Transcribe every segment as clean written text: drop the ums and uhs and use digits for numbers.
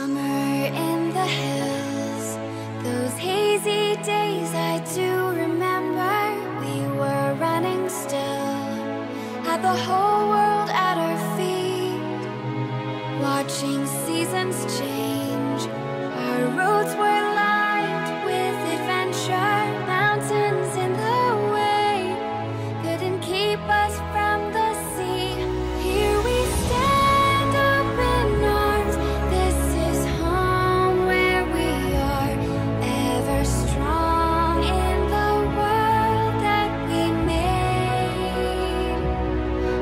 Summer in the hills, those hazy days I do remember. We were running still, had the whole world at our feet, watching seasons change. Our roads were lined with adventure, mountains in the way couldn't keep us from the sea. Here we stand, open arms. This is home where we are, ever strong in the world that we made.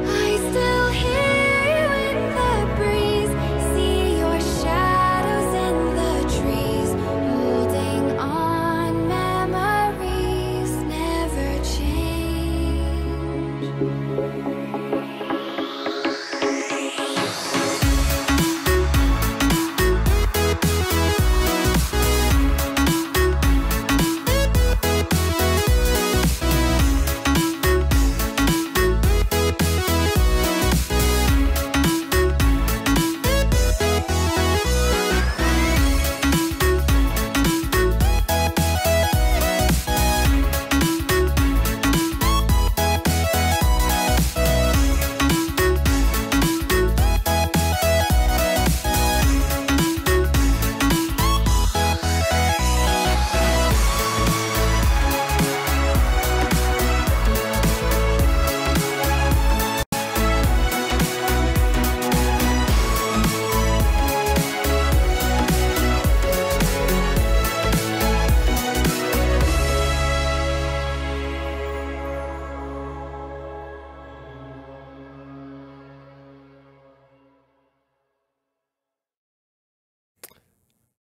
I still hear you in the breeze, see your shadows in the trees, holding on. Memories never change.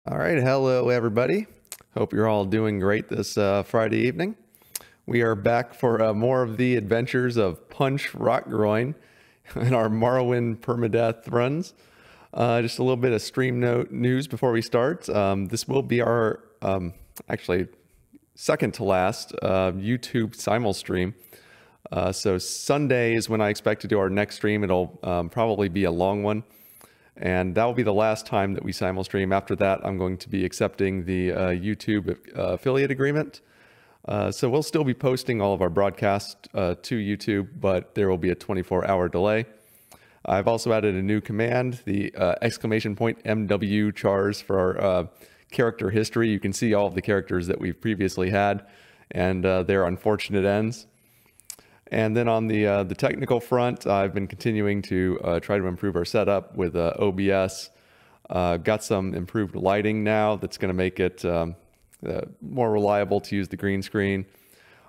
All right, hello everybody. Hope you're all doing great this Friday evening. We are back for more of the adventures of Punch Rockgroin in our Morrowind Permadeath runs. Just a little bit of stream news before we start. This will be our actually second to last YouTube simul stream. So Sunday is when I expect to do our next stream. It'll probably be a long one. And that will be the last time that we simul stream. After that, I'm going to be accepting the YouTube affiliate agreement. So we'll still be posting all of our broadcasts to YouTube, but there will be a 24-hour delay. I've also added a new command, the !MW chars for our character history. You can see all of the characters that we've previously had and their unfortunate ends. And then on the technical front, I've been continuing to try to improve our setup with OBS. Got some improved lighting now that's going to make it more reliable to use the green screen.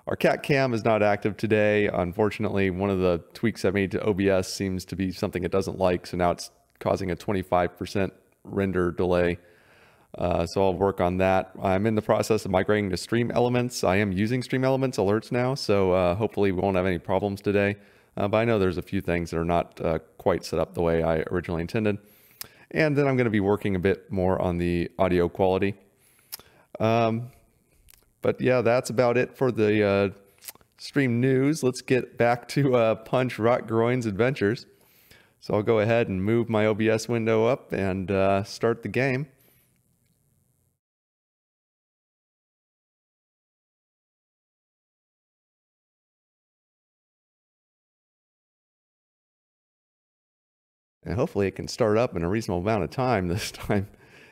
Our cat cam is not active today. Unfortunately, one of the tweaks I made to OBS seems to be something it doesn't like, so now it's causing a 25% render delay. So I'll work on that. I'm in the process of migrating to Stream Elements. I am using Stream Elements alerts now, so hopefully we won't have any problems today. But I know there's a few things that are not quite set up the way I originally intended. And then I'm going to be working a bit more on the audio quality. But yeah, that's about it for the stream news. Let's get back to Punch Rockgroin's adventures. So I'll go ahead and move my OBS window up and start the game. And hopefully it can start up in a reasonable amount of time this time.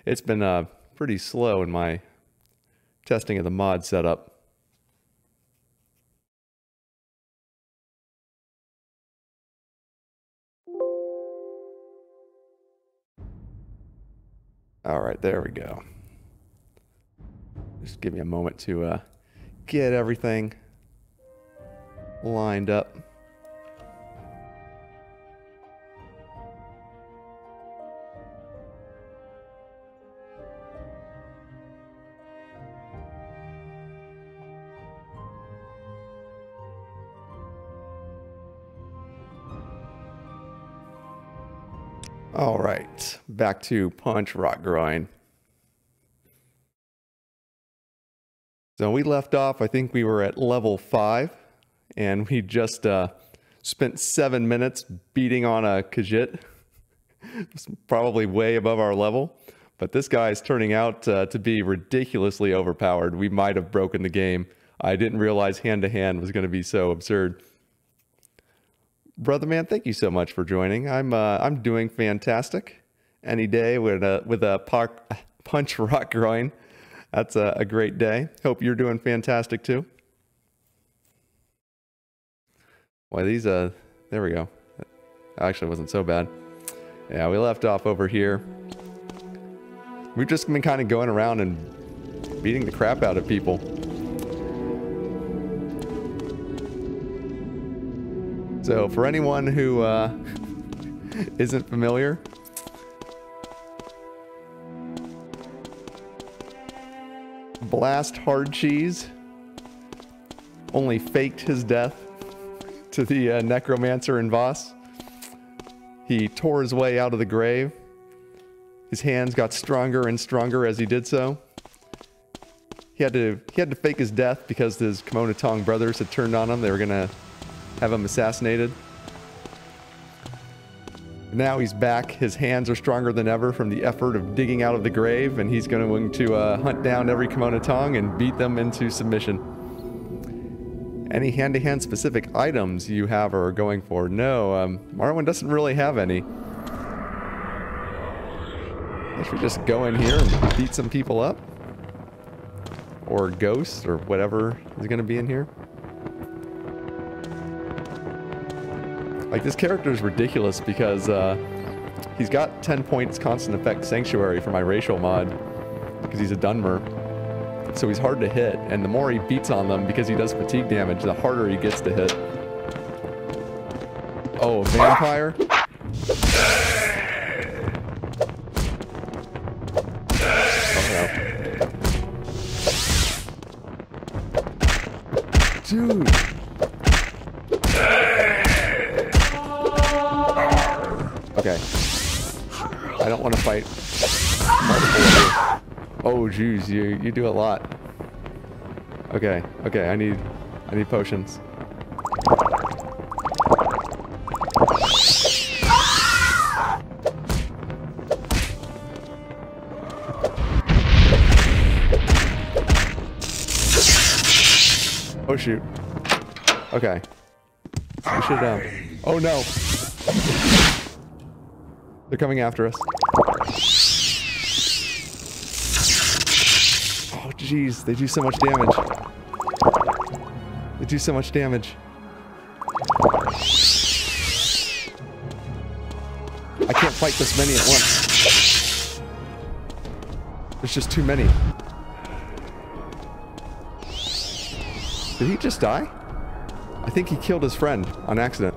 It's been pretty slow in my testing of the mod setup. All right, there we go. Just give me a moment to get everything lined up. All right, back to Punch Rockgroin. So we left off, I think we were at level 5, and we just spent 7 minutes beating on a Khajiit. It's probably way above our level, But this guy is turning out to be ridiculously overpowered. We might have broken the game. I didn't realize hand-to-hand was going to be so absurd. Brother man, thank you so much for joining. I'm doing fantastic. Any day with a punch Rockgroin. That's a great day. Hope you're doing fantastic too. Why these there we go. Actually wasn't so bad. Yeah, we left off over here. We've just been kind of going around and beating the crap out of people. So for anyone who isn't familiar, Blast Hard Cheese only faked his death to the necromancer and Voss. He tore his way out of the grave. His hands got stronger and stronger as he did so. He had to fake his death because his Komonotong brothers had turned on him. They were gonna have him assassinated. Now he's back. His hands are stronger than ever from the effort of digging out of the grave, and he's going to hunt down every Komonotong and beat them into submission. Any hand-to-hand specific items you have or are going for? No, Morrowind doesn't really have any. Should we just go in here and beat some people up? Or ghosts, or whatever is going to be in here? Like, this character is ridiculous because he's got 10 points constant effect Sanctuary for my racial mod, because he's a Dunmer. So he's hard to hit, and the more he beats on them because he does fatigue damage, the harder he gets to hit. Oh, a vampire? Dude! Okay. I don't want to fight multiple of you. Oh, jeez, you do a lot. Okay, okay, I need potions. Oh shoot. Okay. We should oh no! They're coming after us. Oh jeez, they do so much damage. They do so much damage. I can't fight this many at once. There's just too many. Did he just die? I think he killed his friend on accident.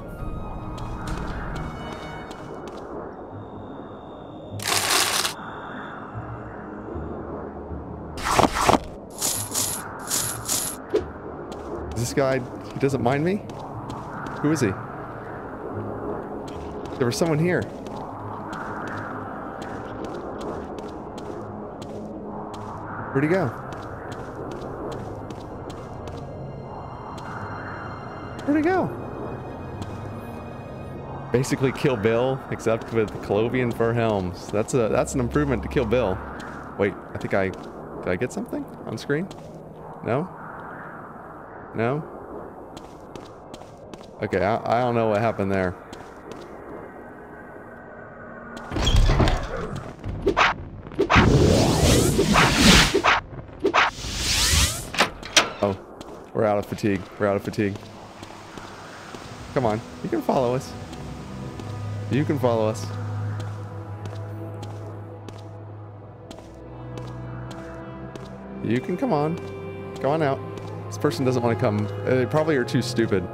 This guy, he doesn't mind me? Who is he? There was someone here. Where'd he go? Where'd he go? Basically Kill Bill, except with Colovian fur helms. That's an improvement to Kill Bill. Wait, I think did I get something on screen? No? No? Okay, I don't know what happened there. Oh, we're out of fatigue. We're out of fatigue. Come on, you can follow us. You can follow us. You can come on. Go on out. This person doesn't want to come. They probably are too stupid.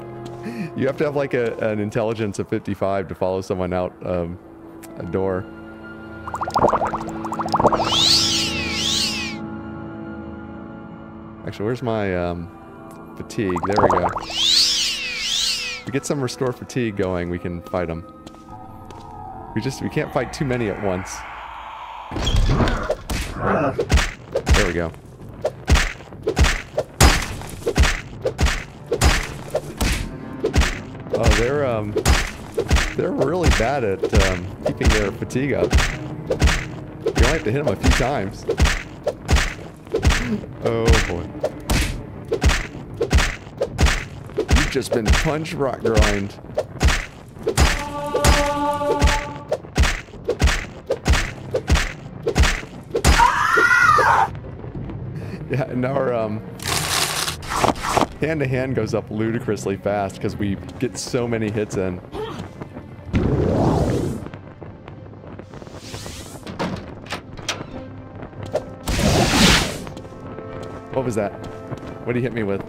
You have to have like an intelligence of 55 to follow someone out a door. Actually, where's my fatigue? There we go. If we get some restore fatigue going, we can fight them. We can't fight too many at once. There we go. Oh, they're really bad at keeping their fatigue up. You only have to hit him a few times. Oh boy. You've just been punch Rockgroined. Yeah, and our hand-to-hand goes up ludicrously fast because we get so many hits in. What was that? What did he hit me with?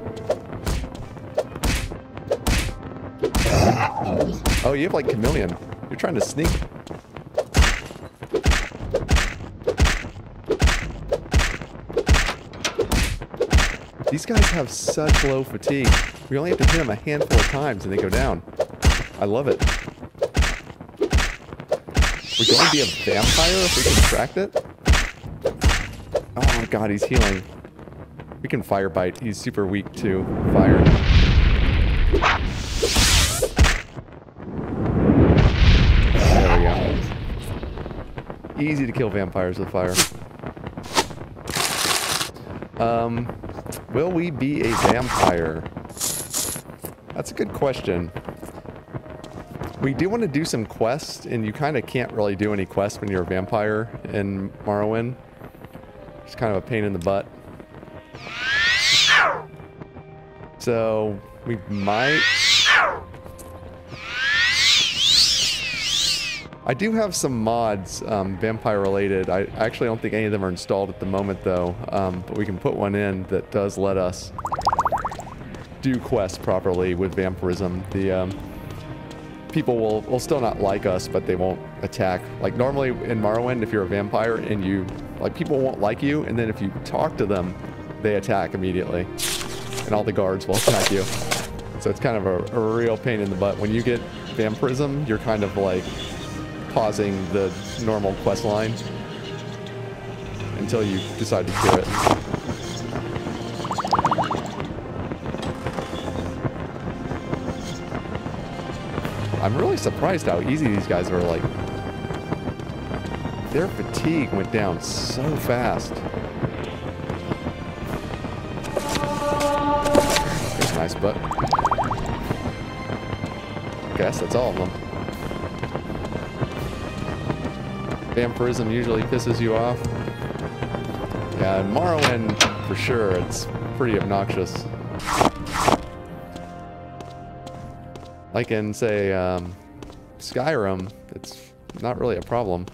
Oh, you have like chameleon. You're trying to sneak. These guys have such low fatigue. We only have to hit them a handful of times and they go down. I love it. We're going to be a vampire if we contract it? Oh my god, he's healing. We can fire bite. He's super weak to fire. There we go. Easy to kill vampires with fire. Will we be a vampire? That's a good question. We do want to do some quests, and you kind of can't really do any quests when you're a vampire in Morrowind. It's kind of a pain in the butt. So, we might... I do have some mods, vampire related. I actually don't think any of them are installed at the moment though, but we can put one in that does let us do quests properly with vampirism. The people will still not like us, but they won't attack. Like normally in Morrowind, if you're a vampire and you, like people won't like you, and then if you talk to them, they attack immediately. And all the guards will attack you. So it's kind of a real pain in the butt. When you get vampirism, you're kind of like pausing the normal quest line until you decide to cure it. I'm really surprised how easy these guys are. Like, their fatigue went down so fast. There's a nice butt. I guess that's all of them. Vampirism usually pisses you off. Yeah, in Morrowind, for sure, it's pretty obnoxious. Like in, say, Skyrim, it's not really a problem.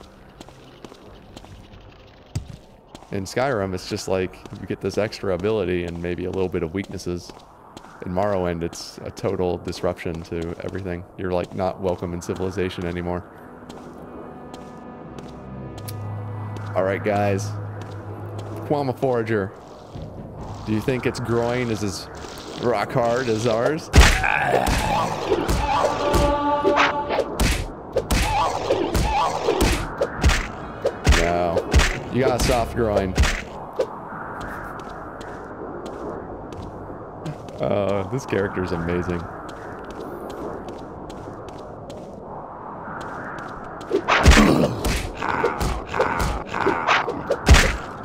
In Skyrim, it's just like, you get this extra ability and maybe a little bit of weaknesses. In Morrowind, it's a total disruption to everything. You're like not welcome in civilization anymore. Alright guys, Quama Forager, do you think its groin is as rock hard as ours? No, you got a soft groin. This character's amazing.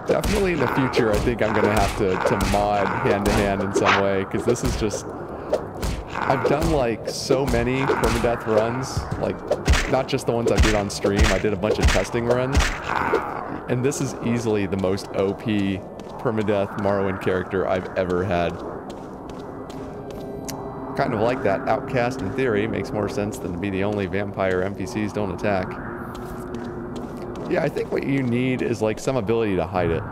Definitely in the future, I think I'm going to have to mod hand-to-hand in some way, because this is just... I've done, like, so many permadeath runs, like, not just the ones I did on stream, I did a bunch of testing runs, and this is easily the most OP permadeath Morrowind character I've ever had. Kind of like that outcast in theory, makes more sense than to be the only vampire NPCs don't attack. Yeah, I think what you need is like some ability to hide it.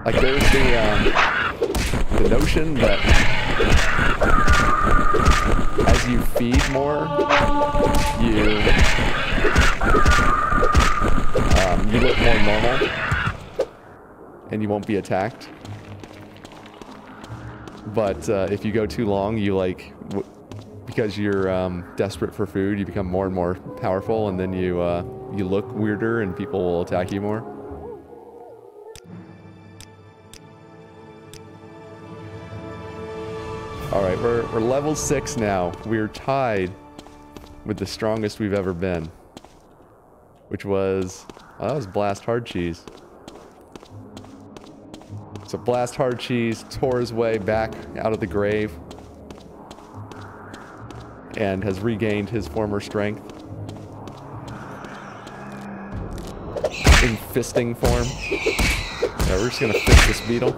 Like there's the notion that as you feed more, you look more normal and you won't be attacked. But if you go too long, you like, because you're desperate for food, you become more and more powerful, and then you look weirder, and people will attack you more. Alright, we're level 6 now. We're tied with the strongest we've ever been. Which was... Oh, that was Blast Hard Cheese. So Blast Hard Cheese tore his way back out of the grave. And has regained his former strength. In fisting form. Yeah, we're just gonna fist this beetle.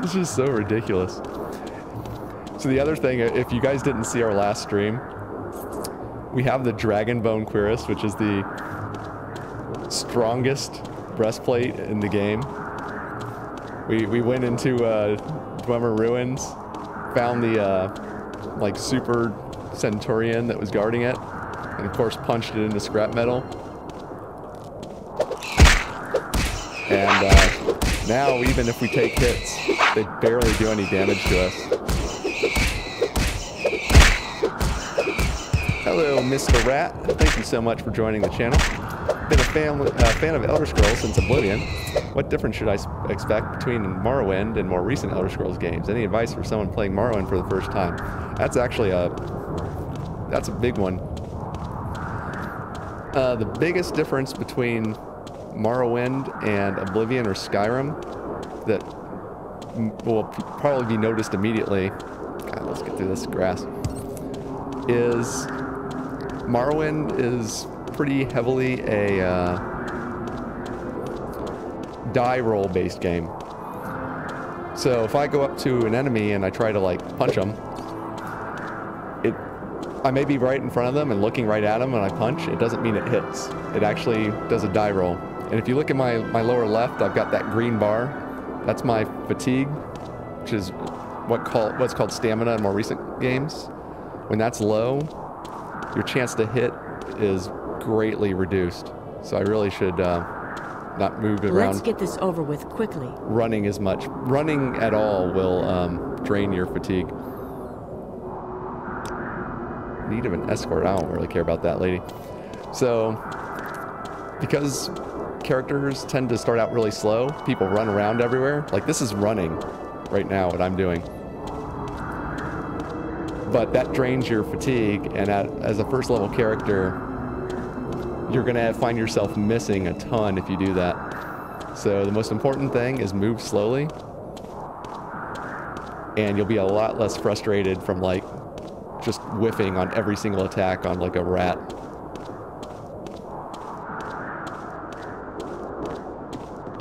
It's just so ridiculous. So the other thing, if you guys didn't see our last stream, we have the Dragon Bone Cuirass, which is the strongest breastplate in the game. We went into Dwemer Ruins, found the like super Centurion that was guarding it, and of course punched it into scrap metal. And now even if we take hits, they barely do any damage to us. Hello, Mr. Rat. Thank you so much for joining the channel. Been a fan of Elder Scrolls since Oblivion. What difference should I expect between Morrowind and more recent Elder Scrolls games? Any advice for someone playing Morrowind for the first time? That's actually that's a big one. The biggest difference between Morrowind and Oblivion or Skyrim that will probably be noticed immediately, God, let's get through this grass, is Morrowind is pretty heavily a die roll based game. So if I go up to an enemy and I try to like punch them, I may be right in front of them and looking right at them when I punch. It doesn't mean it hits. It actually does a die roll. And if you look at my lower left, I've got that green bar. That's my fatigue, which is what's called stamina in more recent games. When that's low, your chance to hit is greatly reduced. So I really should not move around. Let's get this over with quickly. Running as much. Running at all will drain your fatigue. Need of an escort. I don't really care about that lady. So, because characters tend to start out really slow, people run around everywhere. Like this is running right now, what I'm doing. But that drains your fatigue, and as a first level character, you're gonna find yourself missing a ton if you do that. So the most important thing is move slowly, and you'll be a lot less frustrated from like just whiffing on every single attack on like a rat.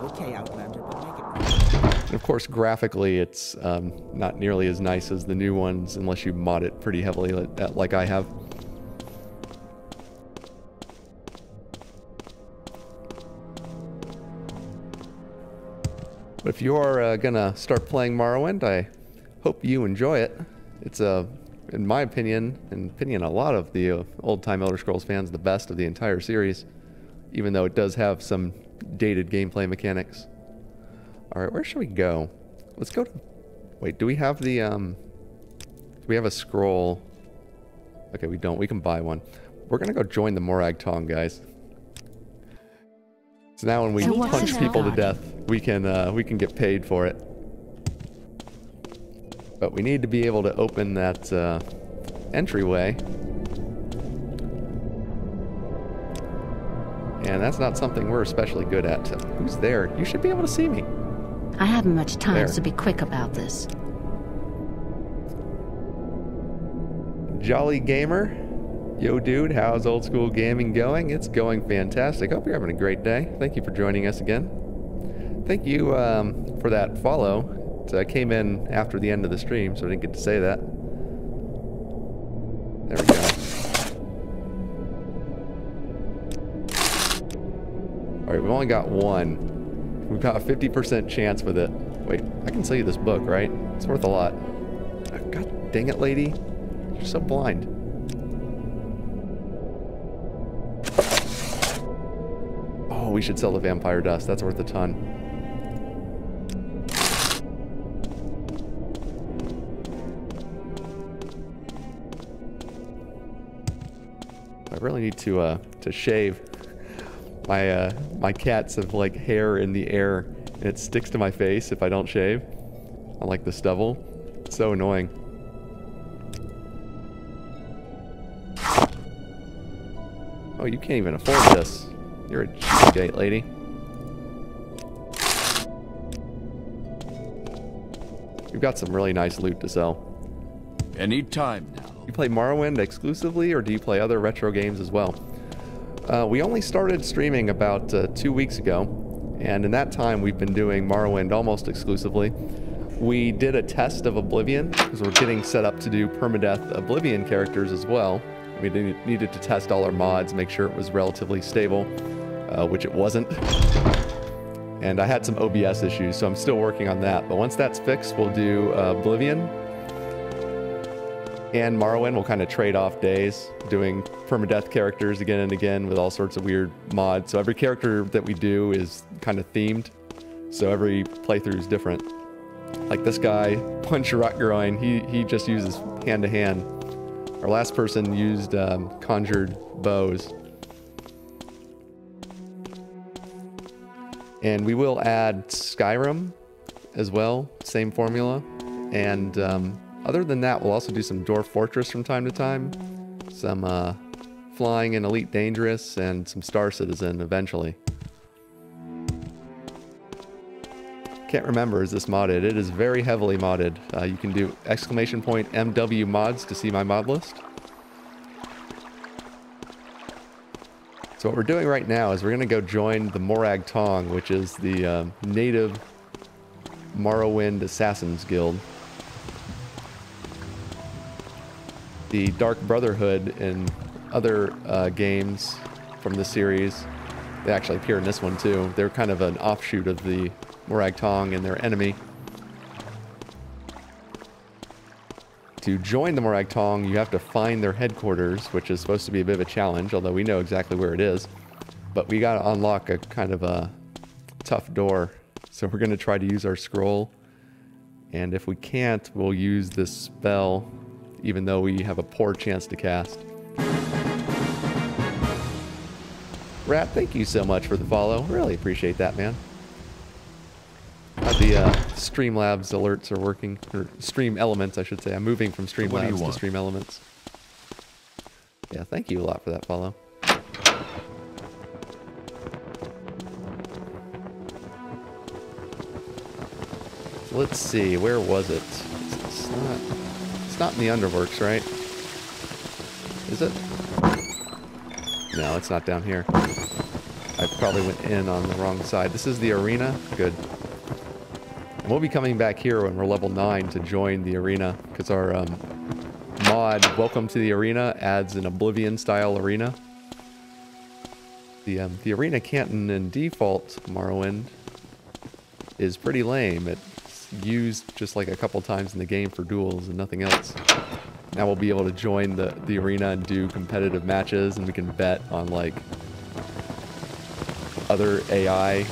Okay, Outlander, but make it. And of course, graphically, it's not nearly as nice as the new ones, unless you mod it pretty heavily like I have. But if you are gonna start playing Morrowind, I hope you enjoy it. It's in my opinion, and a lot of the old-time Elder Scrolls fans, the best of the entire series, even though it does have some dated gameplay mechanics. Alright, where should we go? Let's go to... Wait, do we have the, do we have a scroll? Okay, we don't. We can buy one. We're gonna go join the Morag Tong, guys. So now when we punch people to death, we can get paid for it. But we need to be able to open that entryway. And that's not something we're especially good at. Who's there? You should be able to see me. I haven't much time, There. so be quick about this. Jolly Gamer. Yo dude, how's old school gaming going? It's going fantastic. Hope you're having a great day. Thank you for joining us again. Thank you for that follow. It came in after the end of the stream, so I didn't get to say that. There we go. Alright, we've only got one. We've got a 50% chance with it. Wait, I can sell you this book, right? It's worth a lot. God dang it, lady. You're so blind. Oh, we should sell the vampire dust. That's worth a ton. I really need to shave. My cats have like hair in the air and it sticks to my face if I don't shave. I like the stubble. It's so annoying. Oh, you can't even afford this. You're a cheapskate, lady. You've got some really nice loot to sell. Anytime now. You play Morrowind exclusively, or do you play other retro games as well? We only started streaming about 2 weeks ago, and in that time we've been doing Morrowind almost exclusively. We did a test of Oblivion, because we're getting set up to do Permadeath Oblivion characters as well. We needed to test all our mods, make sure it was relatively stable, which it wasn't. And I had some OBS issues, so I'm still working on that. But once that's fixed, we'll do Oblivion and Morrowind. We'll kind of trade off days, doing permadeath characters again and again with all sorts of weird mods. So every character that we do is kind of themed, so every playthrough is different. Like this guy, Punch Rockgroin, he just uses hand-to-hand. Our last person used conjured bows. And we will add Skyrim as well, same formula. And other than that, we'll also do some Dwarf Fortress from time to time, some Flying and Elite Dangerous, and some Star Citizen eventually. Can't remember, is this modded? It is very heavily modded. You can do !MW mods to see my mod list. So what we're doing right now is we're going to go join the Morag Tong, which is the native Morrowind Assassins Guild. The Dark Brotherhood and other games from the series, they actually appear in this one too. They're kind of an offshoot of the Morag Tong and their enemy. To join the Morag Tong, you have to find their headquarters, which is supposed to be a bit of a challenge, although we know exactly where it is. But we gotta unlock a kind of a tough door. So we're gonna try to use our scroll. And if we can't, we'll use this spell, even though we have a poor chance to cast. Rat, thank you so much for the follow. Really appreciate that, man. The Streamlabs alerts are working, or Stream Elements, I should say. I'm moving from Streamlabs to Stream Elements. Yeah, thank you a lot for that follow. So let's see, where was it? It's not in the Underworks, right? Is it? No, it's not down here. I probably went in on the wrong side. This is the arena? Good. We'll be coming back here when we're level 9 to join the arena, because our mod, Welcome to the Arena, adds an Oblivion-style arena. The arena canton in default Morrowind is pretty lame. It's used just like a couple times in the game for duels and nothing else. Now we'll be able to join the arena and do competitive matches, and we can bet on like other AI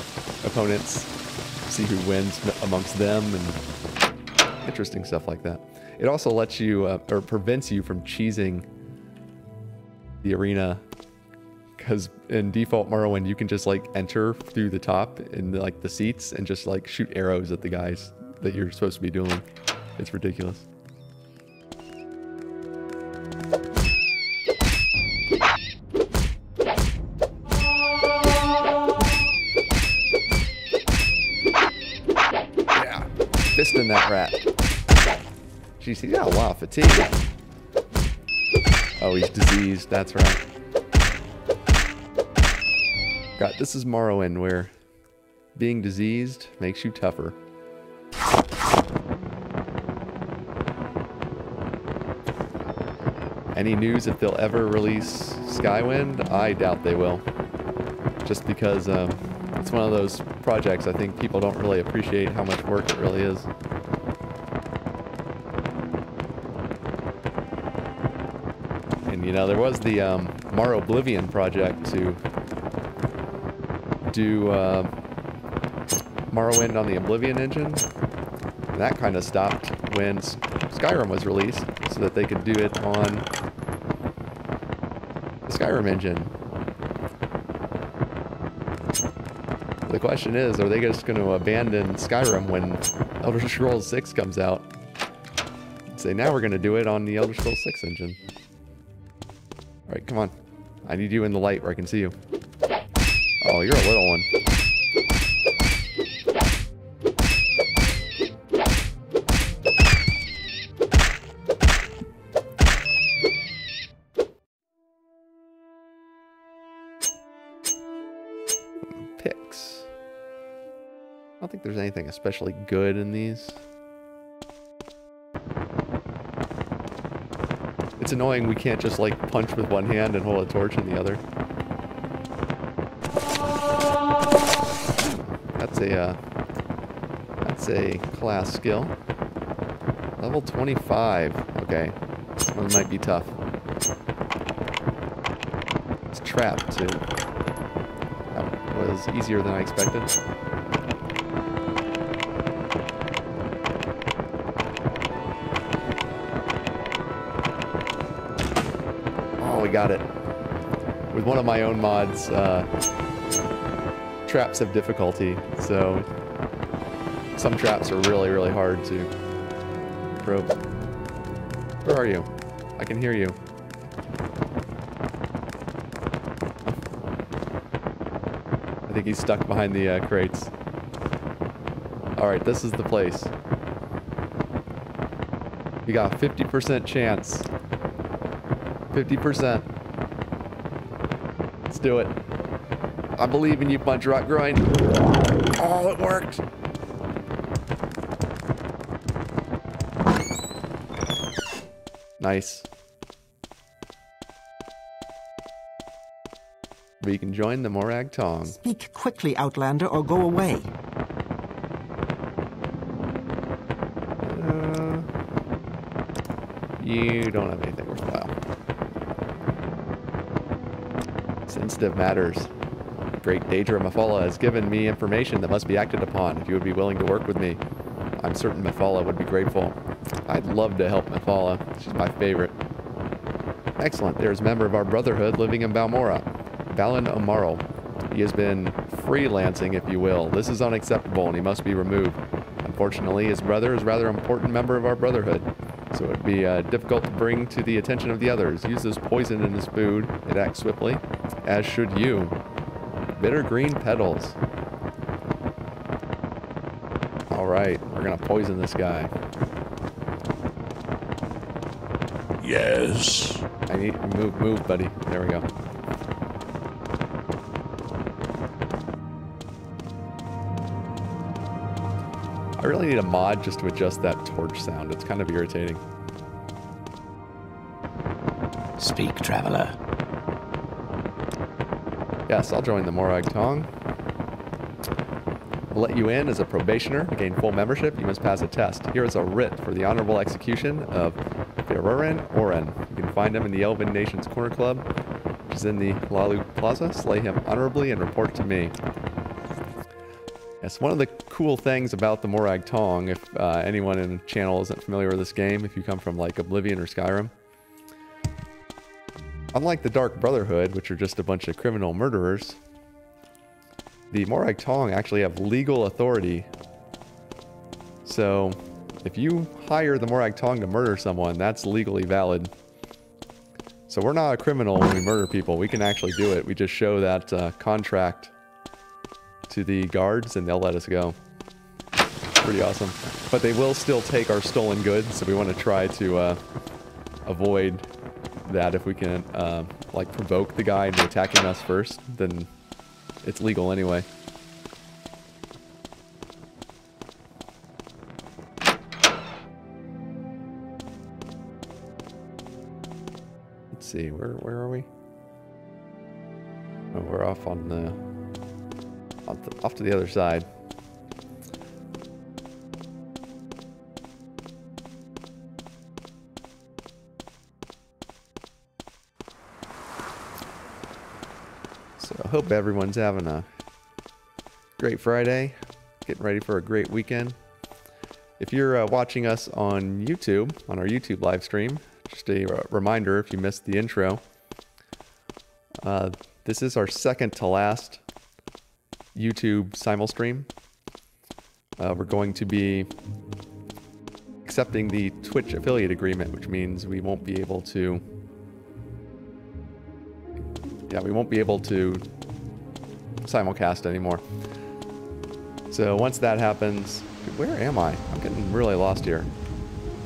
opponents, see who wins amongst them, and interesting stuff like that. It also lets you, or prevents you from cheesing the arena, because in default Morrowind you can just like enter through the top in like the seats and just like shoot arrows at the guys that you're supposed to be dueling. It's ridiculous. Fisting that rat. Jeez, he's got a lot of fatigue. Oh, he's diseased, that's right. God, this is Morrowind, where being diseased makes you tougher. Any news if they'll ever release Skywind? I doubt they will. Just because it's one of those projects I think people don't really appreciate how much work it really is. And you know, there was the Morroblivion project to do Morrowind on the Oblivion engine. And that kind of stopped when Skyrim was released, so that they could do it on Skyrim engine. The question is, are they just going to abandon Skyrim when Elder Scrolls 6 comes out? Say, now we're going to do it on the Elder Scrolls 6 engine. Alright, come on. I need you in the light where I can see you. Oh, you're a little one. Picks. I don't think there's anything especially good in these. It's annoying we can't just like punch with one hand and hold a torch in the other. That's a class skill. Level 25. Okay. This one might be tough. It's trapped too. That was easier than I expected. Oh, we got it. With one of my own mods, traps have difficulty, so some traps are really, really hard to probe. Where are you? I can hear you. I think he's stuck behind the crates. Alright, this is the place. You got a 50% chance. 50%. Let's do it. I believe in you, Punch Rockgroin. Oh, it worked. Nice. We can join the Morag Tong. Speak quickly, Outlander, or go away. You don't have anything worthwhile. Sensitive matters. Great Daedra Mephala has given me information that must be acted upon. If you would be willing to work with me, I'm certain Mephala would be grateful. I'd love to help Mephala. She's my favorite. Excellent. There's a member of our brotherhood living in Balmora, Balan O'Marl. He has been freelancing, if you will. This is unacceptable and he must be removed. Unfortunately, his brother is a rather important member of our brotherhood, so it would be difficult to bring to the attention of the others. Use this poison in his food. It acts swiftly, as should you. Bitter green petals. Alright, we're gonna poison this guy. Yes. I need move, buddy. There we go. I really need a mod just to adjust that torch sound. It's kind of irritating. Speak, traveler. Yes, I'll join the Morag Tong. We'll let you in as a probationer. To gain full membership, you must pass a test. Here is a writ for the honorable execution of Feruren Oren. You can find him in the Elven Nations Corner Club, which is in the Lalu Plaza. Slay him honorably and report to me. Yes, one of the cool things about the Morag Tong, if anyone in the channel isn't familiar with this game, if you come from like Oblivion or Skyrim, unlike the Dark Brotherhood, which are just a bunch of criminal murderers, the Morag Tong actually have legal authority. So, if you hire the Morag Tong to murder someone, that's legally valid. So we're not a criminal when we murder people. We can actually do it. We just show that contract to the guards and they'll let us go. Pretty awesome. But they will still take our stolen goods, so we want to try to avoid that. If we can like provoke the guy into attacking us first, then it's legal anyway. Let's see, where are we? Oh, we're off on the off to the other side. So I hope everyone's having a great Friday, getting ready for a great weekend. If you're watching us on YouTube, on our YouTube live stream, just a reminder, if you missed the intro, This is our second to last YouTube simul stream. We're going to be accepting the Twitch affiliate agreement, which means we won't be able to... Yeah, we won't be able to simulcast anymore. So once that happens... Dude, where am I? I'm getting really lost here.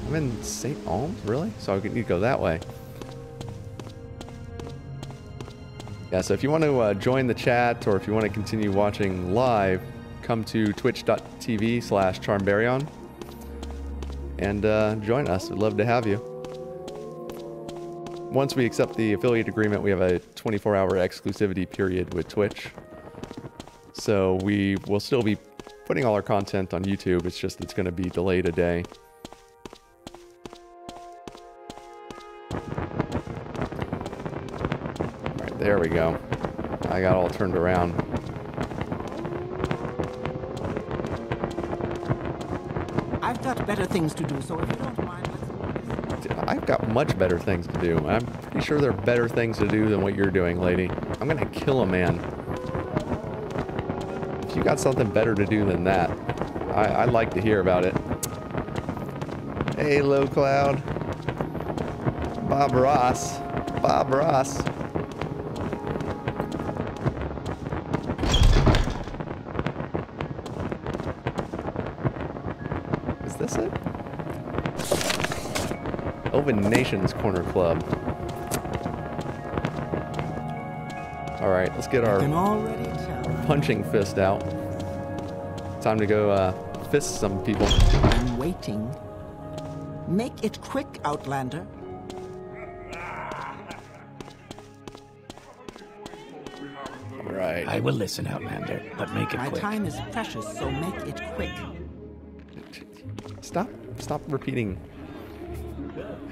I'm in St. Alms? Really? So I need to go that way. Yeah, so if you want to join the chat, or if you want to continue watching live, come to twitch.tv/charmbaryon and join us. We'd love to have you. Once we accept the affiliate agreement, we have a 24-hour exclusivity period with Twitch. So we will still be putting all our content on YouTube. It's just it's going to be delayed a day. Alright, there we go. I got all turned around. I've got better things to do, so if you don't mind, I've got much better things to do. I'm pretty sure there are better things to do than what you're doing, lady. I'm gonna kill a man. If you got something better to do than that, I'd like to hear about it. Hey, Low Cloud. Bob Ross. Bob Ross. Is this it? Elven Nations Corner Club. Alright, let's get our punching fist out. Time to go fist some people. I'm waiting. Make it quick, Outlander. Alright. I will listen, Outlander, but make it My quick. time is precious, so make it quick. Stop repeating.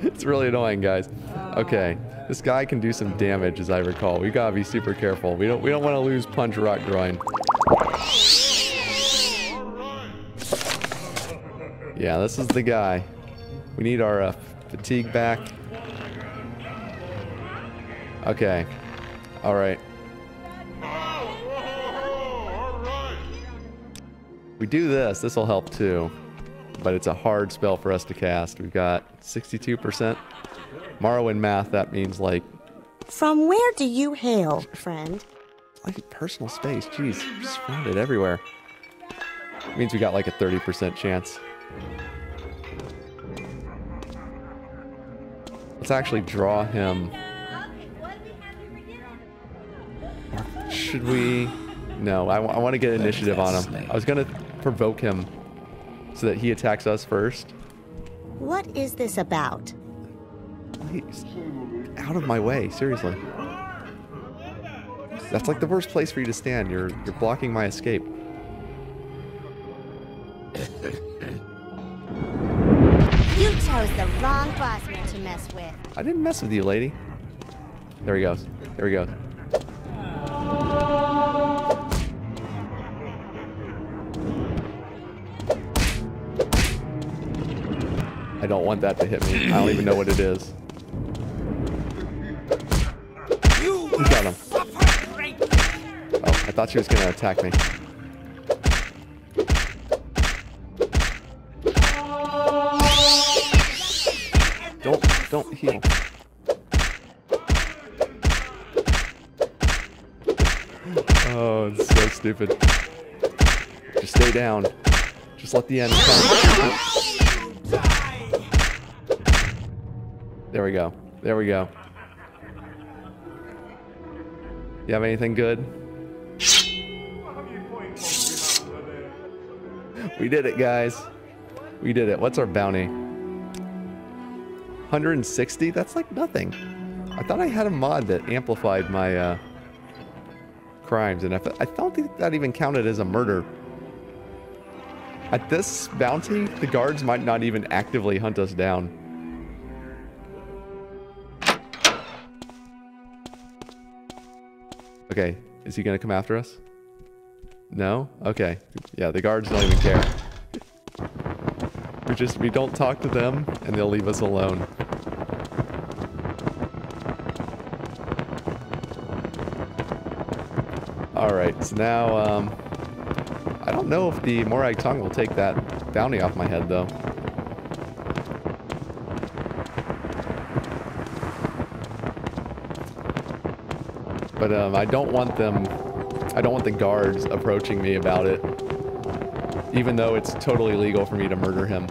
It's really annoying, guys. Okay, this guy can do some damage, as I recall. We gotta be super careful. We don't want to lose Punch Rockgroin. Yeah, this is the guy. We need our fatigue back. Okay. All right. We do this. This will help too. But it's a hard spell for us to cast. We've got 62%. Morrowind math, that means like... From where do you hail, friend? Like personal space. Jeez, just found it everywhere. It means we got like a 30% chance. Let's actually draw him. Should we... No, I want to get initiative on him. I was going to provoke him so that he attacks us first. What is this about? Please. Out of my way, seriously. That's like the worst place for you to stand. You're blocking my escape. You chose the wrong bossman to mess with. I didn't mess with you, lady. There he goes. There he goes. I don't want that to hit me. I don't even know what it is. Who got him? Oh, I thought she was gonna attack me. Don't heal. Oh, it's so stupid. Just stay down. Just let the end come. There we go. There we go. You have anything good? We did it, guys. We did it. What's our bounty? 160? That's like nothing. I thought I had a mod that amplified my crimes, and I don't think that even counted as a murder. At this bounty, the guards might not even actively hunt us down. Okay, is he gonna come after us? No? Okay. Yeah, the guards don't even care. We don't talk to them, and they'll leave us alone. Alright, so now, I don't know if the Morag tongue will take that bounty off my head, though. But, I don't want the guards approaching me about it. Even though it's totally legal for me to murder him.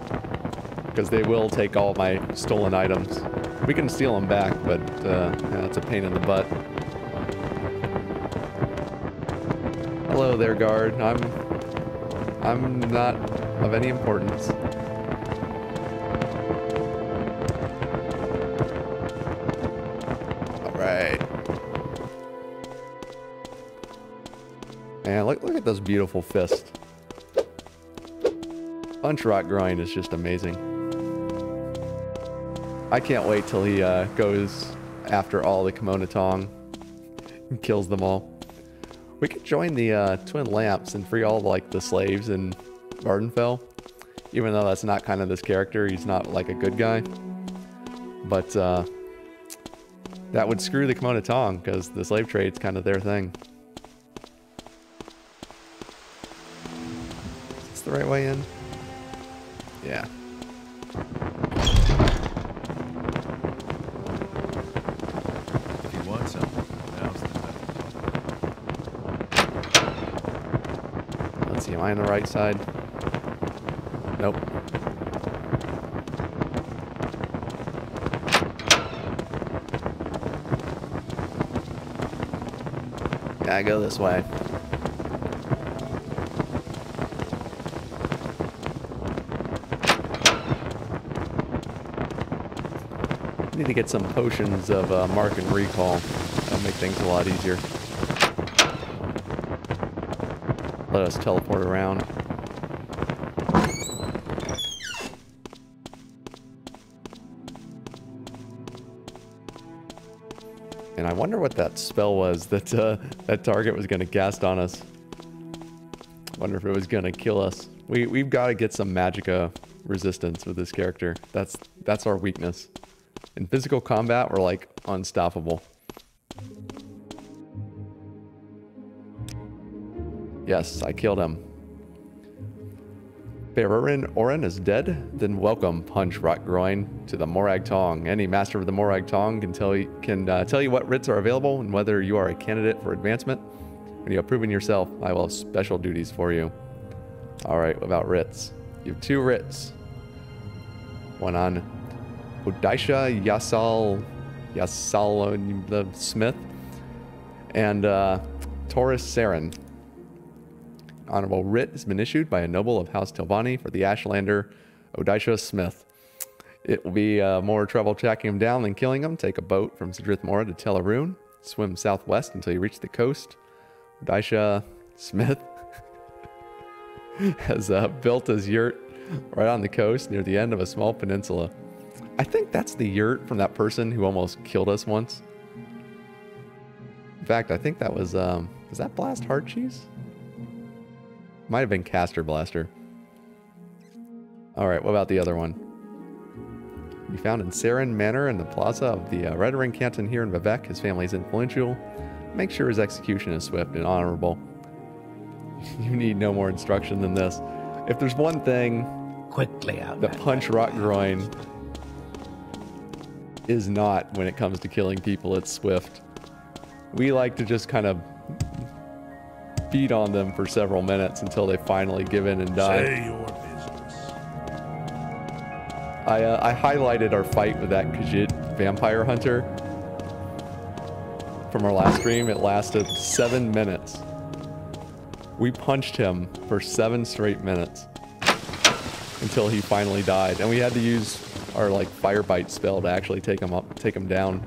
Because they will take all my stolen items. We can steal them back, but, yeah, it's a pain in the butt. Hello there, guard. I'm not of any importance. Alright. Man, look at those beautiful fists. Punch Rockgroin is just amazing. I can't wait till he goes after all the Kimono Tong and kills them all. We could join the Twin Lamps and free all like the slaves in Vardenfell. Even though that's not kind of this character, he's not like a good guy. But that would screw the Kimono Tong because the slave trade's kind of their thing. Is this the right way in? Yeah. If you want some, now's the time. Let's see, am I on the right side? Nope. Gotta go this way. Need to get some potions of mark and recall. That'll make things a lot easier. Let us teleport around. And I wonder what that spell was that that target was going to cast on us. Wonder if it was going to kill us. We've got to get some magicka resistance with this character. That's our weakness. In physical combat, we're like unstoppable. Yes, I killed him. Oren is dead? Then welcome, Punch Rockgroin, to the Morag Tong. Any master of the Morag Tong can tell you what writs are available and whether you are a candidate for advancement. When you have proven yourself, I will have special duties for you. Alright, what about writs? You have 2 writs. One on Odaisha Yasal the Smith and Taurus Saren. Honorable writ has been issued by a noble of House Tilvani for the Ashlander Odaisha Smith. It will be more trouble tracking him down than killing him. Take a boat from Sidrith Mora to Telarune. Swim southwest until you reach the coast. Odaisha Smith has built his yurt right on the coast near the end of a small peninsula. I think that's the yurt from that person who almost killed us once. In fact, I think that was that Blast Heart Cheese? Might have been Caster Blaster. Alright, what about the other one? Be found in Saren Manor in the plaza of the Red Ring Canton here in Vivec. His family is influential. Make sure his execution is swift and honorable. You need no more instruction than this. If there's one thing Quickly out. that Punch Rockgroin is not when it comes to killing people, it's swift. We like to just kind of beat on them for several minutes until they finally give in and die. Say your business. I highlighted our fight with that Khajiit vampire hunter from our last stream. It lasted 7 minutes. We punched him for 7 straight minutes until he finally died, and we had to use our like fire bite spell to actually take him down,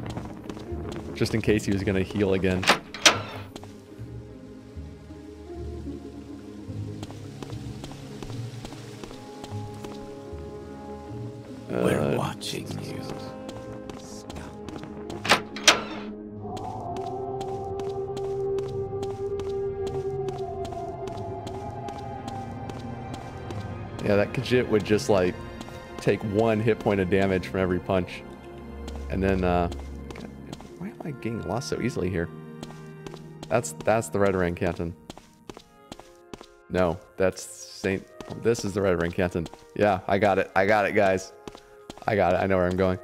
just in case he was gonna heal again. We're watching you. Yeah, that Khajiit would just like take 1 hit point of damage from every punch. And then, God, why am I getting lost so easily here? That's the Red Ring Canton. No, that's Saint... This is the Red Ring Canton. Yeah, I got it. I got it, guys. I got it. I know where I'm going.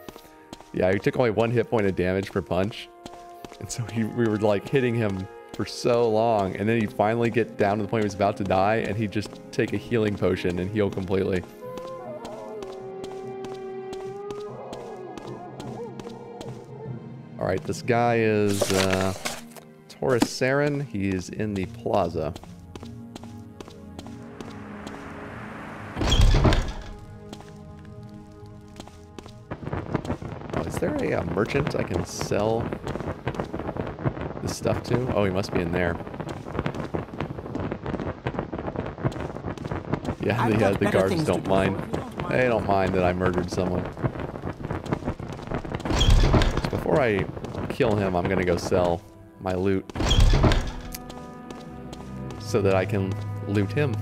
Yeah, he took only 1 hit point of damage per punch. And so we were like hitting him for so long. And then he'd finally get down to the point he was about to die. And he'd just take a healing potion and heal completely. Alright, this guy is Taurus Saren. He's in the plaza. Is there a merchant I can sell this stuff to? Oh, he must be in there. Yeah, the guards don't mind. They don't mind that I murdered someone. So before I kill him, I'm gonna go sell my loot so that I can loot him.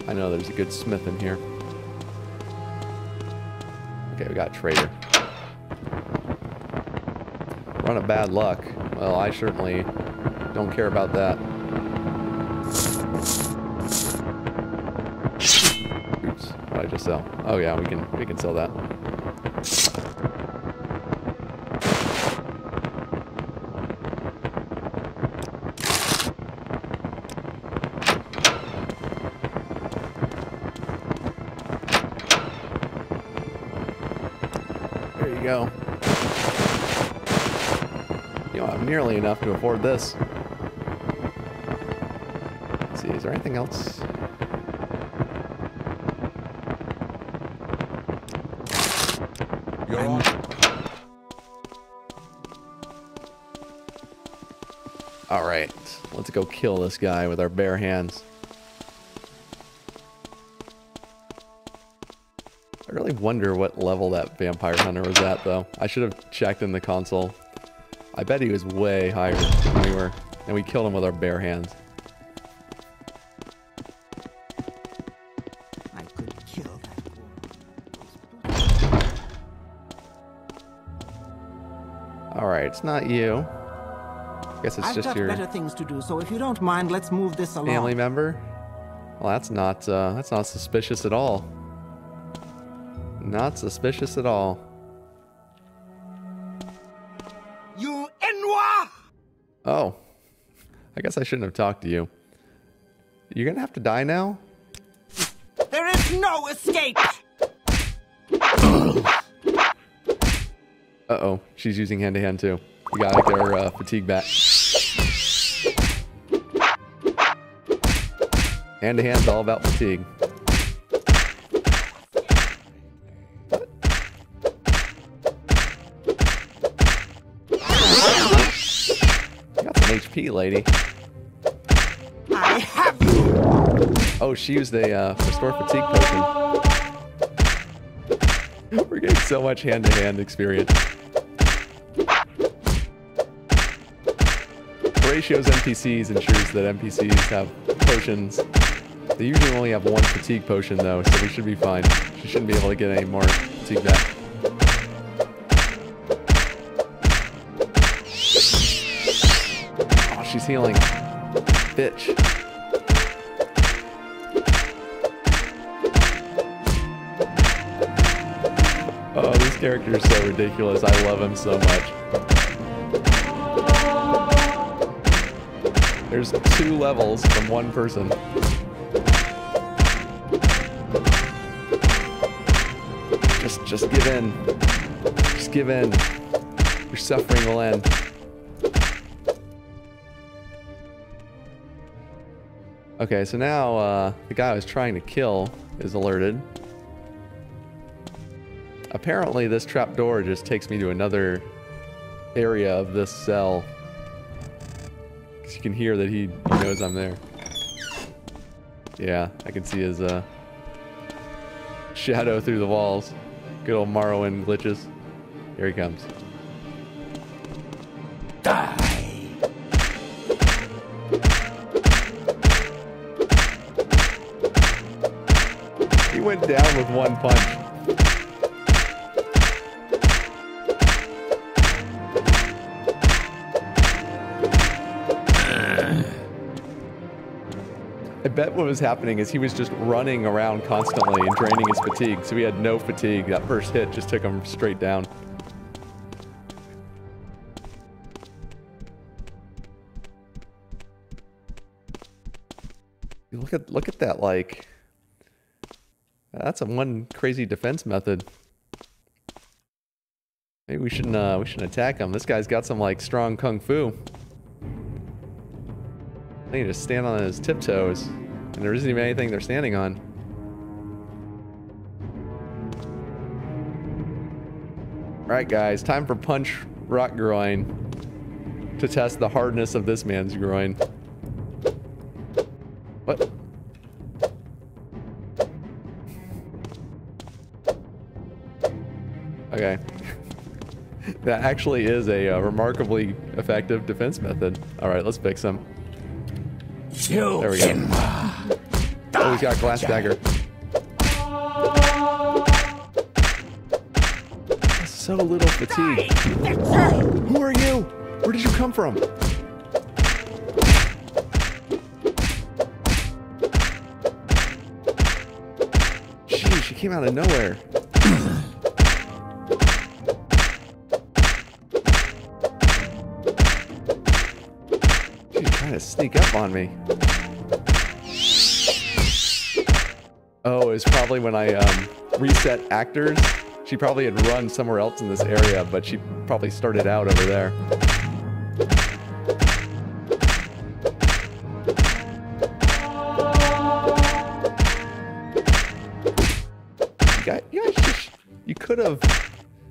I know there's a good smith in here. Okay, we got trader. Run of bad luck. Well, I certainly don't care about that. Oops, what did I just sell? Oh yeah, we can sell that. Go. You don't have nearly enough to afford this. Let's see, is there anything else? You're on. Alright, let's go kill this guy with our bare hands. I really wonder what level that vampire hunter was at, though. I should have checked in the console. I bet he was way higher than we were. And we killed him with our bare hands. I could kill that. Alright, it's not you. Guess it's just your better things to do, so if you don't mind, let's move this along. family member. Well, that's not suspicious at all. Not suspicious at all. You Enwa! Oh. I guess I shouldn't have talked to you. You're gonna have to die now? There is no escape! Uh-oh. She's using hand-to-hand too. We gotta get her fatigue back. Hand-to-hand's all about fatigue. HP, lady. I have you. Oh, she used a restore fatigue potion. We're getting so much hand-to-hand experience. Horatio's NPCs ensures that NPCs have potions. They usually only have 1 fatigue potion though, so we should be fine. She shouldn't be able to get any more fatigue back. She's healing. Bitch. Oh, this character is so ridiculous. I love him so much. There's 2 levels from 1 person. Just give in. Just give in. Your suffering will end. Okay, so now the guy I was trying to kill is alerted. Apparently this trapdoor just takes me to another area of this cell. You can hear that he knows I'm there. Yeah, I can see his shadow through the walls. Good old Morrowind glitches. Here he comes. Die! He went down with 1 punch. bet what was happening is he was just running around constantly and draining his fatigue, so he had no fatigue. That first hit just took him straight down. Look at that, like, that's a one crazy defense method. Maybe we shouldn't attack him. This guy's got some like strong kung fu. They need to stand on his tiptoes, and there isn't even anything they're standing on. All right, guys, time for Punch Rockgroin to test the hardness of this man's groin. What? Okay. That actually is a remarkably effective defense method. All right, let's fix him. There we go. Oh, he's got a glass dagger. So little fatigue. Who are you? Where did you come from? Jeez, she came out of nowhere. To sneak up on me. Oh, it's probably when I reset actors. She probably had run somewhere else in this area, but she probably started out over there. You could have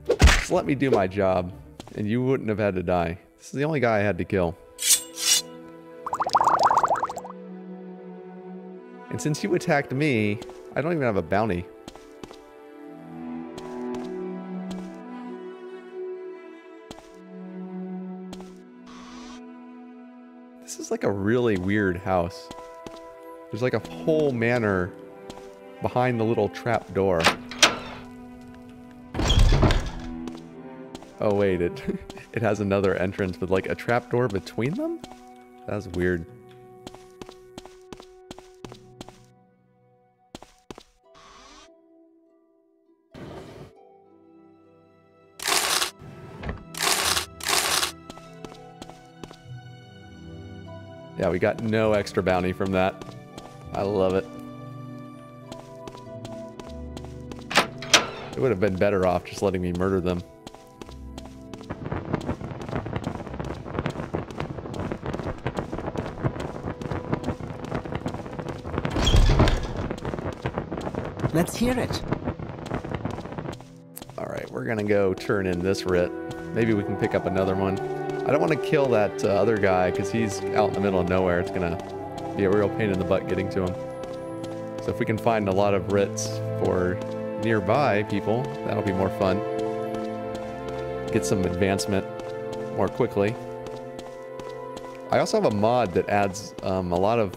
just let me do my job, and you wouldn't have had to die. This is the only guy I had to kill. And since you attacked me, I don't even have a bounty. This is like a really weird house. There's like a whole manor behind the little trap door. Oh wait, it has another entrance with like a trap door between them? That's weird. Yeah, we got no extra bounty from that. I love it. It would have been better off just letting me murder them. Let's hear it. Alright, we're gonna go turn in this writ. Maybe we can pick up another one. I don't want to kill that other guy because he's out in the middle of nowhere. It's gonna be a real pain in the butt getting to him. So if we can find a lot of writs for nearby people, that'll be more fun. Get some advancement more quickly. I also have a mod that adds a lot of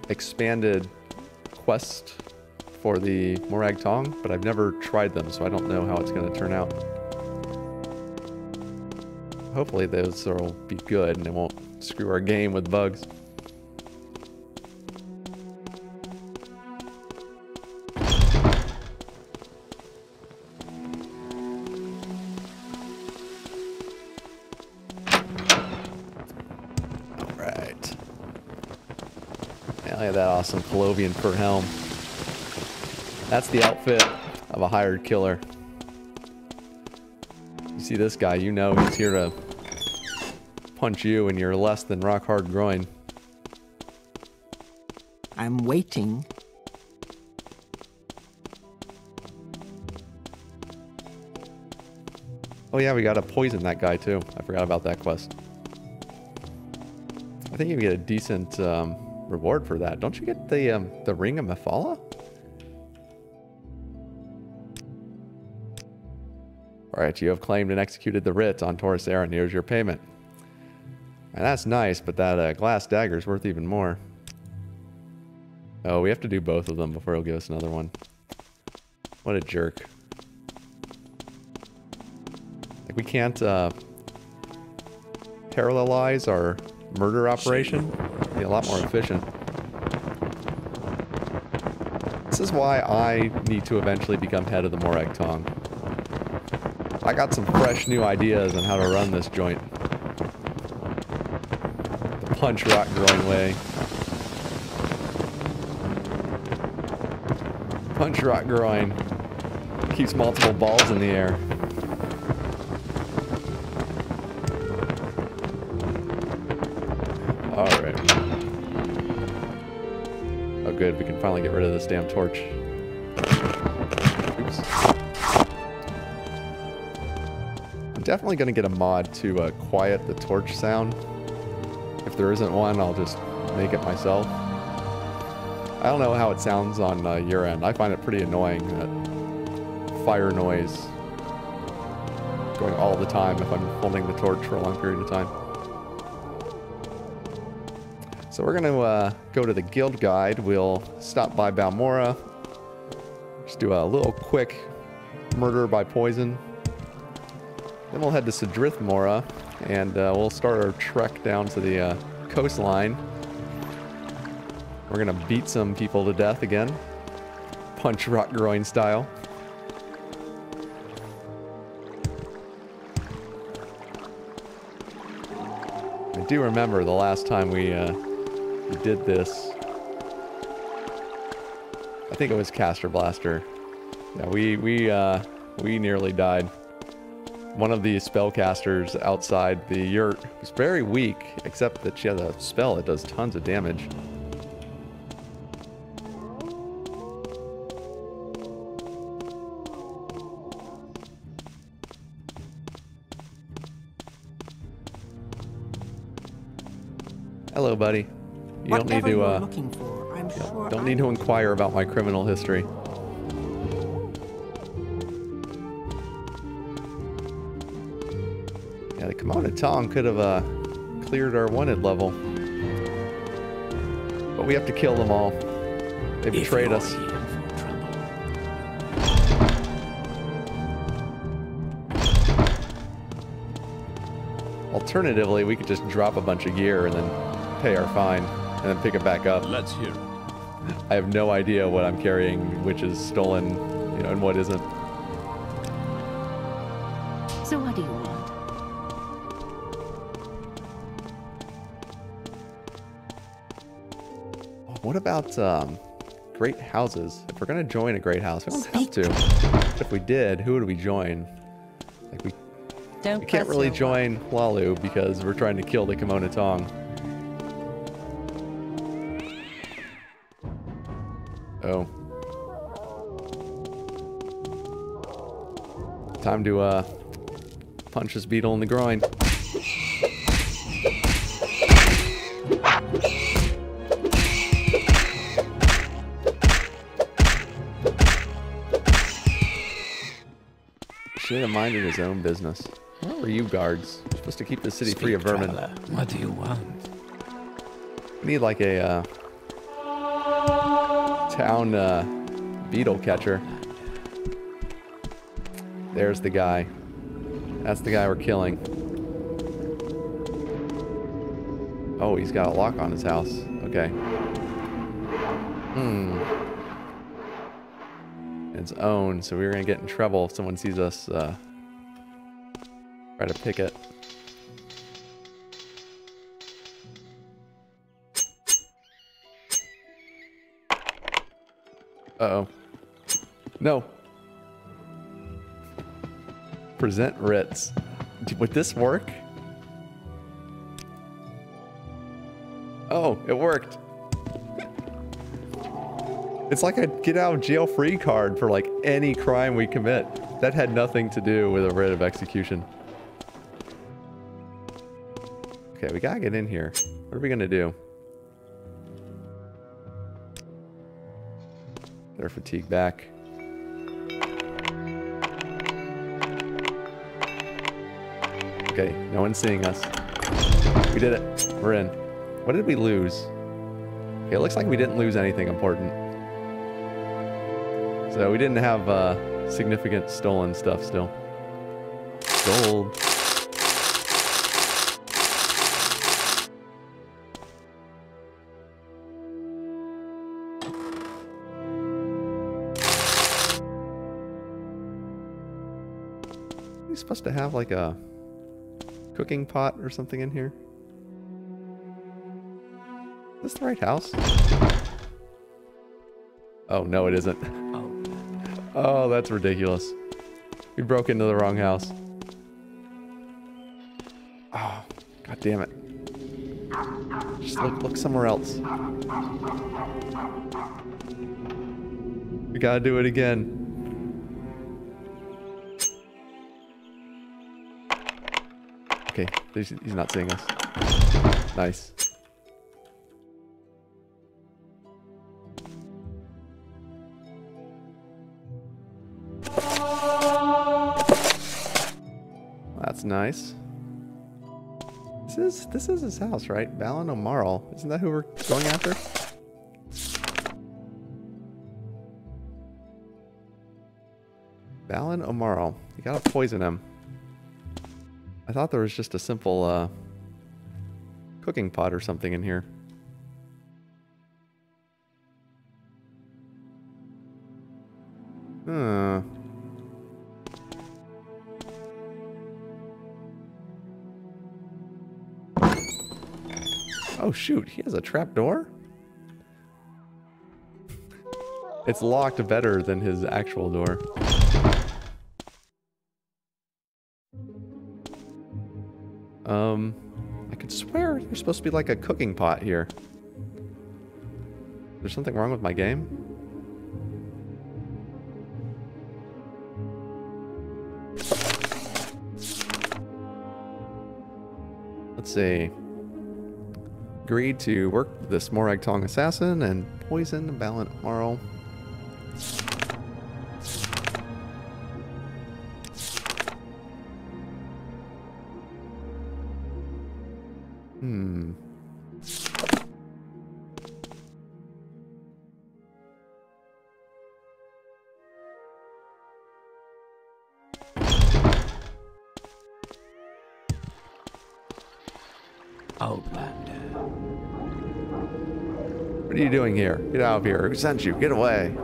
expanded quests for the Morag Tong, but I've never tried them, so I don't know how it's going to turn out. Hopefully those will be good and it won't screw our game with bugs. Alright. Yeah, look at that awesome Colovian fur helm. That's the outfit of a hired killer. You see this guy, you know he's here to punch you and you're less than rock hard groin. I'm waiting. Oh yeah, we gotta poison that guy too. I forgot about that quest. I think you get a decent reward for that. Don't you get the Ring of Mephala? Alright, you have claimed and executed the writ on Taurus Aaron. Here's your payment. And that's nice, but that glass dagger is worth even more. Oh, we have to do both of them before he'll give us another one. What a jerk. Like, we can't parallelize our murder operation. Be a lot more efficient. is why I need to eventually become head of the Morag Tong. I got some fresh new ideas on how to run this joint. The punch Rockgroin way. Punch Rockgroin keeps multiple balls in the air. Alright. Oh good, we can finally get rid of this damn torch. Oops. I'm definitely going to get a mod to quiet the torch sound. If there isn't one, I'll just make it myself. I don't know how it sounds on your end. I find it pretty annoying, that fire noise going all the time if I'm holding the torch for a long period of time. So we're going to go to the guild guide. We'll stop by Balmora. Just do a little quick murder by poison. Then we'll head to Sidrithmora, and we'll start our trek down to the coastline. We're going to beat some people to death again. Punch Rockgroin style. I do remember the last time we did this. I think it was Caster Blaster. Yeah, we nearly died. One of the spellcasters outside the yurt was very weak, except that she has a spell that does tons of damage. Hello, buddy. You don't need to looking for, I'm sure don't need to inquire about my criminal history. Yeah, the Kimono Tong could have cleared our wanted level. But we have to kill them all. They betrayed us. Alternatively, we could just drop a bunch of gear and then pay our fine and then pick it back up. Let's hear it. I have no idea what I'm carrying, which is stolen, you know, and what isn't. So what do you want? What about great houses? If we're gonna join a great house, we don't have to. But if we did, who would we join? Like we can't really join Lalu because we're trying to kill the Kimono Tong. Oh. Time to punch this beetle in the groin. Should have minded his own business. Where were you guards? You're supposed to keep the city free of vermin. Traveler, what do you want? We need like a town beetle catcher. There's the guy. That's the guy we're killing. Oh, he's got a lock on his house. Okay. It's owned, so we're gonna get in trouble if someone sees us try to pick it. Uh-oh. No. Present writs. Would this work? Oh, it worked. It's like a get out of jail free card for like any crime we commit. That had nothing to do with a writ of execution. Okay, we gotta get in here. What are we gonna do? Get our fatigue back. Okay, no one's seeing us. We did it. We're in. What did we lose? Okay, it looks like we didn't lose anything important. So we didn't have significant stolen stuff still. Gold. you supposed to have like a cooking pot or something in here? Is this the right house? Oh, no, it isn't. Oh, that's ridiculous. We broke into the wrong house. Oh, god damn it. Just look somewhere else. We gotta do it again. Okay, he's not seeing us. Nice. That's nice. This is his house, right? Balin O'Marl. Isn't that who we're going after? Balin O'Marl. You gotta poison him. I thought there was just a simple cooking pot or something in here. Huh. Oh shoot, he has a trap door? It's locked better than his actual door. I could swear there's supposed to be like a cooking pot here. There's something wrong with my game? Let's see. Agreed to work with this Morag Tong assassin and poison Balin O'Marl. Outlander. What are you doing here? Get out of here. Who sent you? Get away.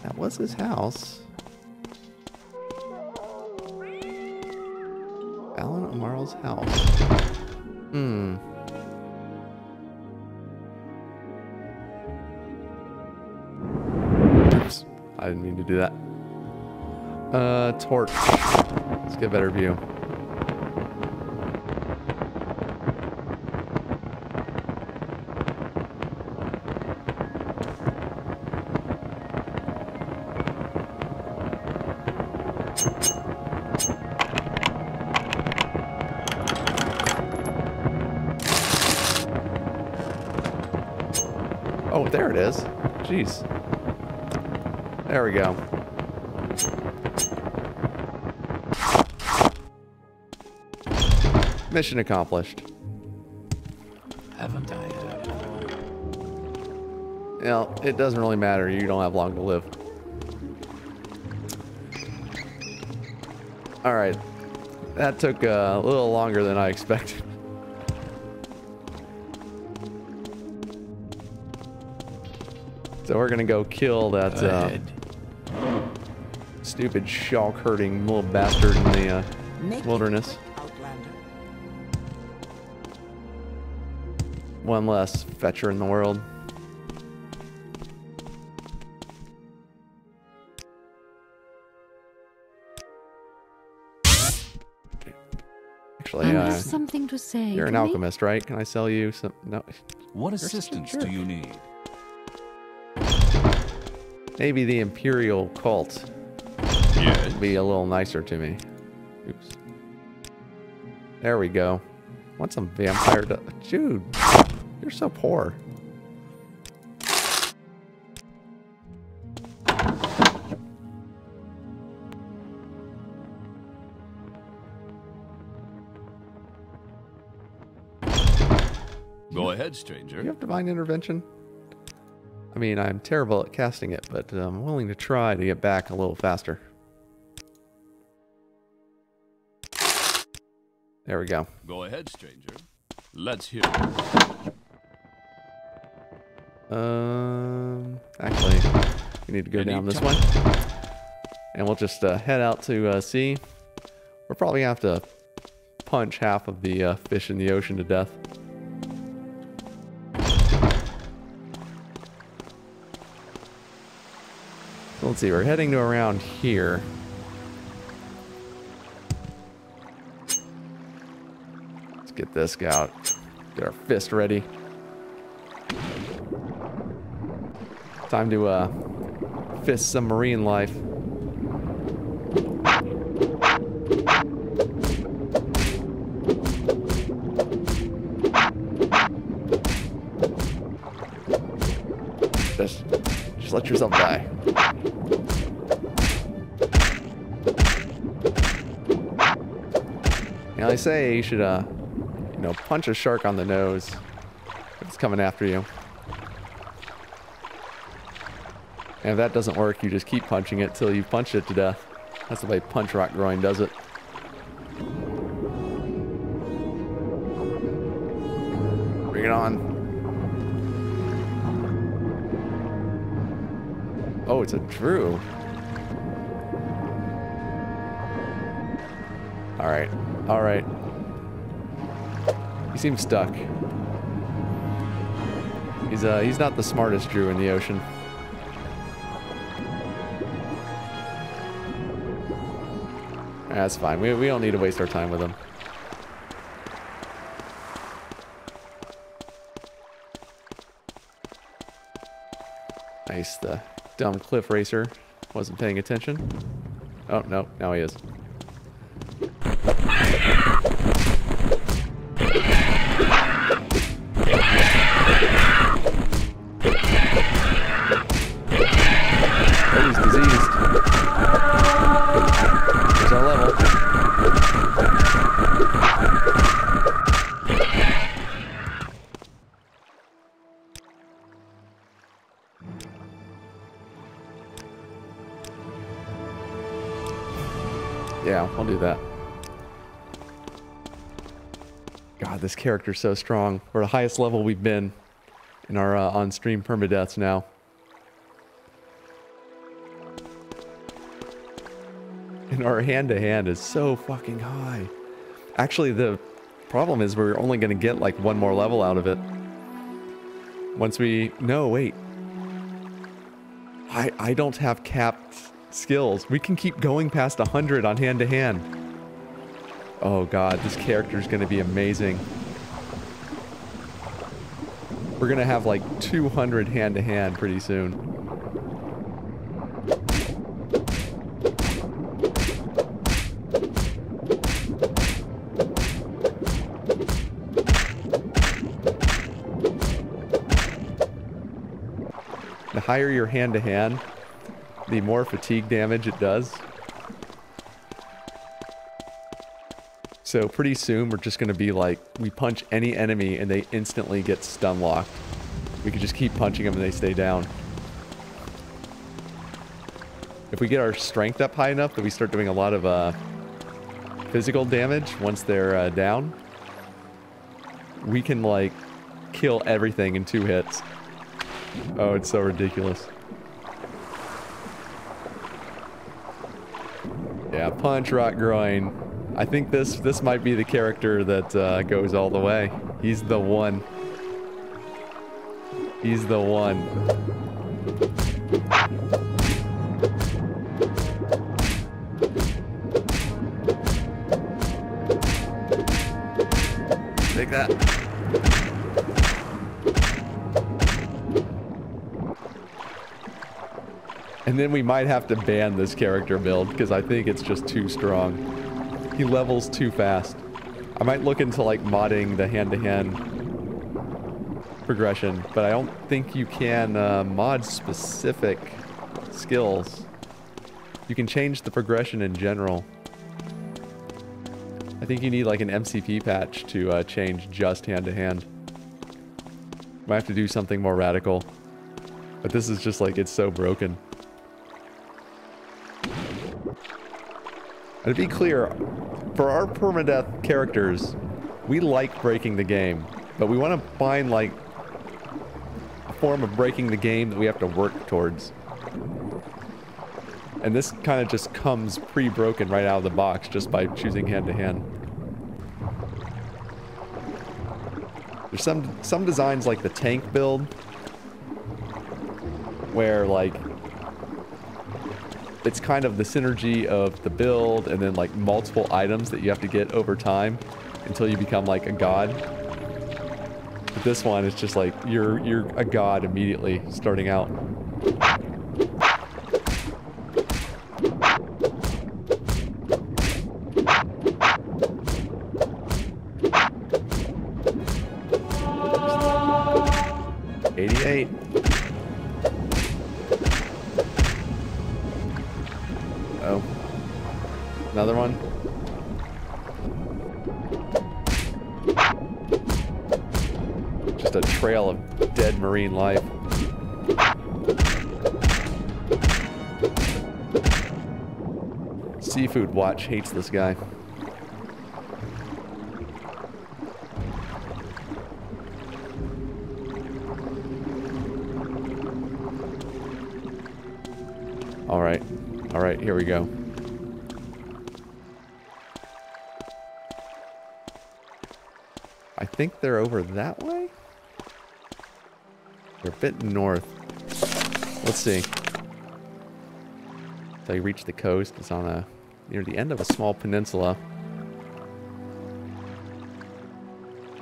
That was his house. Balin O'Marl's house. Oops. I didn't mean to do that. Torch. Let's get a better view. Oh, there it is. Jeez. There we go. Mission accomplished. Haven't I heard? You know, it doesn't really matter. You don't have long to live. Alright. That took a little longer than I expected. So we're gonna go kill that stupid shark-herding little bastard in the wilderness. One less fetcher in the world. Actually, I have something to say. You're an alchemist, right? Can I sell you some? No. What assistance do you need? Maybe the Imperial cult. Yes. Would be a little nicer to me. Oops. There we go. Want some vampire? Dude, you're so poor. Go ahead, stranger. You have divine intervention? I mean, I'm terrible at casting it, but I'm willing to try to get back a little faster. There we go. Go ahead, stranger. Let's hear. Actually, we need to go down this way. And we'll just head out to sea. We're probably gonna have to punch half of the fish in the ocean to death. So let's see, we're heading to around here. Let's get this out. Get our fist ready. Time to fist some marine life. Just let yourself die. Now they say you should, you know, punch a shark on the nose if it's coming after you. And if that doesn't work, you just keep punching it till you punch it to death. That's the way Punch Rockgroin does it. Bring it on. Oh, it's a Drew. Alright, alright. He seems stuck. He's not the smartest Drew in the ocean. That's fine. We don't need to waste our time with him. Nice, the dumb cliff racer wasn't paying attention. Oh, no, now he is. Oh, he's diseased. There's our level. Yeah, I'll do that. God, this character's so strong. We're the highest level we've been in our on-stream permadeaths now. And our hand-to-hand is so fucking high. Actually, the problem is we're only going to get like one more level out of it. Once we... No, wait. I don't have capped skills. We can keep going past 100 on hand-to-hand. Oh god, this character's going to be amazing. We're going to have like 200 hand-to-hand pretty soon. The higher your hand-to-hand, the more fatigue damage it does. So pretty soon we're just going to be like, we punch any enemy and they instantly get stun locked. We can just keep punching them and they stay down. If we get our strength up high enough that we start doing a lot of physical damage once they're down, we can like kill everything in 2 hits. Oh, it's so ridiculous. Yeah, Punch Rockgroin. I think this might be the character that goes all the way. He's the one. He's the one. Take that. And then we might have to ban this character build because I think it's just too strong. He levels too fast. I might look into like modding the hand-to-hand progression, but I don't think you can mod specific skills. You can change the progression in general. I think you need like an MCP patch to change just hand-to-hand. Might have to do something more radical. But this is just like, it's so broken. And to be clear, for our permadeath characters, we like breaking the game, but we want to find like a form of breaking the game that we have to work towards. And this kind of just comes pre-broken right out of the box just by choosing hand-to-hand. There's some designs like the tank build where like it's kind of the synergy of the build and then like multiple items that you have to get over time until you become like a god. But this one is just like you're a god immediately starting out. Oh. Another one. Just a trail of dead marine life. Seafood Watch hates this guy. All right, here we go. I think they're over that way? They're a bit north. Let's see. So you reach the coast. It's on near the end of a small peninsula.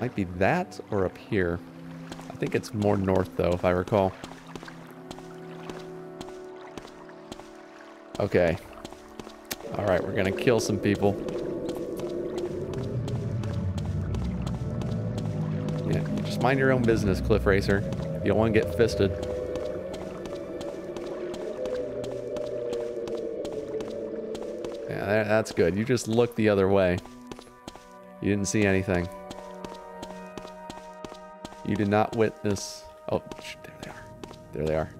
Might be that or up here. I think it's more north though, if I recall. Okay. Alright, we're gonna kill some people. Yeah, just mind your own business, Cliff Racer. You don't want to get fisted. Yeah, that's good. You just looked the other way. You didn't see anything. You did not witness... Oh, there they are. There they are.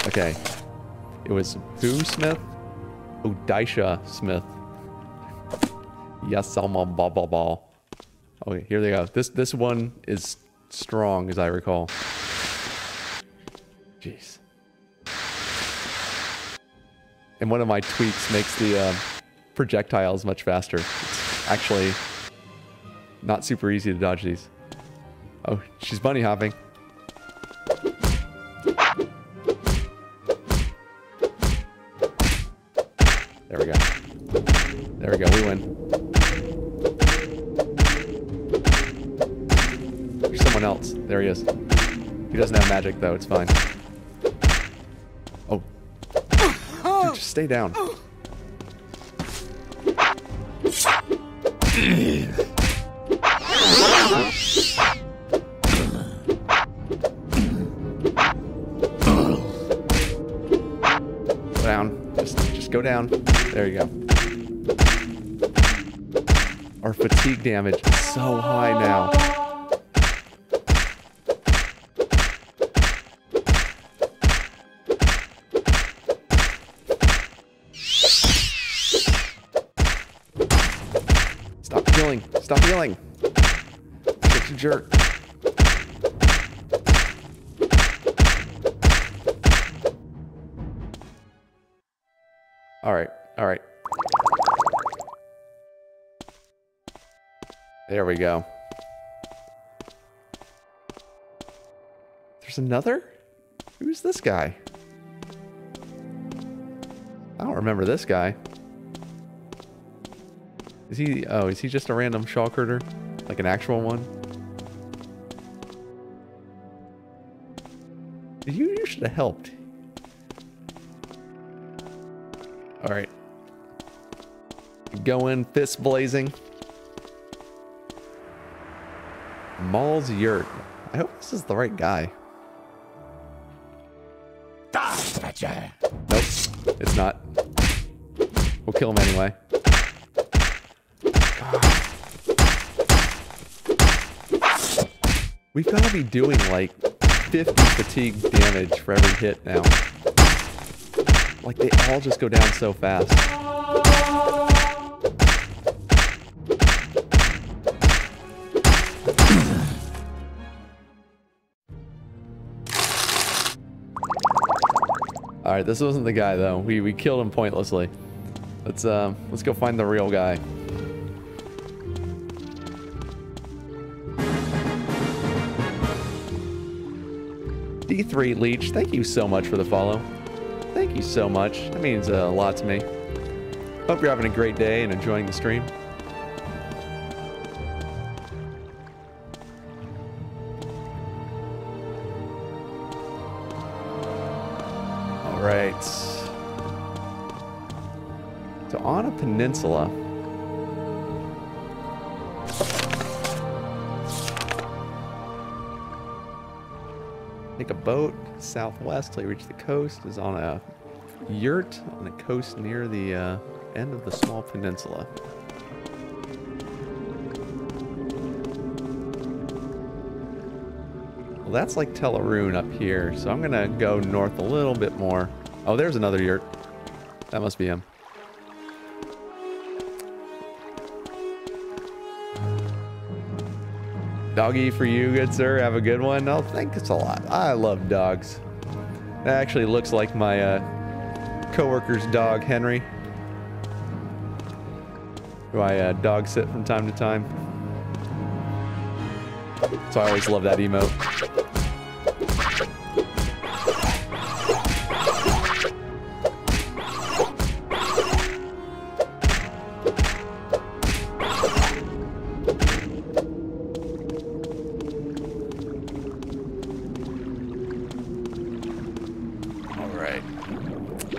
Okay. It was who Smith? Odisha Smith. Yes, Salmon ball ball ball. Okay, here they go. This one is strong, as I recall. Jeez. And one of my tweaks makes the projectiles much faster. It's actually not super easy to dodge these. Oh, she's bunny hopping. There we go. There we go, we win. There's someone else. There he is. He doesn't have magic though, it's fine. Oh. Dude, just stay down. Go down. Just go down. There you go. Our fatigue damage is so high now. Stop healing. Stop healing. Such a jerk. All right. All right. There we go. There's another? Who's this guy? I don't remember this guy. Is he... Oh, is he just a random shaw critter? Like an actual one? You should have helped. Alright. Go in, fist blazing. Maul's Yurt. I hope this is the right guy. Nope, it's not. We'll kill him anyway. God. We've got to be doing like 50 fatigue damage for every hit now. Like they all just go down so fast. All right, this wasn't the guy though. We killed him pointlessly. Let's go find the real guy. D3 Leech, thank you so much for the follow. Thank you so much. That means a lot to me. Hope you're having a great day and enjoying the stream. All right. So on a peninsula. Take a boat southwest till you reach the coast. Is on a yurt on the coast near the end of the small peninsula. Well, that's like Teleroon up here, so I'm gonna go north a little bit more. Oh, there's another yurt. That must be him. Doggy for you, good sir. Have a good one. Oh, thanks a lot. I love dogs. That actually looks like my coworker's dog, Henry, who I dog sit from time to time. So I always love that emote.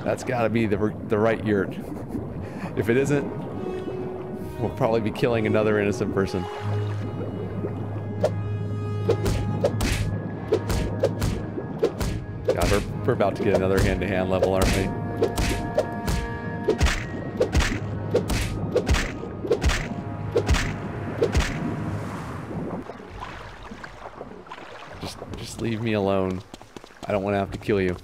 That's got to be the right yurt. If it isn't, we'll probably be killing another innocent person. God, we're about to get another hand-to-hand level, aren't we? Just leave me alone. I don't want to have to kill you.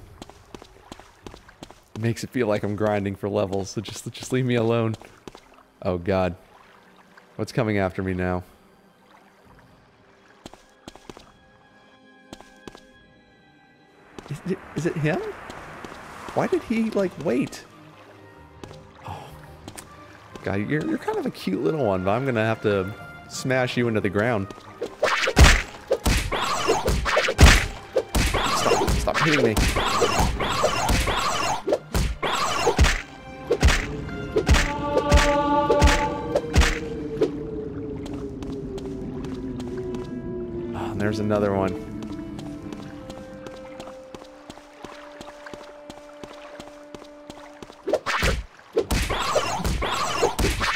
It makes it feel like I'm grinding for levels, so just leave me alone. Oh God. What's coming after me now? Is it him? Why did he, like, wait? Oh. God, you're kind of a cute little one, but I'm gonna have to smash you into the ground. Stop hitting me. There's another one.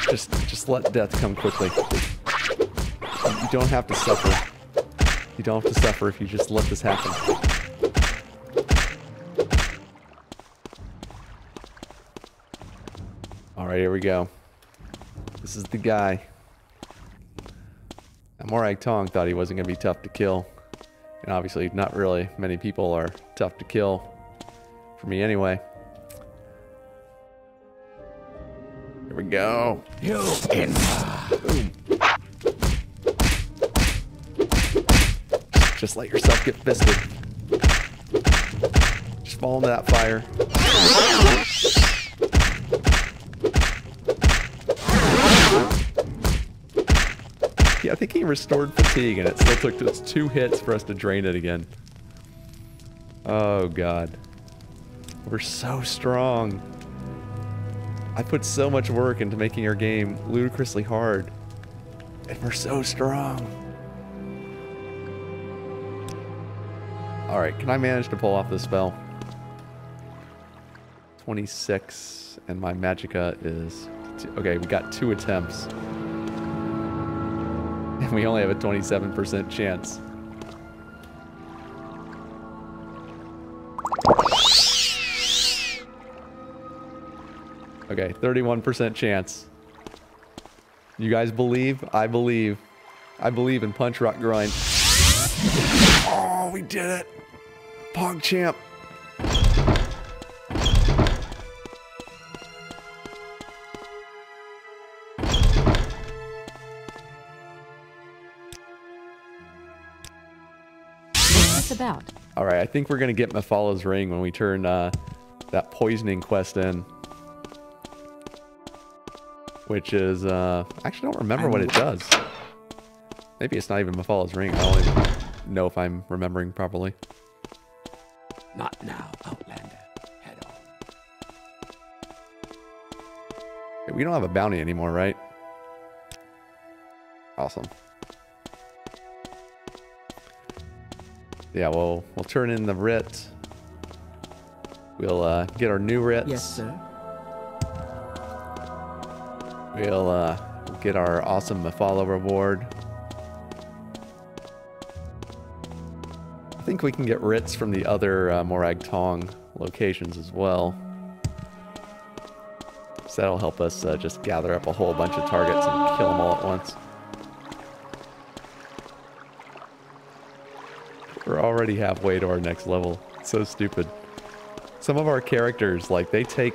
Just let death come quickly. You don't have to suffer. You don't have to suffer if you just let this happen. Alright, here we go. This is the guy. Morag Tong thought he wasn't going to be tough to kill. And obviously, not really many people are tough to kill. For me, anyway. Here we go. You in. Just let yourself get fisted. Just fall into that fire. Yeah, I think he restored fatigue, and it still took us 2 hits for us to drain it again. Oh, God. We're so strong. I put so much work into making our game ludicrously hard. And we're so strong. Alright, can I manage to pull off this spell? 26, and my magicka is... Okay, we got 2 attempts. And we only have a 27% chance. Okay, 31% chance. You guys believe? I believe. I believe in Punch Rockgroin. Oh, we did it! PogChamp! About. All right, I think we're gonna get Mephallo's ring when we turn that poisoning quest in. Which is, I actually don't remember what it does. Maybe it's not even Mephal's ring. I don't even know if I'm remembering properly. Not now, Outlander. Head on. Okay, we don't have a bounty anymore, right? Awesome. Yeah, we'll turn in the writ. We'll get our new writs. Yes, sir. We'll get our awesome Mephala reward. I think we can get writs from the other Morag Tong locations as well. So that'll help us just gather up a whole bunch of targets and kill them all at once. We're already halfway to our next level. It's so stupid. Some of our characters, like, they take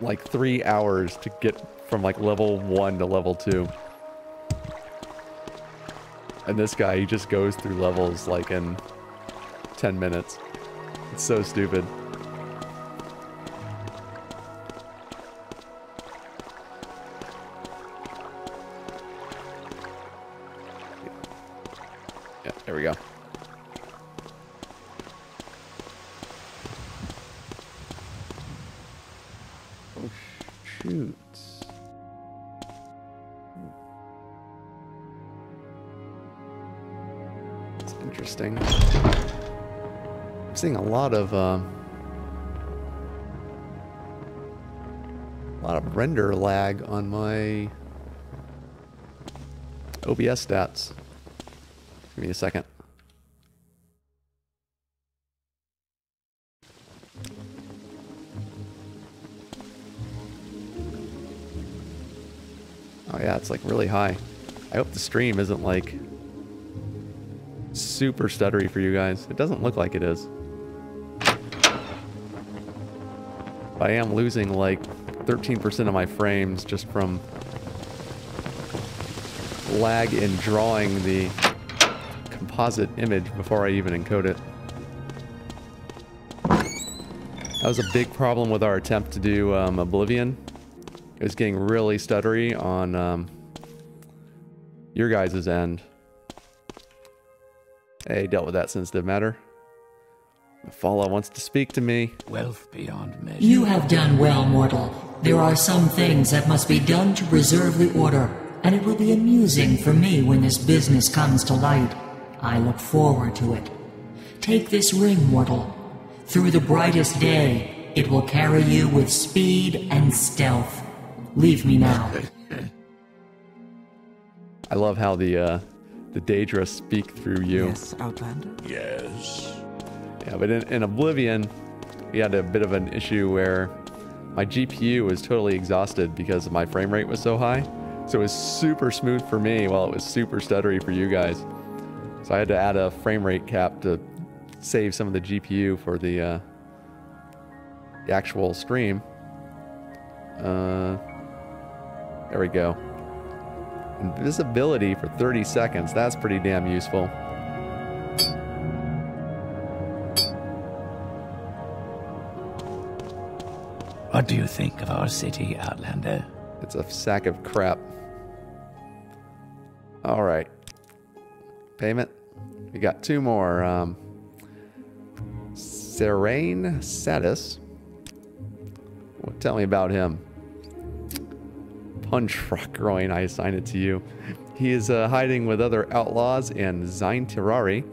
like 3 hours to get from like level 1 to level 2. And this guy, he just goes through levels like in 10 minutes. It's so stupid. Yeah, there we go. Oh, shoot. It's interesting. I'm seeing a lot of render lag on my OBS stats. Give me a second. Oh yeah, it's like really high. I hope the stream isn't like super stuttery for you guys. It doesn't look like it is. But I am losing like 13% of my frames just from lag in drawing the composite image before I even encode it. That was a big problem with our attempt to do Oblivion. It was getting really stuttery on your guys' end. Hey, dealt with that sensitive matter. Mephala wants to speak to me. Wealth beyond measure. You have done well, mortal. There are some things that must be done to preserve the order, and it will be amusing for me when this business comes to light. I look forward to it. Take this ring, mortal. Through the brightest day, it will carry you with speed and stealth. Leave me now. I love how the Daedra speak through you. Yes, Outlander. Yes. Yeah, but in Oblivion, we had a bit of an issue where my GPU was totally exhausted because my frame rate was so high. So it was super smooth for me while it was super stuttery for you guys. So I had to add a frame rate cap to save some of the GPU for the actual stream. There we go. Invisibility for 30 seconds. That's pretty damn useful. What do you think of our city, Outlander? It's a sack of crap. All right. Payment. We got 2 more. Serene Satis. Well, tell me about him. Punch Rockgroin, I assign it to you. He is hiding with other outlaws and Zain Tirari.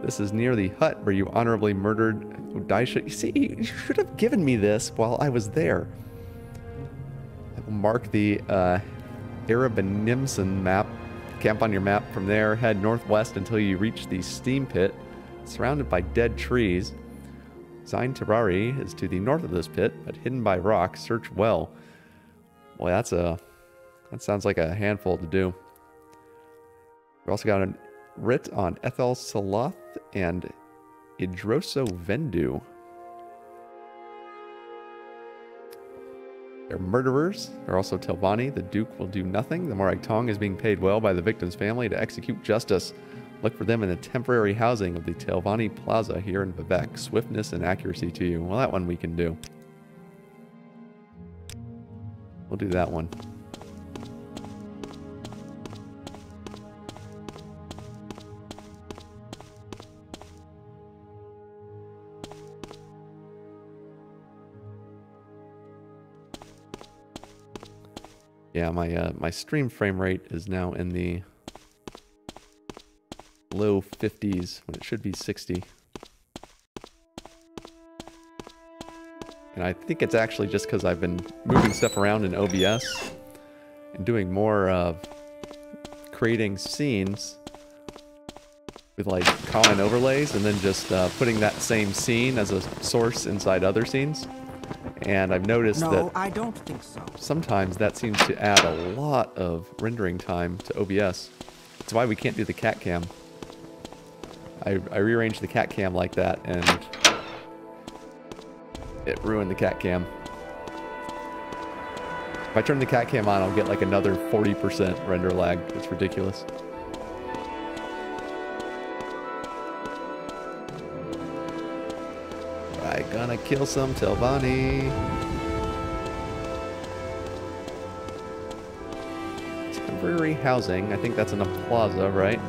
This is near the hut where you honorably murdered Udaisha. You see, you should have given me this while I was there. I will mark the Arabanimson map. Camp on your map. From there, head northwest until you reach the steam pit, surrounded by dead trees. Zain Tirari is to the north of this pit, but hidden by rock. Search well. Boy, that sounds like a handful to do. We also got a writ on Ethel Saloth and Idroso Vendu. They're murderers. They're also Telvanni. The Duke will do nothing. The Morag Tong is being paid well by the victim's family to execute justice. Look for them in the temporary housing of the Telvanni Plaza here in Vivek. Swiftness and accuracy to you. Well, that one we can do. We'll do that one. Yeah, my stream frame rate is now in the low 50s when it should be 60. And I think it's actually just because I've been moving stuff around in OBS and doing more of creating scenes with like common overlays and then just putting that same scene as a source inside other scenes. And I've noticed that I don't think so. Sometimes that seems to add a lot of rendering time to OBS. That's why we can't do the cat cam. I rearranged the cat cam like that and it ruined the cat cam. If I turn the cat cam on, I'll get like another 40% render lag. It's ridiculous. I gonna kill some Telvanni. Temporary housing. I think that's in a plaza, right?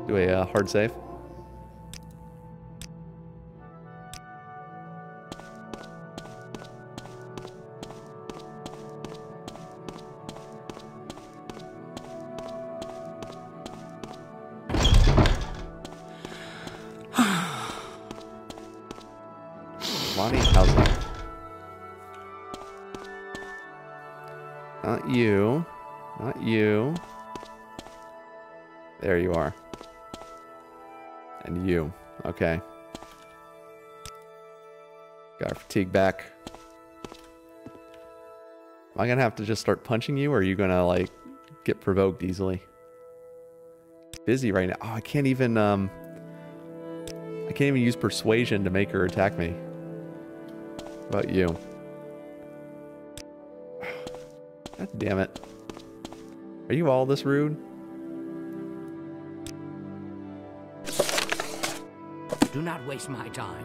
Do a hard save. Not you. Not you. There you are. And you. Okay. Got our fatigue back. Am I gonna have to just start punching you, or are you gonna, like, get provoked easily? Busy right now. Oh, I can't even use persuasion to make her attack me. How about you? God damn it. Are you all this rude? Do not waste my time.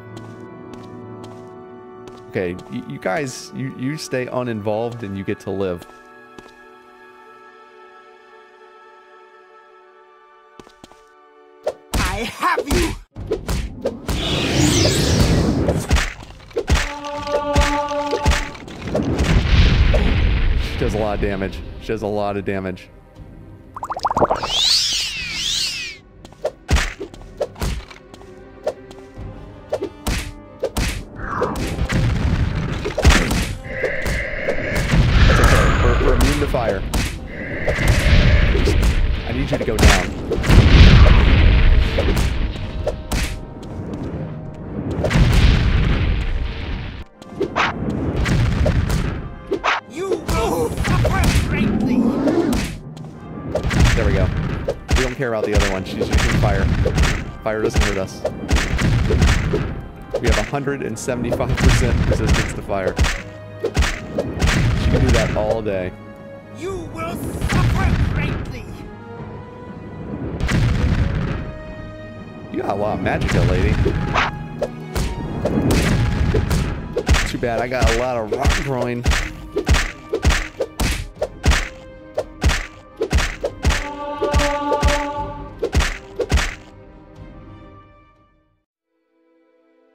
Okay, you guys, you stay uninvolved and you get to live. I have you! She does a lot of damage. She does a lot of damage. We're immune to fire. I need you to go down. You will suffer greatly! There we go. We don't care about the other one. She's using fire. Fire doesn't hurt us. We have 175% resistance to fire. She can do that all day. You will suffer greatly! You got a lot of magicka, lady. Too bad I got a lot of Rockgroin.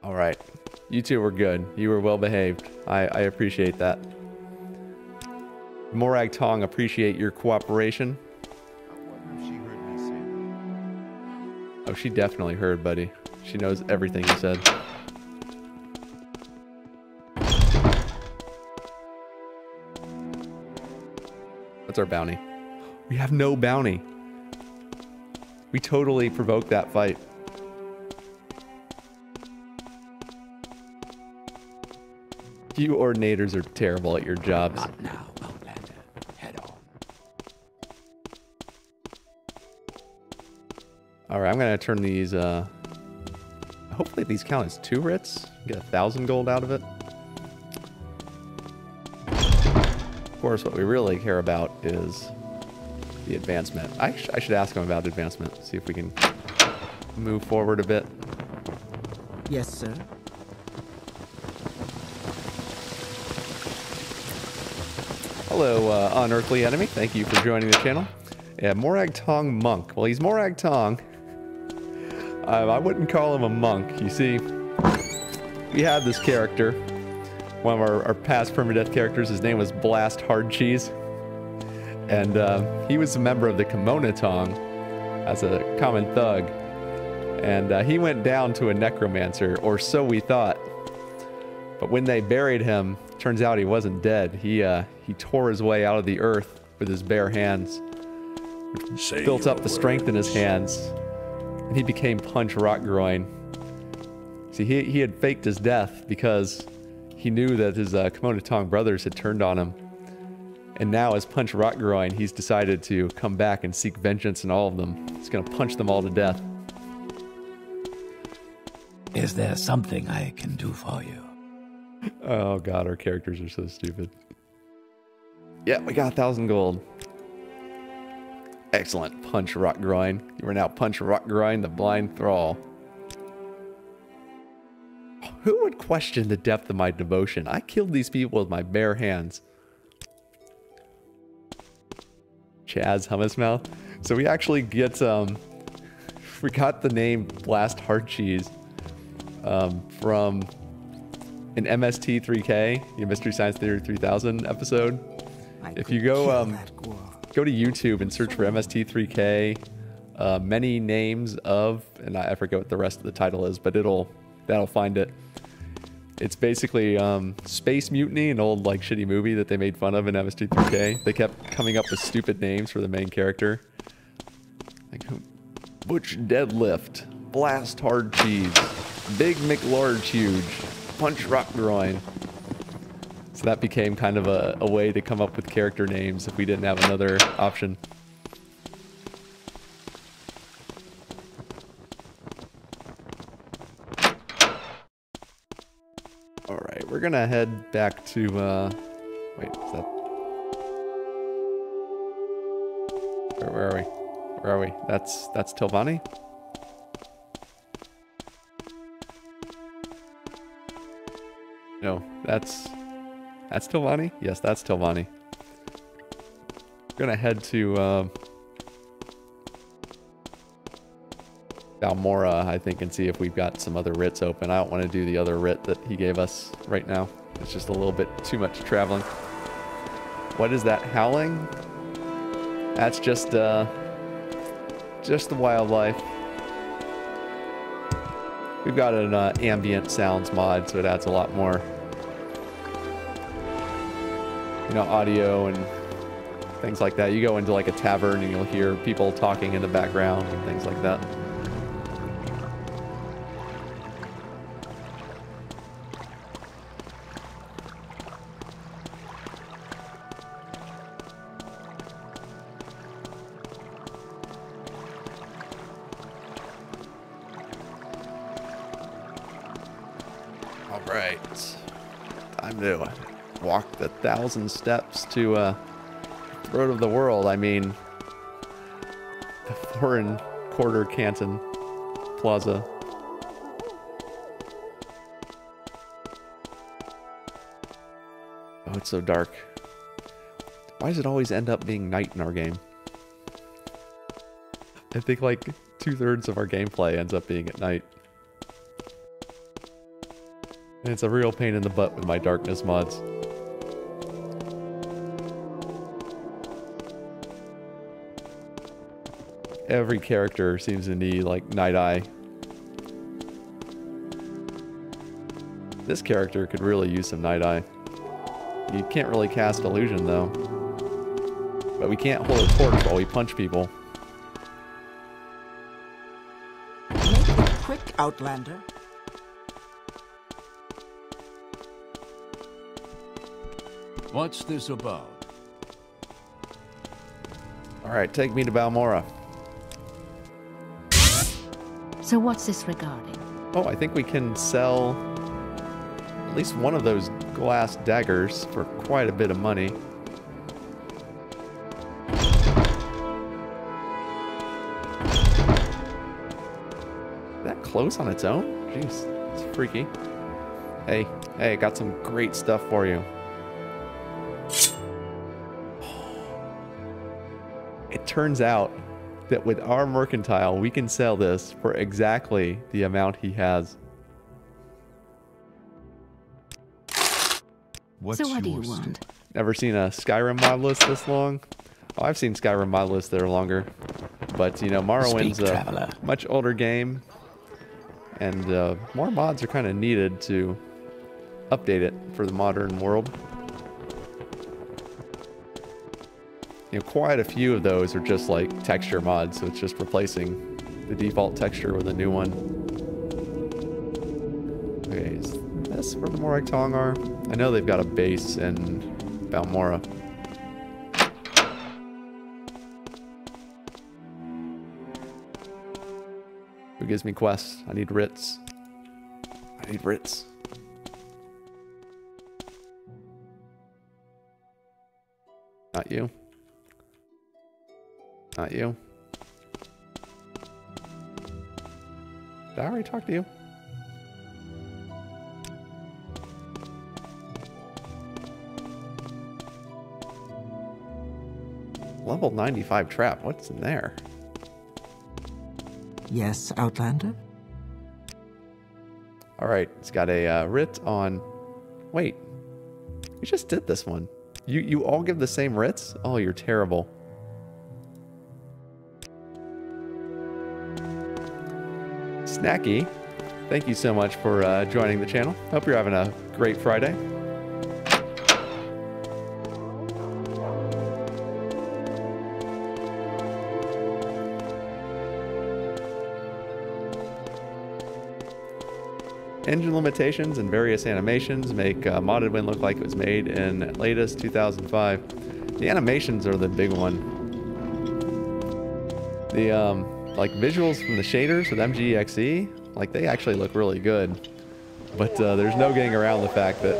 Alright. You two were good. You were well behaved. I appreciate that. Morag Tong, appreciate your cooperation. I wonder if she heard me say that. Oh, she definitely heard, buddy. She knows everything you said. What's our bounty? We have no bounty. We totally provoked that fight. You ordinators are terrible at your jobs. Not now, Outlander. Head on. Alright, I'm gonna turn these, hopefully these count as 2 writs. Get 1,000 gold out of it. Of course, what we really care about is the advancement. I should ask him about advancement. See if we can move forward a bit. Yes, sir. Hello, unearthly enemy. Thank you for joining the channel. Yeah, Morag Tong Monk. Well, he's Morag Tong. I wouldn't call him a monk. You see, we had this character, one of our past permadeath characters. His name was Blast Hard Cheese. And he was a member of the Kimono Tong as a common thug. And he went down to a necromancer, or so we thought. But when they buried him, turns out he wasn't dead. He tore his way out of the earth with his bare hands, which built up the strength in his hands, and he became Punch Rockgroin. See, he had faked his death because he knew that his Kimono Tong brothers had turned on him. And now, as Punch Rockgroin, he's decided to come back and seek vengeance on all of them. He's gonna punch them all to death. Is there something I can do for you? Oh god, our characters are so stupid. Yeah, we got 1,000 gold. Excellent, Punch Rockgroin. You are now Punch Rockgroin, the blind thrall. Who would question the depth of my devotion? I killed these people with my bare hands. Chaz Hummus Mouth. So we actually get we got the name Blast Hard Cheese from an MST3K, the Mystery Science Theater 3000 episode. If you go to YouTube and search for MST3K, many names of, and I forget what the rest of the title is, but that'll find it. It's basically Space Mutiny, an old like shitty movie that they made fun of in MST3K. They kept coming up with stupid names for the main character, like Butch Deadlift, Blast Hard Cheese, Big McLarge Huge, Punch Rockgroin. So that became kind of a way to come up with character names if we didn't have another option. Alright, we're gonna head back to, wait, is that... Where are we? Where are we? That's Tilvani? No, that's Tilvani? Yes, that's Tilvani. We're gonna head to Balmora, I think, and see if we've got some other writs open. I don't want to do the other writ that he gave us right now. It's just a little bit too much traveling. What is that howling? That's just the wildlife. We've got an ambient sounds mod, so it adds a lot more, you know, audio and things like that. You go into like a tavern and you'll hear people talking in the background and things like that. Alright, time to walk the 1,000 steps to Throat of the World. I mean, the foreign quarter Canton Plaza. Oh, it's so dark. Why does it always end up being night in our game? I think like 2/3 of our gameplay ends up being at night. And it's a real pain in the butt with my darkness mods. Every character seems to need like night eye. This character could really use some night eye. You can't really cast illusion though. But we can't hold a torch while we punch people. Make it quick, Outlander. What's this about? Alright, take me to Balmora. So what's this regarding? Oh, I think we can sell at least one of those glass daggers for quite a bit of money. close on its own? Jeez, it's freaky. Hey, I got some great stuff for you. It turns out that with our mercantile, we can sell this for exactly the amount he has. What's So what do you yours? want? Never seen a Skyrim mod list this long? Oh, I've seen Skyrim mod lists that are longer. But, you know, Morrowind's Speak, a traveler. much older game. And more mods are kind of needed to update it for the modern world. You know, quite a few of those are just like texture mods, so it's just replacing the default texture with a new one. Okay, is this where the Morag Tong are? I know they've got a base in Balmora. Who gives me quests? I need writs. I need writs. Not you. Not you. Did I already talk to you? Level 95 trap. What's in there? Yes, Outlander? Alright, it's got a writ on... Wait. We just did this one. You all give the same writs? Oh, you're terrible. Snacky, thank you so much for joining the channel. Hope you're having a great Friday. Engine limitations and various animations make Modded Wind look like it was made in latest 2005. The animations are the big one. The like visuals from the shaders with MGXE, like they actually look really good. But there's no getting around the fact that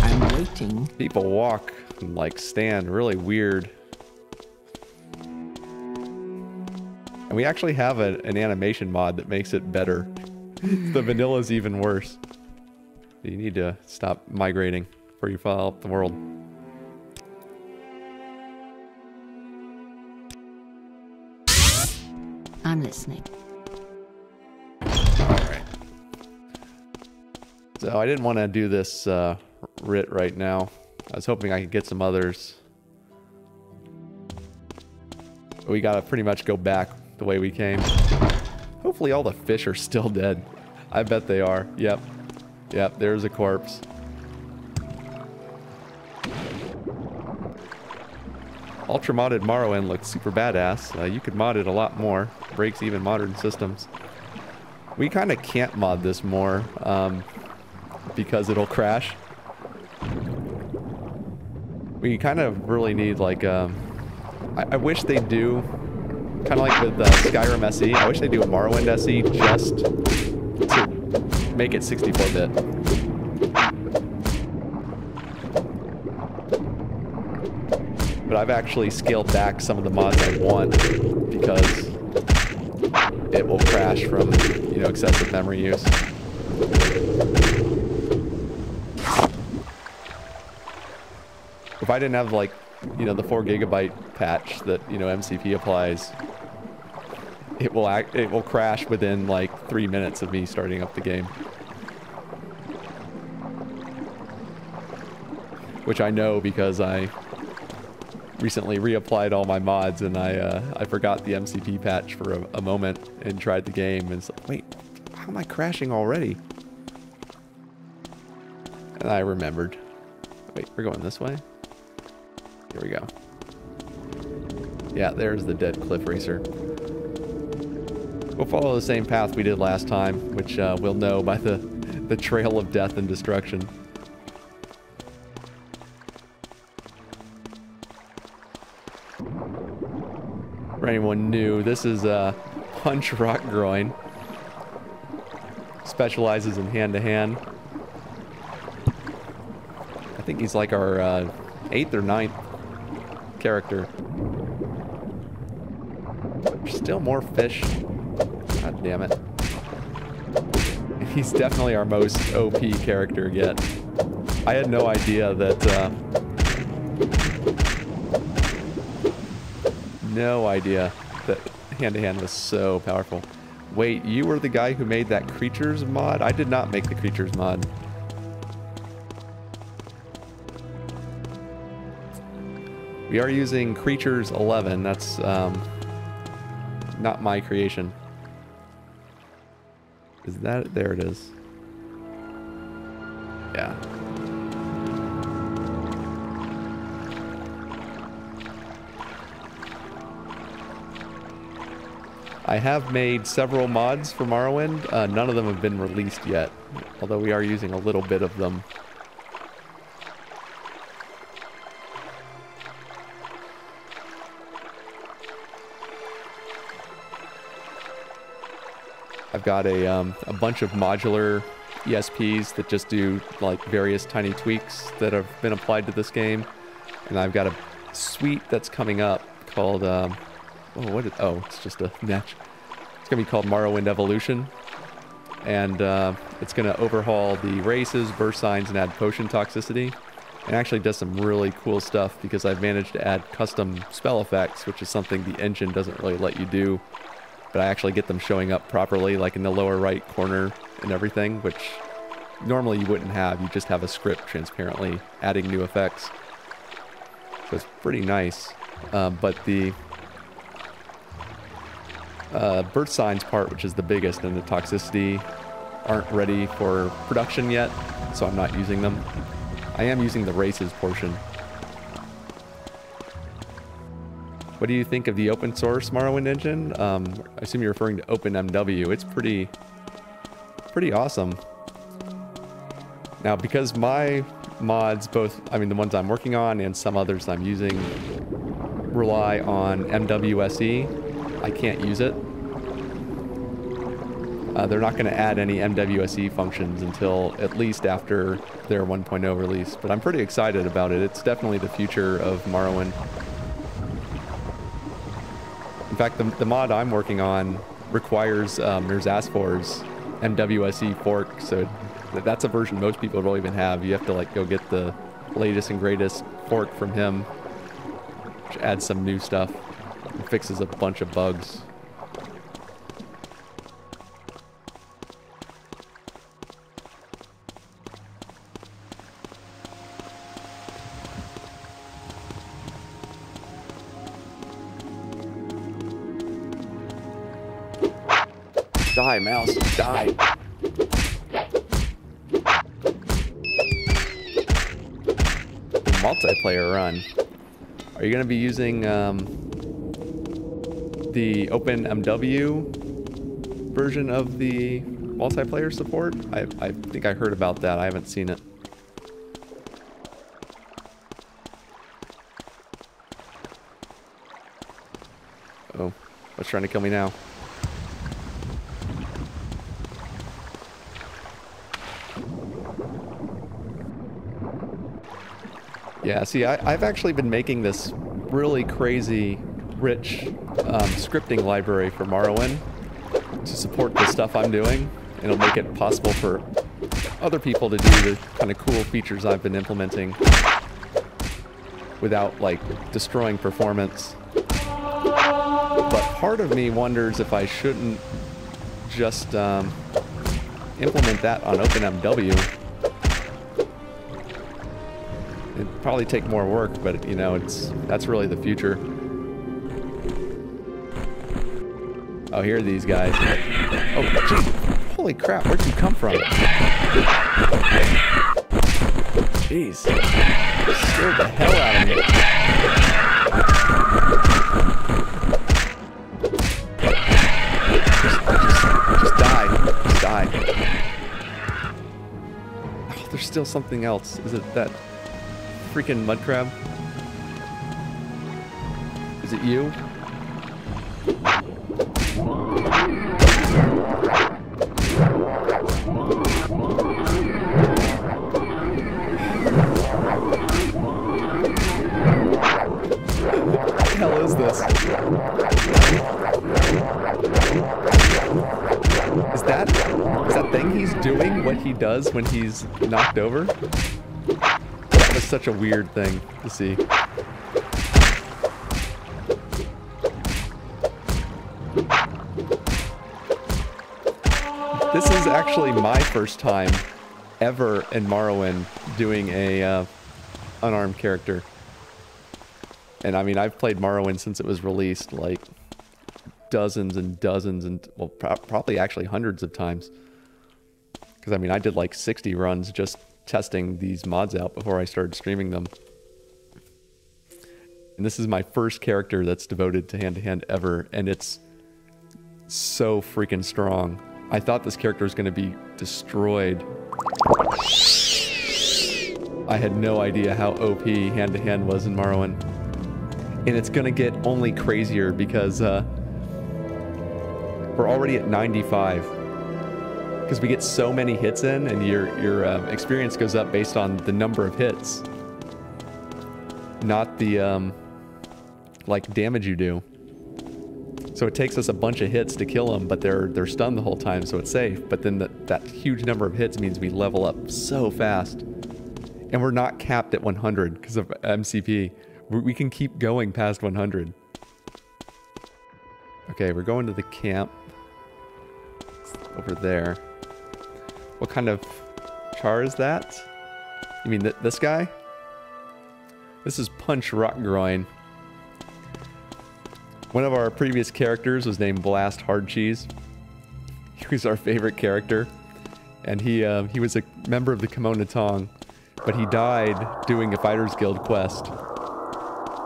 I'm waiting. people walk and like stand really weird. And we actually have an animation mod that makes it better. The vanilla's even worse. You need to stop migrating before you fall out the world. I'm listening. Alright. So I didn't want to do this writ right now. I was hoping I could get some others. But we gotta pretty much go back the way we came. Hopefully all the fish are still dead. I bet they are. Yep. Yep, there's a corpse. Ultra modded Morrowind looks super badass. You could mod it a lot more. Breaks even modern systems. We kind of can't mod this more because it'll crash. We kind of really need like I wish they do kind of like with Skyrim SE. I wish they do a Morrowind SE just to make it 64-bit. But I've actually scaled back some of the mods I want because it will crash from, you know, excessive memory use. If I didn't have like, you know, the 4 GB patch that, you know, MCP applies, it will crash within like 3 minutes of me starting up the game. Which I know because I recently reapplied all my mods and I forgot the MCP patch for a moment and tried the game and it's like, wait, how am I crashing already? And I remembered. Wait, we're going this way? Here we go. Yeah, there's the dead cliff racer. We'll follow the same path we did last time, which we'll know by the trail of death and destruction. For anyone new, this is Punch Rockgroin. Specializes in hand-to-hand. I think he's like our 8th or 9th character. There's still more fish. God damn it. He's definitely our most OP character yet. I had no idea that, hand-to-hand was so powerful. Wait, you were the guy who made that creatures mod? I did not make the creatures mod. We are using creatures 11. That's not my creation. Is that, there it is. Yeah. I have made several mods for Morrowind. None of them have been released yet, although we are using a little bit of them. I've got a bunch of modular ESPs that just do like various tiny tweaks that have been applied to this game, and I've got a suite that's coming up called it's just a match. It's gonna be called Morrowind Evolution, and it's gonna overhaul the races, burst signs, and add potion toxicity. And actually does some really cool stuff because I've managed to add custom spell effects, which is something the engine doesn't really let you do. But I actually get them showing up properly, like in the lower right corner and everything, which normally you wouldn't have. You just have a script transparently adding new effects. So it's pretty nice. But the burst signs part, which is the biggest, and the toxicity aren't ready for production yet, so I'm not using them. I am using the races portion. What do you think of the open source Morrowind engine? I assume you're referring to OpenMW. It's pretty awesome. Now, because my mods, both, I mean the ones I'm working on and some others I'm using, rely on MWSE, I can't use it. They're not going to add any MWSE functions until at least after their 1.0 release, but I'm pretty excited about it. It's definitely the future of Morrowind. In fact, the mod I'm working on requires Mirzasfor's MWSE fork, so that's a version most people don't even have. You have to like go get the latest and greatest fork from him, which adds some new stuff and fixes a bunch of bugs. Die, mouse, die. Multiplayer run. Are you going to be using the OpenMW version of the multiplayer support? I think I heard about that. I haven't seen it. Oh, what's trying to kill me now? Yeah, see, I've actually been making this really crazy, rich scripting library for Morrowind to support the stuff I'm doing. And it'll make it possible for other people to do the kind of cool features I've been implementing without, like, destroying performance. But part of me wonders if I shouldn't just implement that on OpenMW. It'd probably take more work, but you know, that's really the future. Oh, here are these guys. Oh, geez. Holy crap, where'd you come from? Jeez. Scared the hell out of me. Just die. Just die. Oh, there's still something else. Is it that freaking mud crab? Is it you? What the hell is this? Is that? does when he's knocked over. That was such a weird thing to see. This is actually my first time ever in Morrowind doing a unarmed character. And I mean, I've played Morrowind since it was released, like dozens and dozens and, well, probably actually hundreds of times. Because I mean, I did like 60 runs just testing these mods out before I started streaming them. And this is my first character that's devoted to hand-to-hand ever, and it's so freaking strong. I thought this character was going to be destroyed. I had no idea how OP hand-to-hand was in Morrowind. And it's going to get only crazier because we're already at 95. Because we get so many hits in, and your experience goes up based on the number of hits. Not the, like, damage you do. So it takes us a bunch of hits to kill them, but they're stunned the whole time, so it's safe. But then that huge number of hits means we level up so fast. And we're not capped at 100 because of MCP. We can keep going past 100. Okay, we're going to the camp. It's over there. What kind of char is that? You mean this guy? This is Punch Rockgroin. One of our previous characters was named Blast Hard Cheese. He was our favorite character, and he was a member of the Kimono Tong, but he died doing a Fighters Guild quest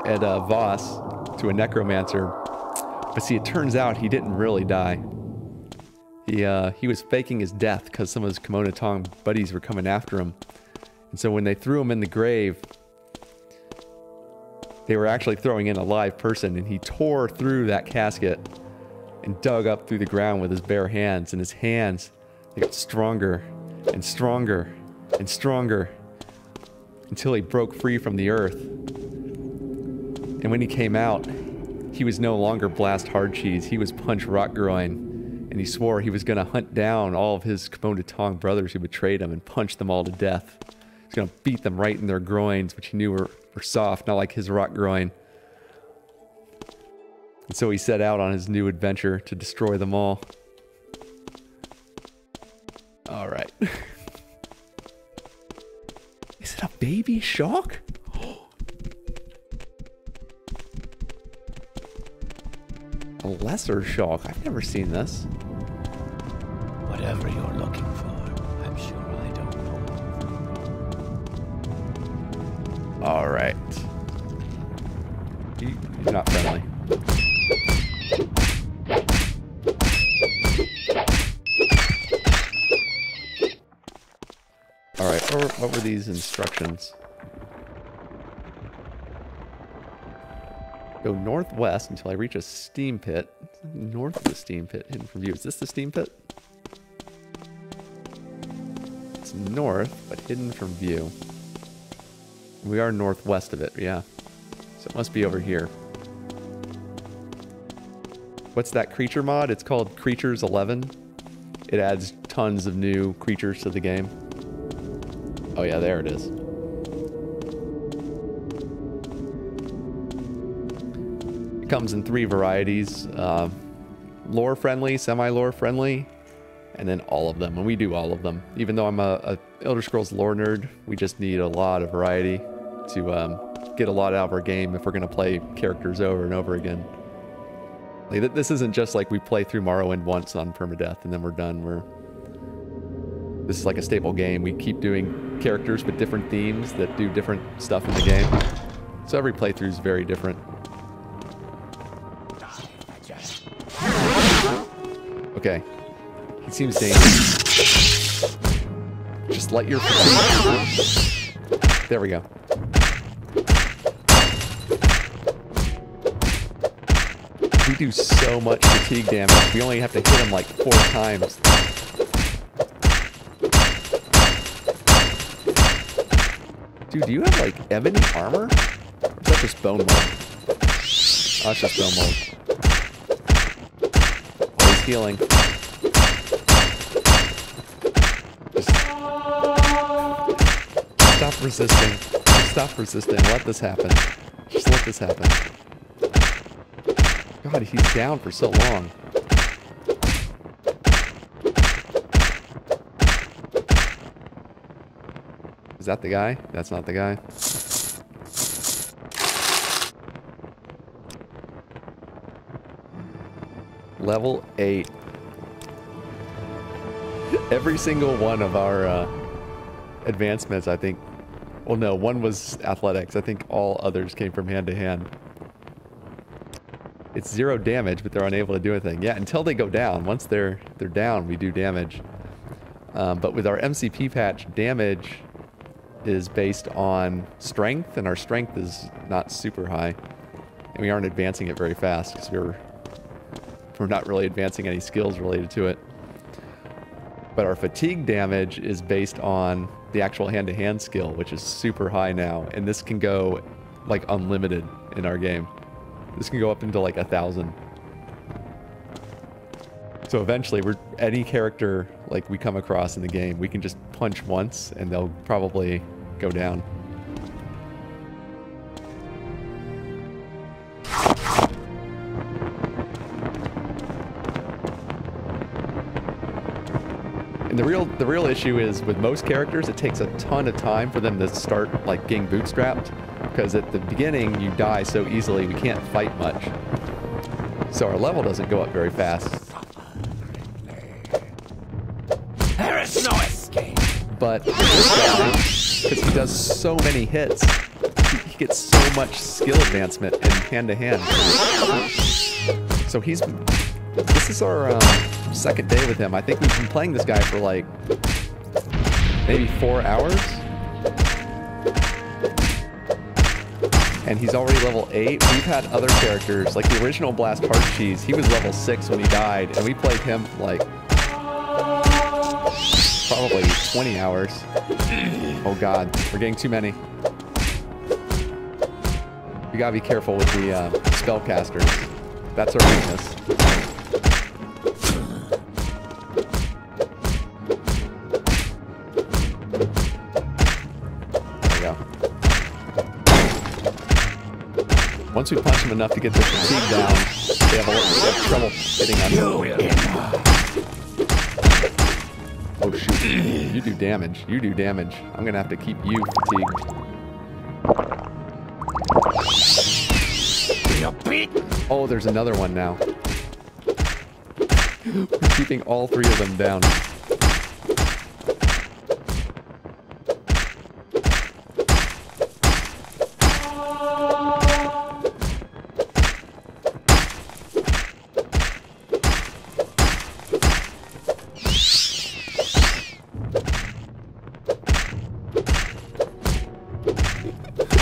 at Voss to a necromancer. But see, it turns out he didn't really die. He was faking his death because some of his Kimono Tong buddies were coming after him, and so when they threw him in the grave, they were actually throwing in a live person, and he tore through that casket and dug up through the ground with his bare hands, and his hands, they got stronger and stronger and stronger until he broke free from the earth. And when he came out, he was no longer Blast Hard Cheese, he was Punch Rockgroin, and he swore he was going to hunt down all of his Kimono Tong brothers who betrayed him and punch them all to death. He's going to beat them right in their groins, which he knew were soft, not like his rock groin. And so he set out on his new adventure to destroy them all. Alright. Is it a baby shark? A lesser shark? I've never seen this. Whatever you're looking for, I'm sure I don't know. Alright. You're not friendly. Alright, what were these instructions? Go northwest until I reach a steam pit. North of the steam pit, hidden from view. Is this the steam pit? It's north, but hidden from view. We are northwest of it, yeah. So it must be over here. What's that creature mod? It's called Creatures 11. It adds tons of new creatures to the game. Oh yeah, there it is. It comes in 3 varieties. Lore friendly, semi-lore friendly, and then all of them. And we do all of them. Even though I'm a Elder Scrolls lore nerd, we just need a lot of variety to get a lot out of our game if we're going to play characters over and over again. Like, this isn't just like we play through Morrowind once on Permadeath and then we're done. This is like a staple game. We keep doing characters with different themes that do different stuff in the game. So every playthrough is very different. Okay. He seems dangerous. Just let your fatigue. There we go. We do so much fatigue damage. We only have to hit him like 4 times. Dude, do you have like ebony armor? Or is that just bone mold? Oh, that's just bone mold. Oh, he's healing. Just stop resisting. Just stop resisting. Let this happen. Just let this happen. God, he's down for so long. Is that the guy? That's not the guy. Level 8. Every single one of our advancements, I think... Well, no, one was athletics. I think all others came from hand to hand. It's 0 damage, but they're unable to do anything. Yeah, until they go down. Once they're down, we do damage. But with our MCP patch, damage is based on strength, and our strength is not super high. And we aren't advancing it very fast, because we're not really advancing any skills related to it. But our fatigue damage is based on the actual hand-to-hand skill, which is super high now. And this can go, like, unlimited in our game. This can go up into, like, 1,000. So eventually, any character, like, we come across in the game, we can just punch once, and they'll probably go down. And the real issue is with most characters, it takes a ton of time for them to start like getting bootstrapped, because at the beginning you die so easily we can't fight much. So our level doesn't go up very fast. There is no escape. But with this guy, because he does so many hits, he gets so much skill advancement in hand-to-hand. So this is our second day with him. I think we've been playing this guy for like maybe 4 hours. And he's already level 8. We've had other characters, like the original Blast Hard Cheese, he was level 6 when he died, and we played him for like probably 20 hours. Oh god, we're getting too many. You gotta be careful with the spellcasters. That's our weakness. Once we punch him enough to get the fatigue down, they have trouble hitting us. Oh shoot, you do damage. You do damage. I'm gonna have to keep you fatigued. Oh, there's another one now. We're keeping all 3 of them down.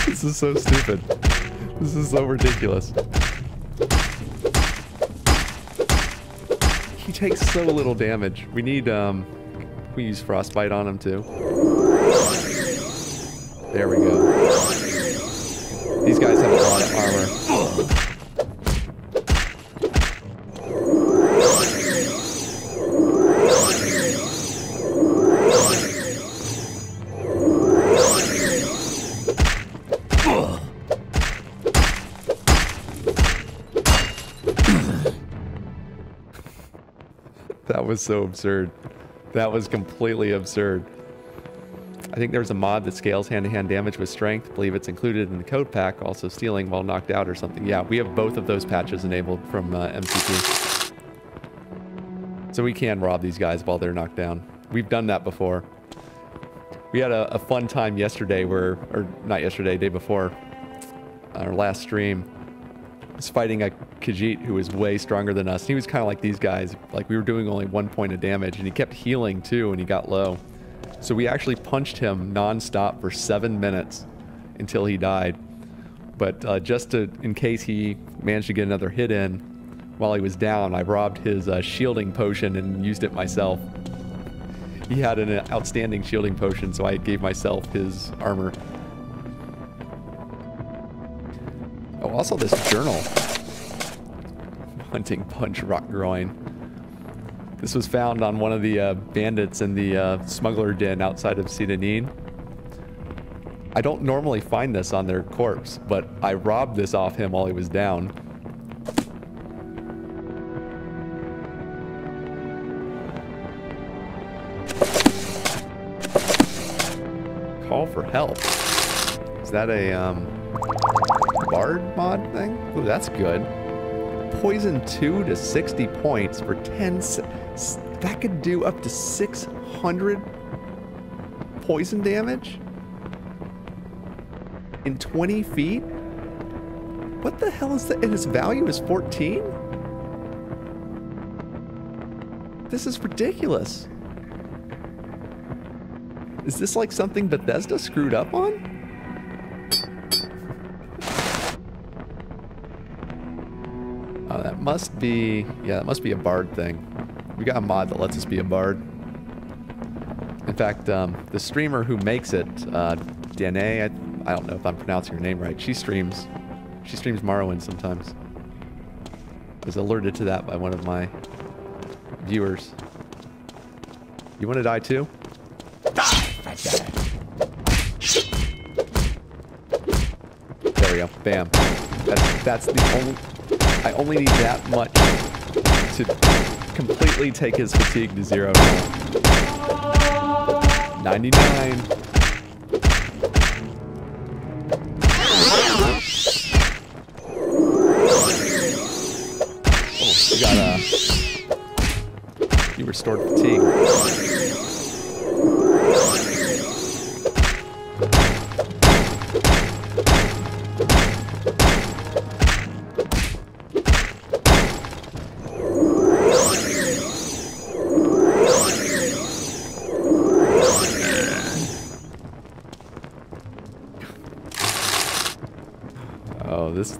This is so stupid. This is so ridiculous. He takes so little damage. We need, we use Frostbite on him too. There we go. These guys have a lot of armor. That was so absurd. That was completely absurd. I think there's a mod that scales hand-to-hand damage with strength. I believe it's included in the code pack, also stealing while knocked out or something. Yeah, we have both of those patches enabled from MCP. So we can rob these guys while they're knocked down. We've done that before. We had a fun time yesterday or not yesterday, day before, our last stream. Was fighting a Khajiit who was way stronger than us. He was kind of like these guys. Like, we were doing only 1 point of damage, and he kept healing too when he got low. So we actually punched him non-stop for 7 minutes until he died. But just in case he managed to get another hit in while he was down, I robbed his shielding potion and used it myself. He had an outstanding shielding potion, so I gave myself his armor. Oh, also this journal. Hunting Punch Rockgroin. This was found on one of the bandits in the smuggler den outside of Sidanin. I don't normally find this on their corpse, but I robbed this off him while he was down. Call for help. Is that a bard mod thing? Ooh, that's good. Poison 2 to 60 points for 10 that could do up to 600 poison damage in 20 feet? What the hell is that? And its value is 14? This is ridiculous. Is this like something Bethesda screwed up on? Oh, that must be... Yeah, that must be a bard thing. We got a mod that lets us be a bard. In fact, the streamer who makes it, Danae, I don't know if I'm pronouncing her name right. She streams Morrowind sometimes. I was alerted to that by one of my viewers. You want to die too? There we go. Bam. That's the only... I only need that much to completely take his fatigue to 0 now. 99. Oh, you got you restored fatigue.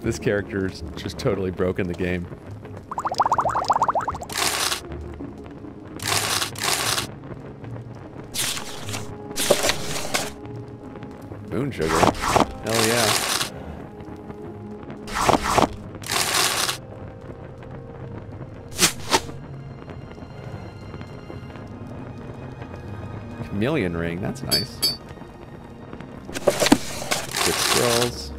This character's just totally broken the game. Moon sugar. Hell yeah. Chameleon ring, that's nice. Good scrolls.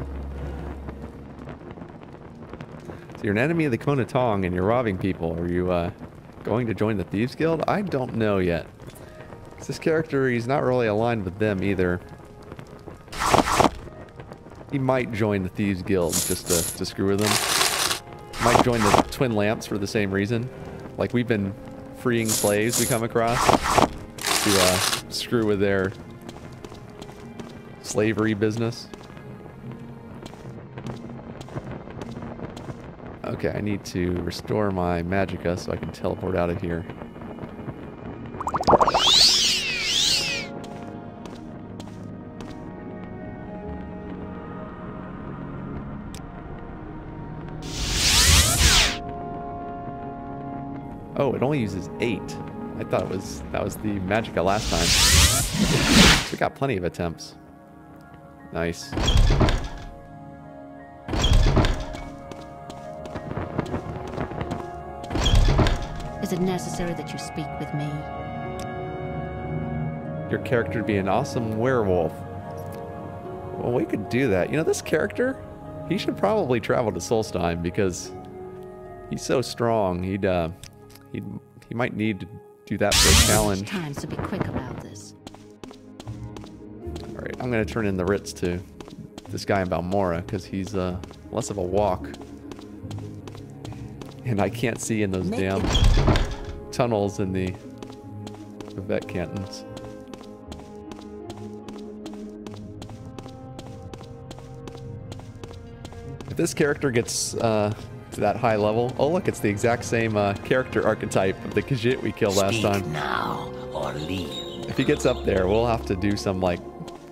So you're an enemy of the Konatong and you're robbing people. Are you going to join the Thieves Guild? I don't know yet. This character, he's not really aligned with them either. He might join the Thieves Guild just to screw with them. Might join the Twin Lamps for the same reason. Like, we've been freeing slaves we come across to screw with their slavery business. Okay, I need to restore my magicka so I can teleport out of here. Oh, it only uses 8. I thought that was the magicka last time. So we got plenty of attempts. Nice. Is it necessary that you speak with me? Your character to be an awesome werewolf. Well, we could do that. You know, this character, he should probably travel to Solstheim because he's so strong. He might need to do that for a challenge. Time to be quick about this. All right, I'm gonna turn in the writs to this guy in Balmora because he's less of a walk, and I can't see in those damn tunnels in the vet cantons. If this character gets to that high level, oh look, it's the exact same character archetype of the Khajiit we killed last time. Now or leave. If he gets up there, we'll have to do some like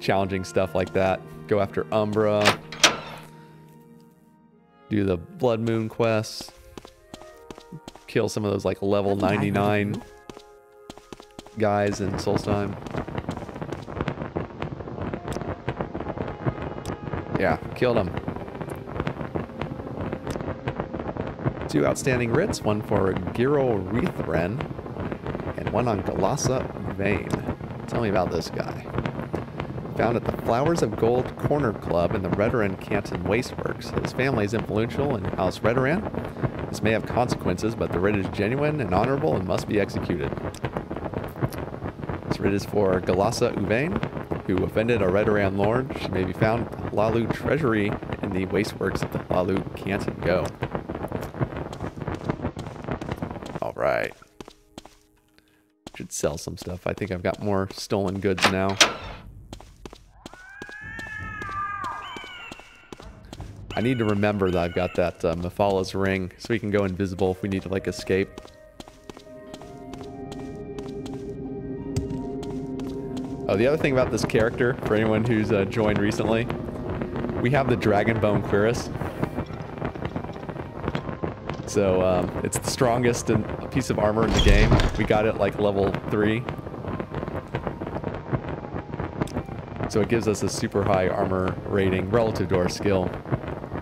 challenging stuff like that. Go after Umbra. Do the Blood Moon quests. Kill some of those like level 99 guys in Solstheim. Yeah, killed him. 2 outstanding writs, one for Giro Reithren, and one on Galassa Vane. Tell me about this guy. found at the Flowers of Gold Corner Club in the Redoran Canton Wasteworks. His family is influential in House Redoran. This may have consequences, but the writ is genuine and honorable and must be executed. This writ is for Galassa Uvain, who offended a Redoran lord. She may be found at the Hlalu Treasury in the Wasteworks at the Hlalu Canton Go. Alright. Should sell some stuff. I think I've got more stolen goods now. I need to remember that I've got that Mephala ring, so we can go invisible if we need to, like, escape. Oh, the other thing about this character, for anyone who's joined recently, we have the Dragonbone Cuirass. So, it's the strongest piece of armor in the game. We got it, like, level 3. So it gives us a super high armor rating relative to our skill.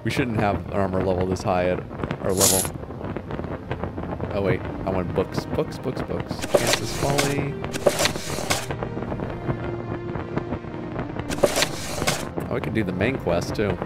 We shouldn't have an armor level this high at our level. Oh wait, I want books. Books. Chances Folly. Oh, we can do the main quest too.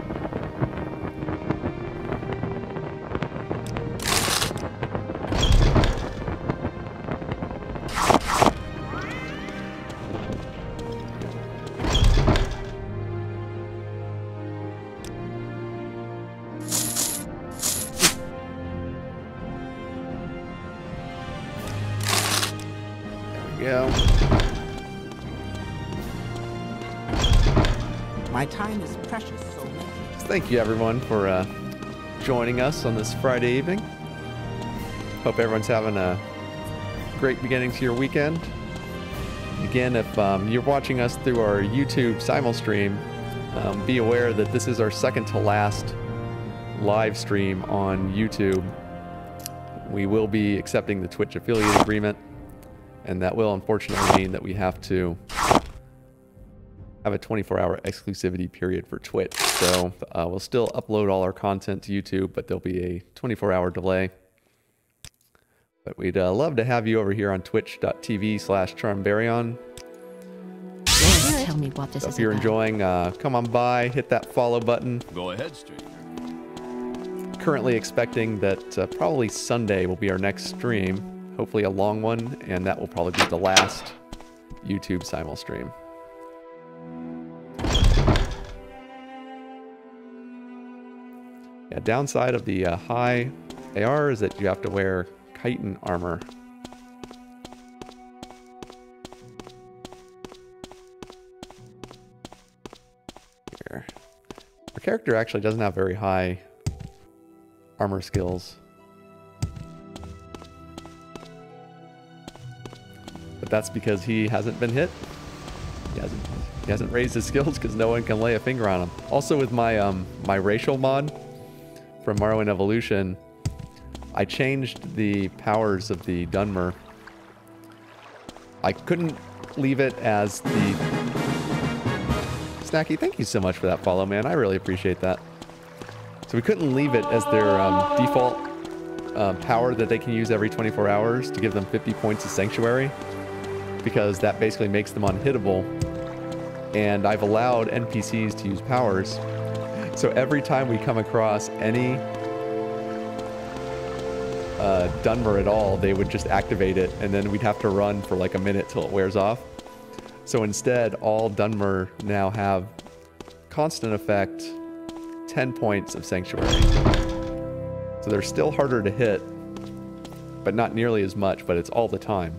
My time is precious, so thank you everyone for joining us on this Friday evening. Hope everyone's having a great beginning to your weekend. Again, if you're watching us through our YouTube simul stream, be aware that this is our second to last live stream on YouTube. We will be accepting the Twitch affiliate agreement, and that will unfortunately mean that we have to have a 24-hour exclusivity period for Twitch. So we'll still upload all our content to YouTube, but there'll be a 24-hour delay. But we'd love to have you over here on twitch.tv/Charmbarion. Tell me what this So is if you're about. enjoying, come on by, hit that follow button. Go ahead, stranger. Currently expecting that probably Sunday will be our next stream. Hopefully a long one, and that will probably be the last YouTube simul stream. Yeah, downside of the high AR is that you have to wear chitin armor. Here. Our character actually doesn't have very high armor skills. But that's because he hasn't been hit. He hasn't raised his skills because no one can lay a finger on him. Also with my my racial mod from Morrowind Evolution, I changed the powers of the Dunmer. I couldn't leave it as the... Snacky, thank you so much for that follow, man. I really appreciate that. So we couldn't leave it as their default power that they can use every 24 hours to give them 50 points of Sanctuary, because that basically makes them unhittable. And I've allowed NPCs to use powers. So every time we come across any Dunmer at all, they would just activate it, and then we'd have to run for like a minute till it wears off. So instead, all Dunmer now have constant effect 10 points of Sanctuary. So they're still harder to hit, but not nearly as much, but it's all the time.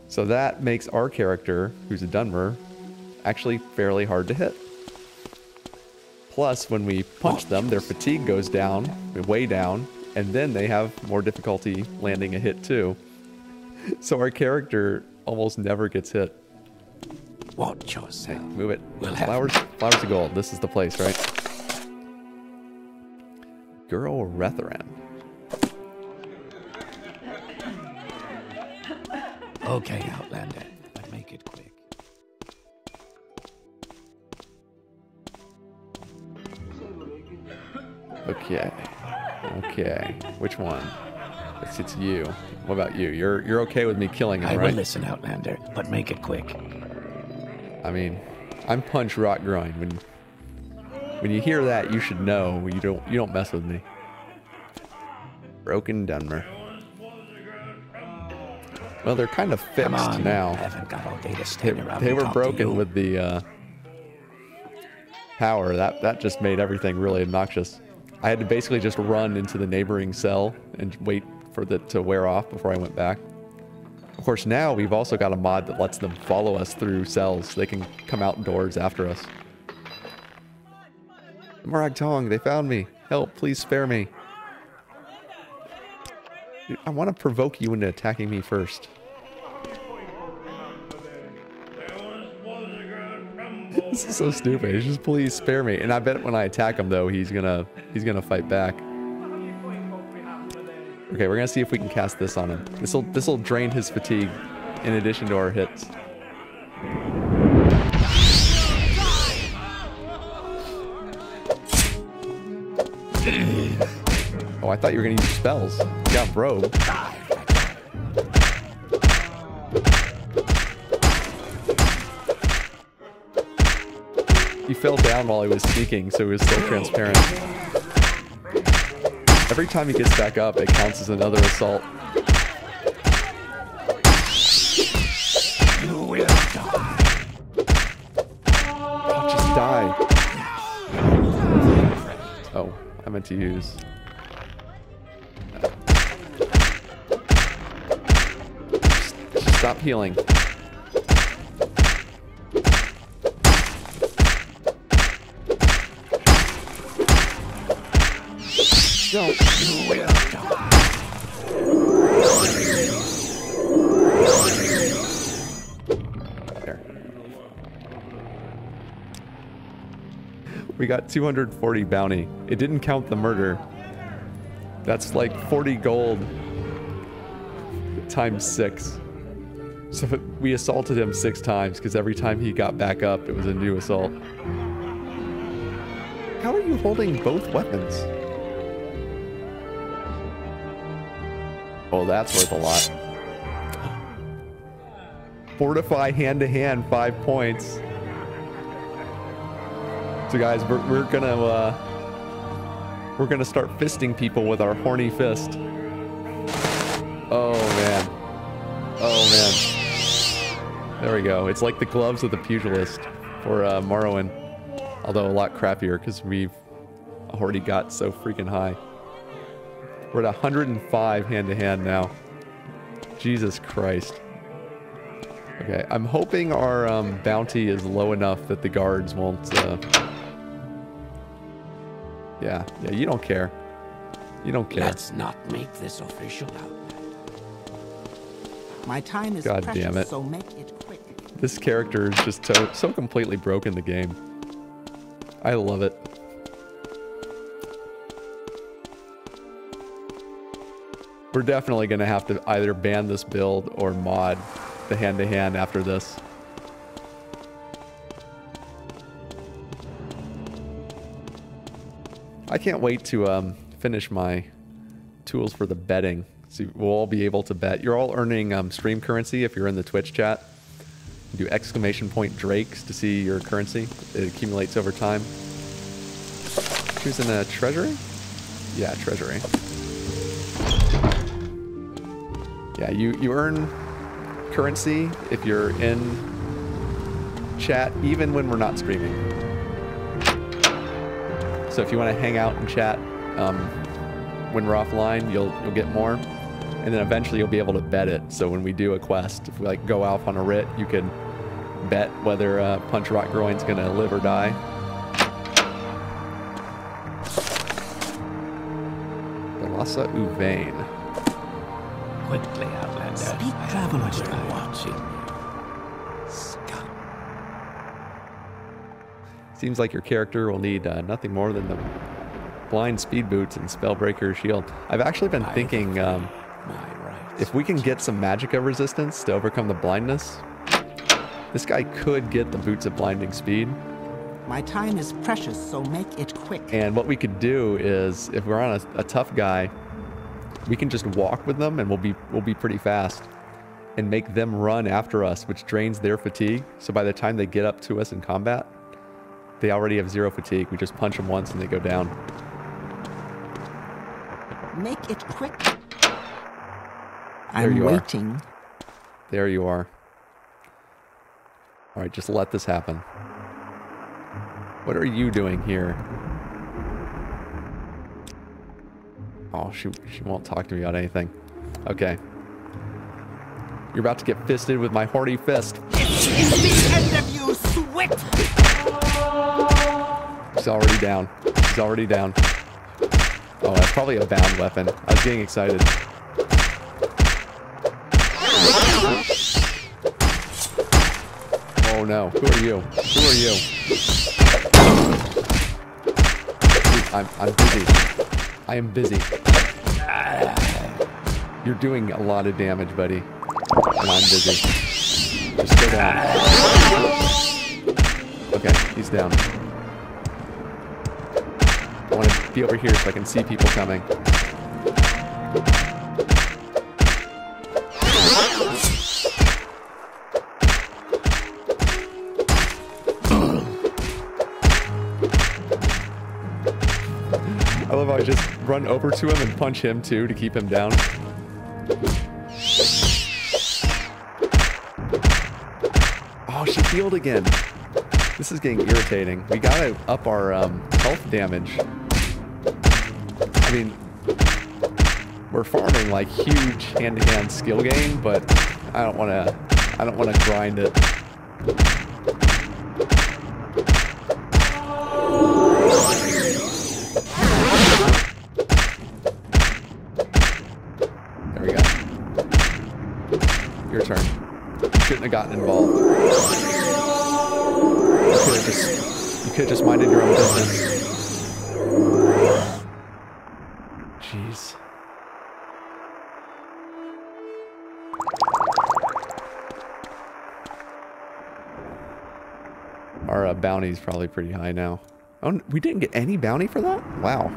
So that makes our character, who's a Dunmer, actually fairly hard to hit. Plus, when we punch them, their fatigue goes down, way down, and then they have more difficulty landing a hit too. So our character almost never gets hit. Watch yourself. Hey, move it. We'll have Flowers of Gold. This is the place, right? Girl Retheran. Okay, Outlander, but make it quick. Okay. Okay. Which one? It's you. What about you? You're okay with me killing him, I right? will listen, Outlander, but make it quick. I mean, I'm Punch Rockgroin. When you hear that, you should know you don't mess with me. Broken Denver. Well, they're kind of fixed now. I haven't got all day to stand around They and were talk to broken you. with the power. That just made everything really obnoxious. I had to basically just run into the neighboring cell and wait for it to wear off before I went back. Of course, now we've also got a mod that lets them follow us through cells so they can come outdoors after us. Morag Tong, they found me. Help, please spare me. Dude, I want to provoke you into attacking me first. This is so stupid. It's just please spare me. And I bet when I attack him though, he's gonna fight back. Okay, we're gonna see if we can cast this on him. This'll drain his fatigue in addition to our hits. Oh, I thought you were gonna use spells. You got rogue. He fell down while he was speaking, so he was still transparent. Every time he gets back up, it counts as another assault. You will die. Just die. Oh, I meant to use... Just stop healing. Don't. You will die. There. We got 240 bounty. It didn't count the murder. That's like 40 gold times 6. So we assaulted him 6 times because every time he got back up, it was a new assault. How are you holding both weapons? Oh, that's worth a lot. Fortify hand-to-hand, 5 points. So guys, we're gonna start fisting people with our horny fist. Oh man. Oh man. There we go. It's like the gloves of the pugilist for Morrowind. Although a lot crappier because we've already got so freaking high. We're at 105 hand-to-hand now. Jesus Christ. Okay, I'm hoping our bounty is low enough that the guards won't... Yeah, you don't care. You don't care. Let's not make this official out. My time is God precious, damn it. so make it quick. This character is just so completely broken the game. I love it. We're definitely going to have to either ban this build or mod the hand-to-hand after this. I can't wait to finish my tools for the betting. So we'll all be able to bet. You're all earning stream currency if you're in the Twitch chat. Do ! Drakes to see your currency. It accumulates over time. Choosing a treasury? Yeah, treasury. Yeah, you earn currency if you're in chat, even when we're not streaming. So if you want to hang out and chat when we're offline, you'll get more, and then eventually you'll be able to bet it. So when we do a quest, if we like go off on a writ, you can bet whether Punch Rockgroin's gonna live or die. Belassa Uvain. Quickly, Outlander. Speak I have traveler much to style. watch in you. Scum. Seems like your character will need nothing more than the blind speed boots and spellbreaker shield. I've actually been thinking My rights. if we can get some magicka resistance to overcome the blindness, this guy could get the boots of blinding speed. My time is precious, so make it quick. And what we could do is, if we're on a tough guy, we can just walk with them and we'll be pretty fast. and make them run after us, which drains their fatigue. So by the time they get up to us in combat, they already have 0 fatigue. We just punch them once and they go down. Make it quick. There you I'm are. waiting. There you are. All right, just let this happen. What are you doing here? Oh, she won't talk to me about anything. Okay. You're about to get fisted with my horny fist. It's the end of you, sweat! She's already down. She's already down. Oh, that's probably a bound weapon. I was getting excited. Oh no. Who are you? Who are you? I'm busy. I am busy. You're doing a lot of damage, buddy. And I'm busy. Just go down. Okay, he's down. I want to be over here so I can see people coming. I love how I just run over to him and punch him too to keep him down. Oh, she healed again. This is getting irritating. We gotta up our health damage. I mean, we're farming like huge hand-to-hand skill gain, but I don't wanna grind it. There we go. Your turn. You shouldn't have gotten involved. You could have just minded your own business. Jeez. Our bounty's probably pretty high now. Oh, we didn't get any bounty for that? Wow.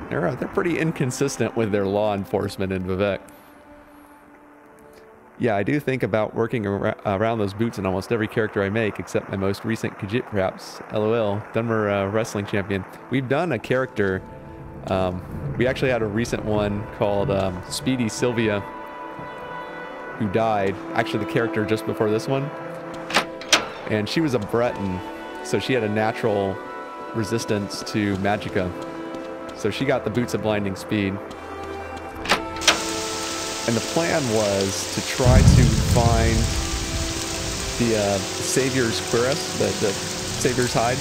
They're pretty inconsistent with their law enforcement in Vivek. Yeah, I do think about working around those boots in almost every character I make, except my most recent Khajiit, perhaps. LOL. Dunmer wrestling champion. We've done a character. We actually had a recent one called Speedy Sylvia, who died. Actually, the character just before this one. And she was a Breton, so she had a natural resistance to magicka. So she got the boots of blinding speed. And the plan was to try to find the Savior's cuirass, the Savior's hide.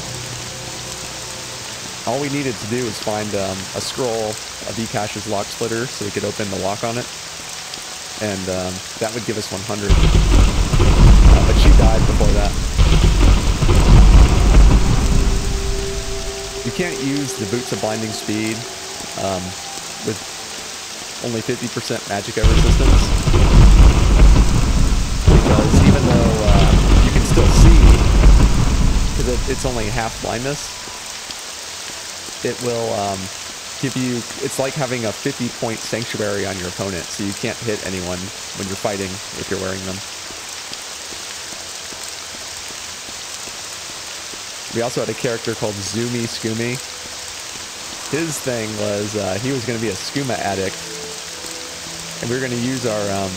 All we needed to do was find a scroll of Ekash's lock splitter so we could open the lock on it. And that would give us 100. But she died before that. You can't use the boots of blinding speed with only 50% magicka resistance, because even though you can still see, because it's only half blindness, it will give you, it's like having a 50-point sanctuary on your opponent, so you can't hit anyone when you're fighting if you're wearing them. We also had a character called Zoomy Scoomy. His thing was he was going to be a skooma addict, and we were going to use our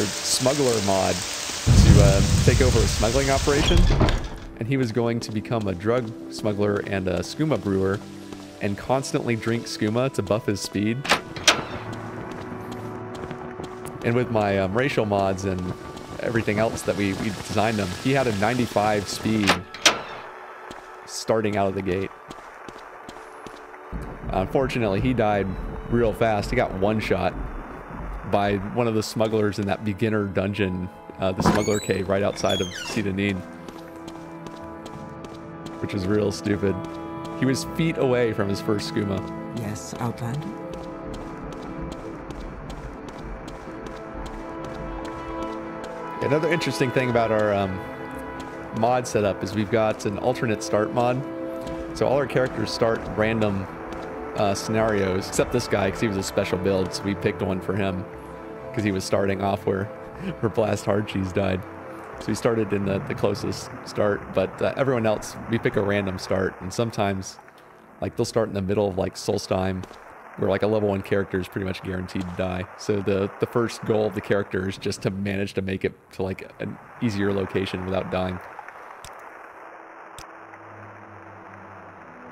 smuggler mod to take over a smuggling operation, and he was going to become a drug smuggler and a skooma brewer and constantly drink skooma to buff his speed. And with my racial mods and everything else that we designed him, he had a 95 speed starting out of the gate. Unfortunately, he died real fast. He got one shot by one of the smugglers in that beginner dungeon, the smuggler cave right outside of Sidanin, which was real stupid. He was feet away from his first skooma. Yes, Outlander? Another interesting thing about our mod setup is we've got an alternate start mod. So all our characters start random scenarios, except this guy, because he was a special build, so we picked one for him, because he was starting off where Blast Hard Cheese died. So we started in the closest start, but everyone else, we pick a random start, and sometimes, like, they'll start in the middle of, like, Solstheim, where, like, a level 1 character is pretty much guaranteed to die. So the first goal of the character is just to manage to make it to, like, an easier location without dying.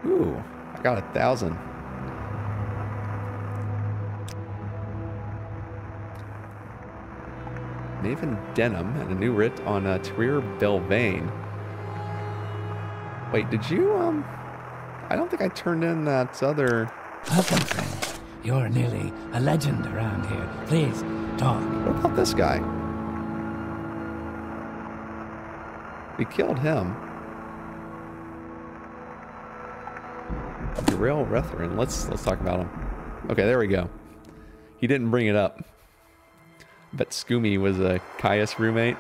Ooh, I got 1,000. Maven Denim and a new writ on Tyr Belvane. Wait, did you, I don't think I turned in that other... Welcome, friend. You're nearly a legend around here. Please, talk. What about this guy? We killed him. Derail Rethrin. Let's talk about him. Okay, there we go. He didn't bring it up. But Scoomy was a Caius roommate.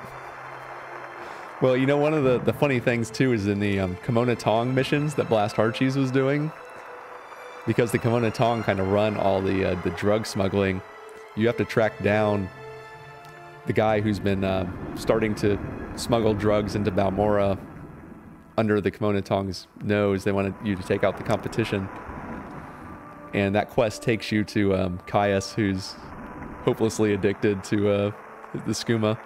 Well, you know, one of the funny things too is in the Kimono Tong missions that Blast Hardcheese was doing, because the Kimono Tong kind of run all the drug smuggling. You have to track down the guy who's been starting to smuggle drugs into Balmora under the Kimono Tong's nose. They wanted you to take out the competition, and that quest takes you to Caius, who's hopelessly addicted to the skooma.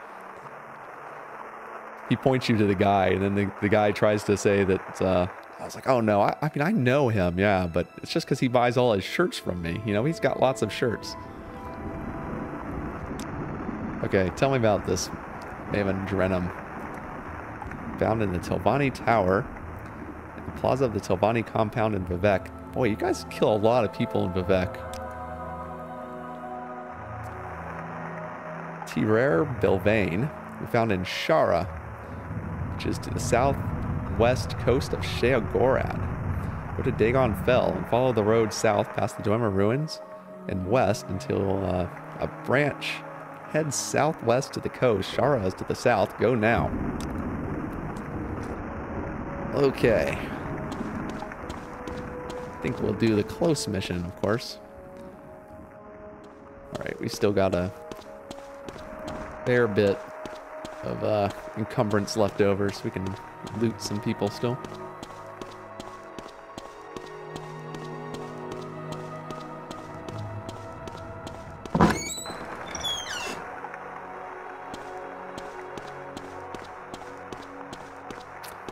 He points you to the guy, and then the guy tries to say that, I was like, oh no, I mean, I know him, yeah, but it's just because he buys all his shirts from me. You know, he's got lots of shirts. Okay, tell me about this Maven Drenum. Found in the Tilvani Tower, in the plaza of the Tilvani compound in Vivek. Boy, you guys kill a lot of people in Vivek. Tyr Belvane, we found in Shara, which is to the southwest coast of Sheogorad. Go to Dagon Fell and follow the road south past the Dwemer ruins and west until a branch heads southwest to the coast. Shara is to the south. Go now. Okay. I think we'll do the close mission, of course. Alright, we still got a fair bit of encumbrance left over, so we can loot some people still.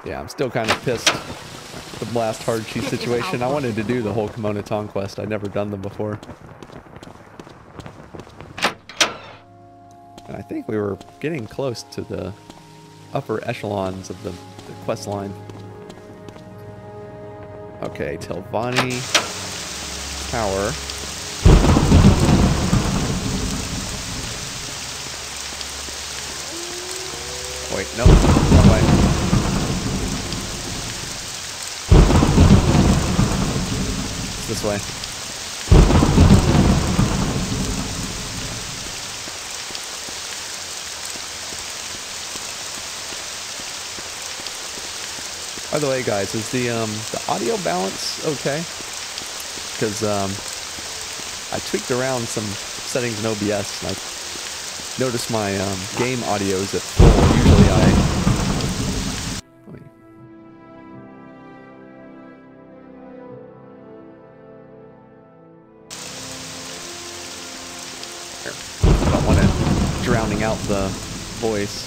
Yeah, I'm still kind of pissed at the Blast Hardcheese situation. I wanted to do the whole Kimono Tong quest. I'd never done them before. And I think we were getting close to the upper echelons of the quest line. Okay, Tilvani Tower. Wait, no, wrong way. It's this way. By the way, guys, is the audio balance okay? Because I tweaked around some settings in OBS, and I noticed my game audio is at full. Usually I don't want it drowning out the voice.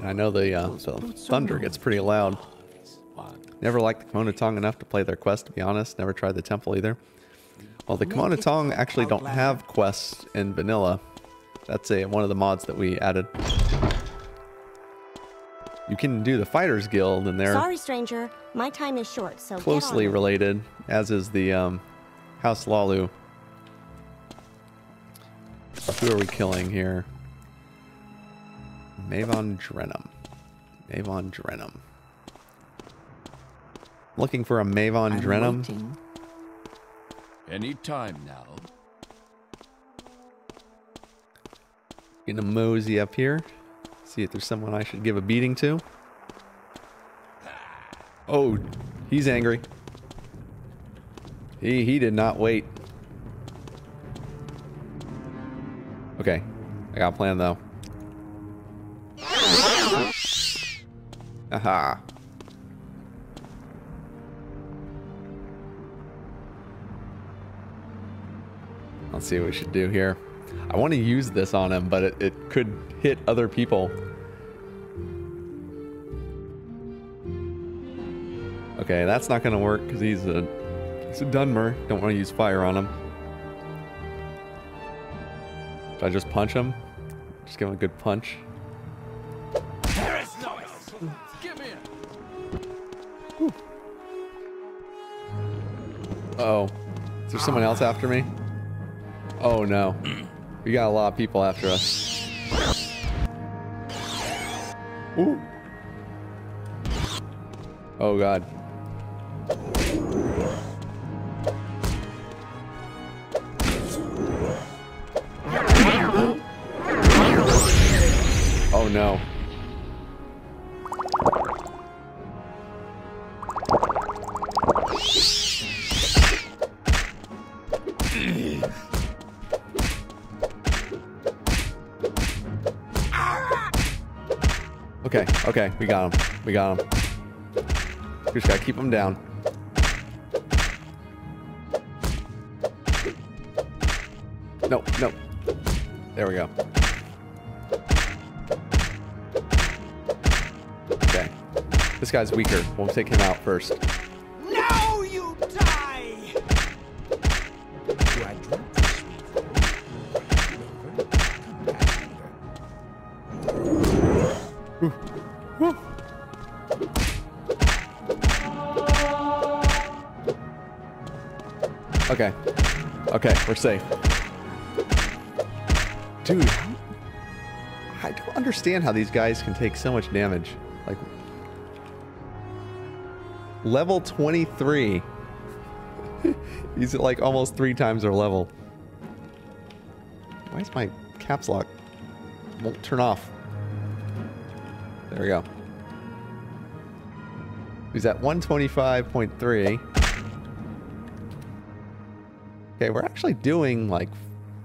I know the thunder gets pretty loud. Never liked the Kimono Tong enough to play their quest, to be honest. Never tried the temple either. Well, the Kimono Tong actually don't have quests in vanilla. That's one of the mods that we added. You can do the Fighters Guild, and they're Sorry, stranger. My time is short, so closely related, as is the House Lalu. Who are we killing here? Maven Drenum. Mavon Drenum. Looking for a Mavon I'm Drenum. waiting. Any time now. Gonna mosey up here. See if there's someone I should give a beating to. Oh, he's angry. He did not wait. Okay, I got a plan though. Aha. Let's see what we should do here. I want to use this on him, but it could hit other people. Okay, that's not going to work because he's a Dunmer. Don't want to use fire on him. Should I just punch him? Just give him a good punch. Uh-oh. Is there someone else after me? Oh no. We got a lot of people after us. Ooh. Oh god. Oh no. Okay, we got him. We got him. We just gotta keep him down. No. There we go. Okay. This guy's weaker. We'll take him out first. Now you die! Do I drink this sweet? Okay, we're safe. Dude, I don't understand how these guys can take so much damage. Like, level 23. He's at like almost 3 times our level. Why is my caps lock? Won't turn off. There we go. He's at 125.3. Okay, we're actually doing like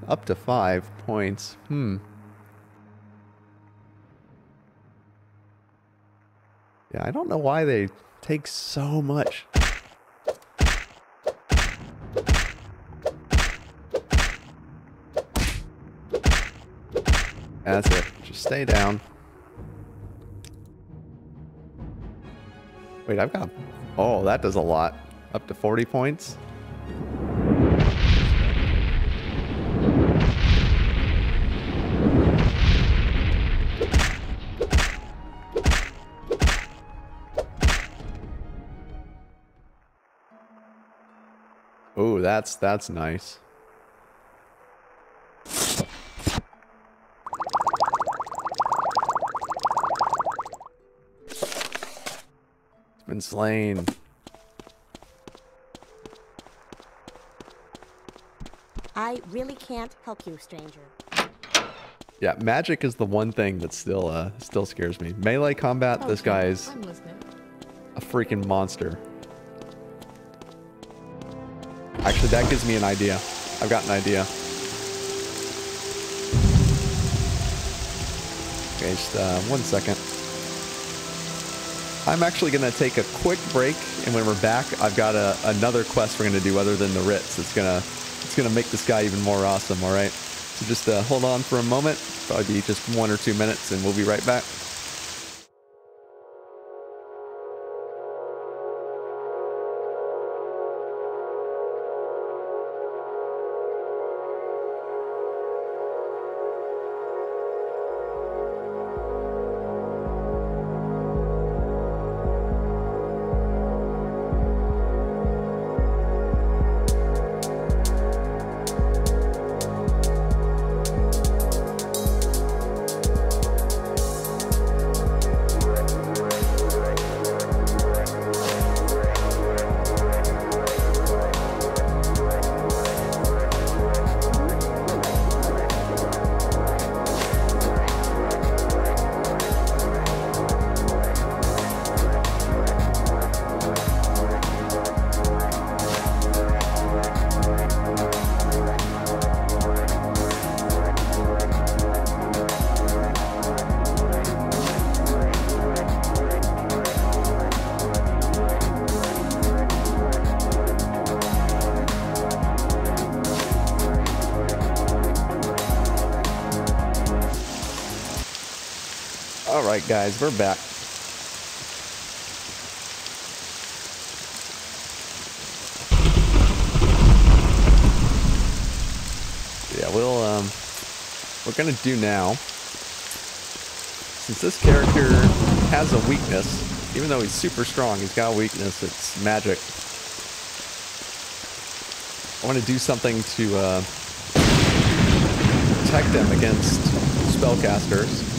up to 5 points. Yeah, I don't know why they take so much. That's it. Just stay down. Wait, I've got... Oh, that does a lot. Up to 40 points. Oh, that's nice. It's been slain. I really can't help you, stranger. Yeah, magic is the one thing that still scares me. Melee combat, this guy is a freaking monster. Actually, that gives me an idea. I've got an idea. Okay, just 1 second. I'm actually going to take a quick break, and when we're back, I've got another quest we're going to do other than the Ritz. It's gonna make this guy even more awesome, all right? So just hold on for a moment. Probably be just 1 or 2 minutes, and we'll be right back. Alright guys, we're back. Yeah, we're gonna do now, since this character has a weakness, even though he's super strong, he's got a weakness, it's magic. I want to do something to protect them against spellcasters.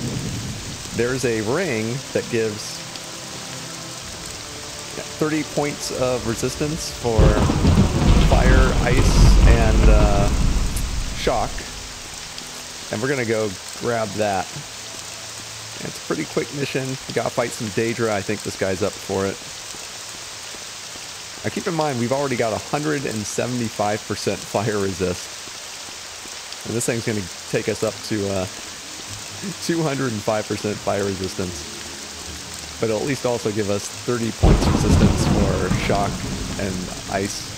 There's a ring that gives 30 points of resistance for fire, ice, and shock. And we're going to go grab that. It's a pretty quick mission. We got to fight some Daedra. I think this guy's up for it. Now keep in mind, we've already got 175% fire resist. And this thing's going to take us up to 205% fire resistance. But it'll at least also give us 30 points resistance for shock and ice.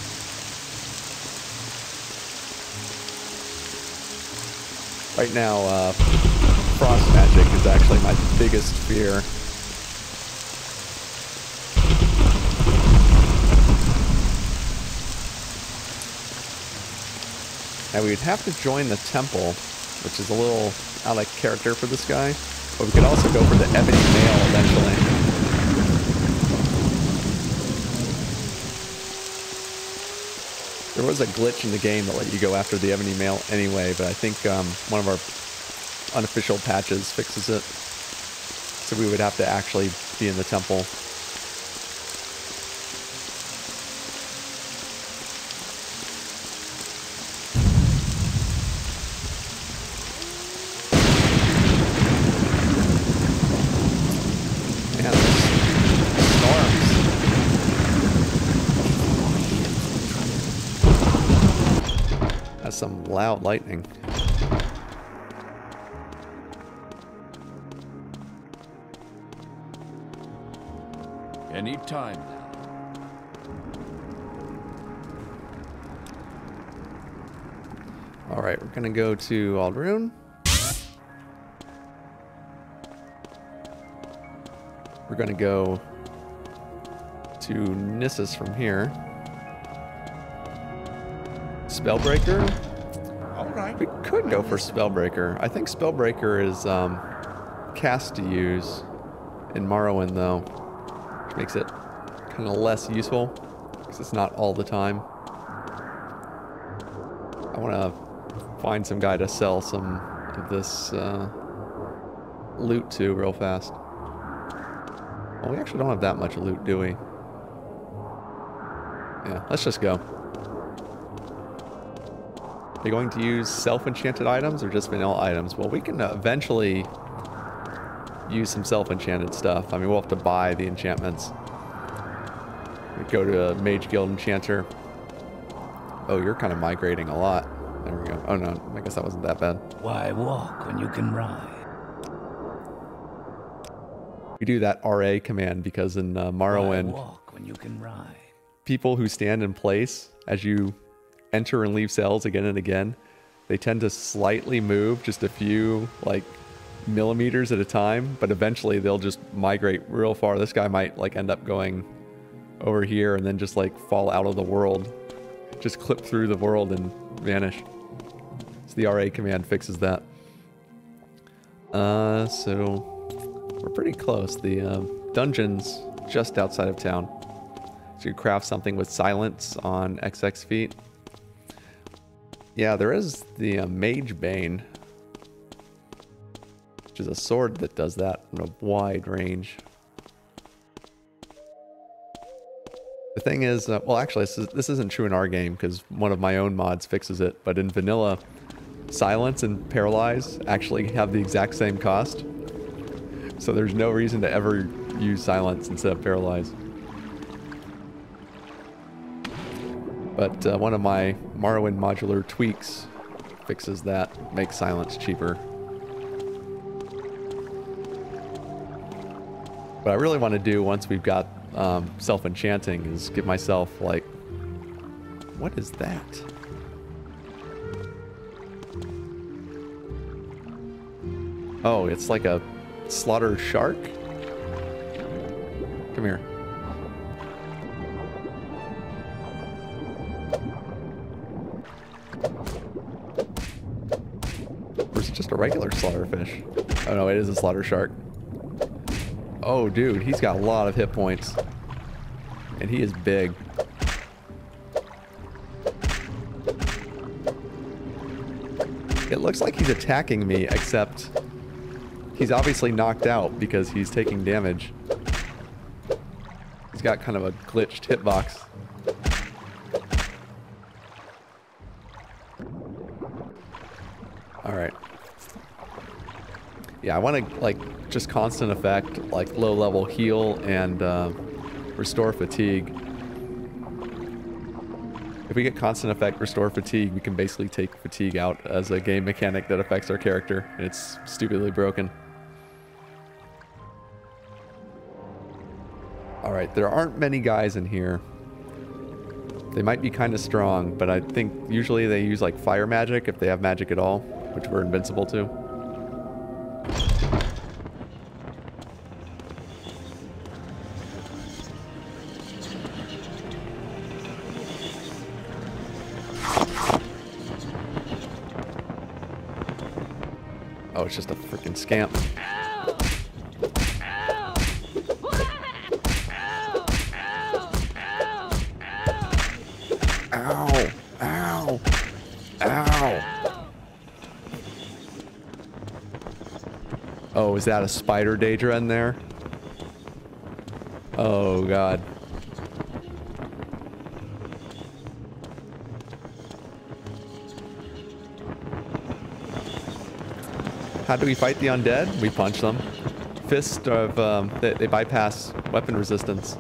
Right now, frost magic is actually my biggest fear. Now we'd have to join the temple, which is a little out of character for this guy, but we could also go for the ebony mail eventually. There was a glitch in the game that let you go after the ebony mail anyway, but I think one of our unofficial patches fixes it. So we would have to actually be in the temple. Some loud lightning. Any time now. All right, we're gonna go to Aldrune. We're gonna go to Nissus from here. Spellbreaker. We could go for Spellbreaker. I think Spellbreaker is cast to use in Morrowind though, which makes it kind of less useful because it's not all the time. I want to find some guy to sell some of this loot to real fast. Well, we actually don't have that much loot, do we? Yeah, let's just go. Are you going to use self-enchanted items or just vanilla items? Well, we can eventually use some self-enchanted stuff. I mean, we'll have to buy the enchantments. We go to a Mage Guild Enchanter. Oh, you're kind of migrating a lot. There we go. Oh no, I guess that wasn't that bad. Why walk when you can ride? We do that RA command because in Morrowind, Why walk when you can ride? people who stand in place as you enter and leave cells again and again, they tend to slightly move just a few like millimeters at a time, but eventually they'll just migrate real far. This guy might like end up going over here and then just like fall out of the world, just clip through the world and vanish. So the RA command fixes that. So we're pretty close. The dungeon's just outside of town. So you craft something with silence on XX feet. Yeah, there is the Mage Bane, which is a sword that does that in a wide range. The thing is, well, actually, this isn't true in our game because one of my own mods fixes it. But in vanilla, silence and paralyze actually have the exact same cost. So there's no reason to ever use silence instead of paralyze. But one of my Morrowind modular tweaks fixes that, makes silence cheaper. What I really want to do once we've got self-enchanting is give myself like... What is that? Oh, it's like a Slaughter shark? Come here. Or is it just a regular slaughter fish? Oh no, it is a slaughter shark. Oh dude, he's got a lot of hit points. And he is big. It looks like he's attacking me, except he's obviously knocked out because he's taking damage. He's got kind of a glitched hitbox. Alright. Yeah, I want to, like, just constant effect, like low level heal and restore fatigue. If we get constant effect restore fatigue, we can basically take fatigue out as a game mechanic that affects our character, and it's stupidly broken. Alright, there aren't many guys in here. They might be kind of strong, but I think usually they use like fire magic if they have magic at all, which we're invincible to. Oh, it's just a freaking scamp. Ow! Ow! Ow! Oh, is that a spider Daedra in there? Oh, God. How do we fight the undead? We punch them. Fist of, they bypass weapon resistance.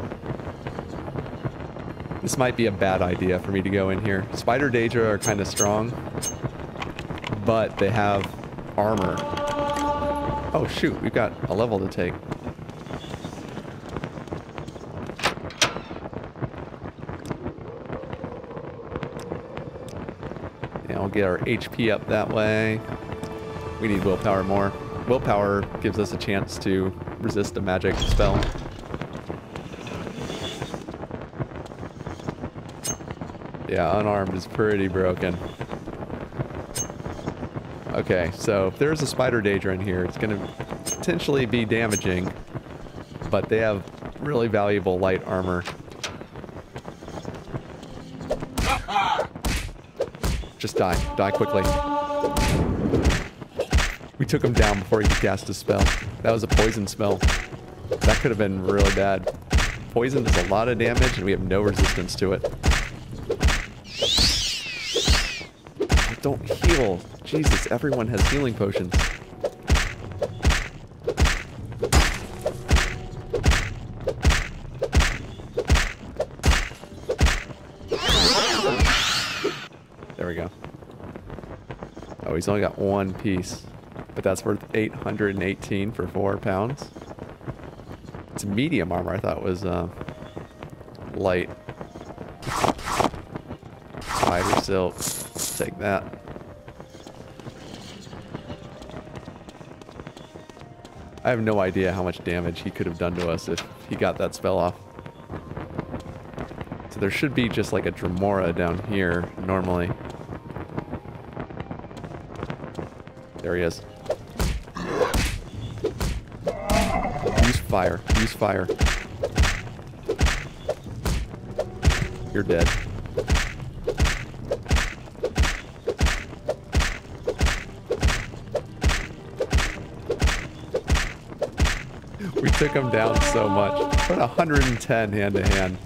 This might be a bad idea for me to go in here. Spider Daedra are kind of strong, but they have armor. Oh shoot, we've got a level to take. Yeah, we'll get our HP up that way. We need willpower more. Willpower gives us a chance to resist a magic spell. Yeah, unarmed is pretty broken. Okay, so if there's a spider Daedra in here, it's going to potentially be damaging, but they have really valuable light armor. Just die. Die quickly. We took him down before he could cast his spell. That was a poison spell. That could have been really bad. Poison does a lot of damage, and we have no resistance to it. Don't heal. Jesus, everyone has healing potions. There we go. Oh, he's only got one piece. But that's worth 818 for 4 pounds. It's medium armor. I thought it was light. Spider silk. Take that. I have no idea how much damage he could have done to us if he got that spell off. So there should be just like a Dremora down here normally. There he is. Use fire. Use fire. You're dead. We took him down so much. But 110 hand to hand.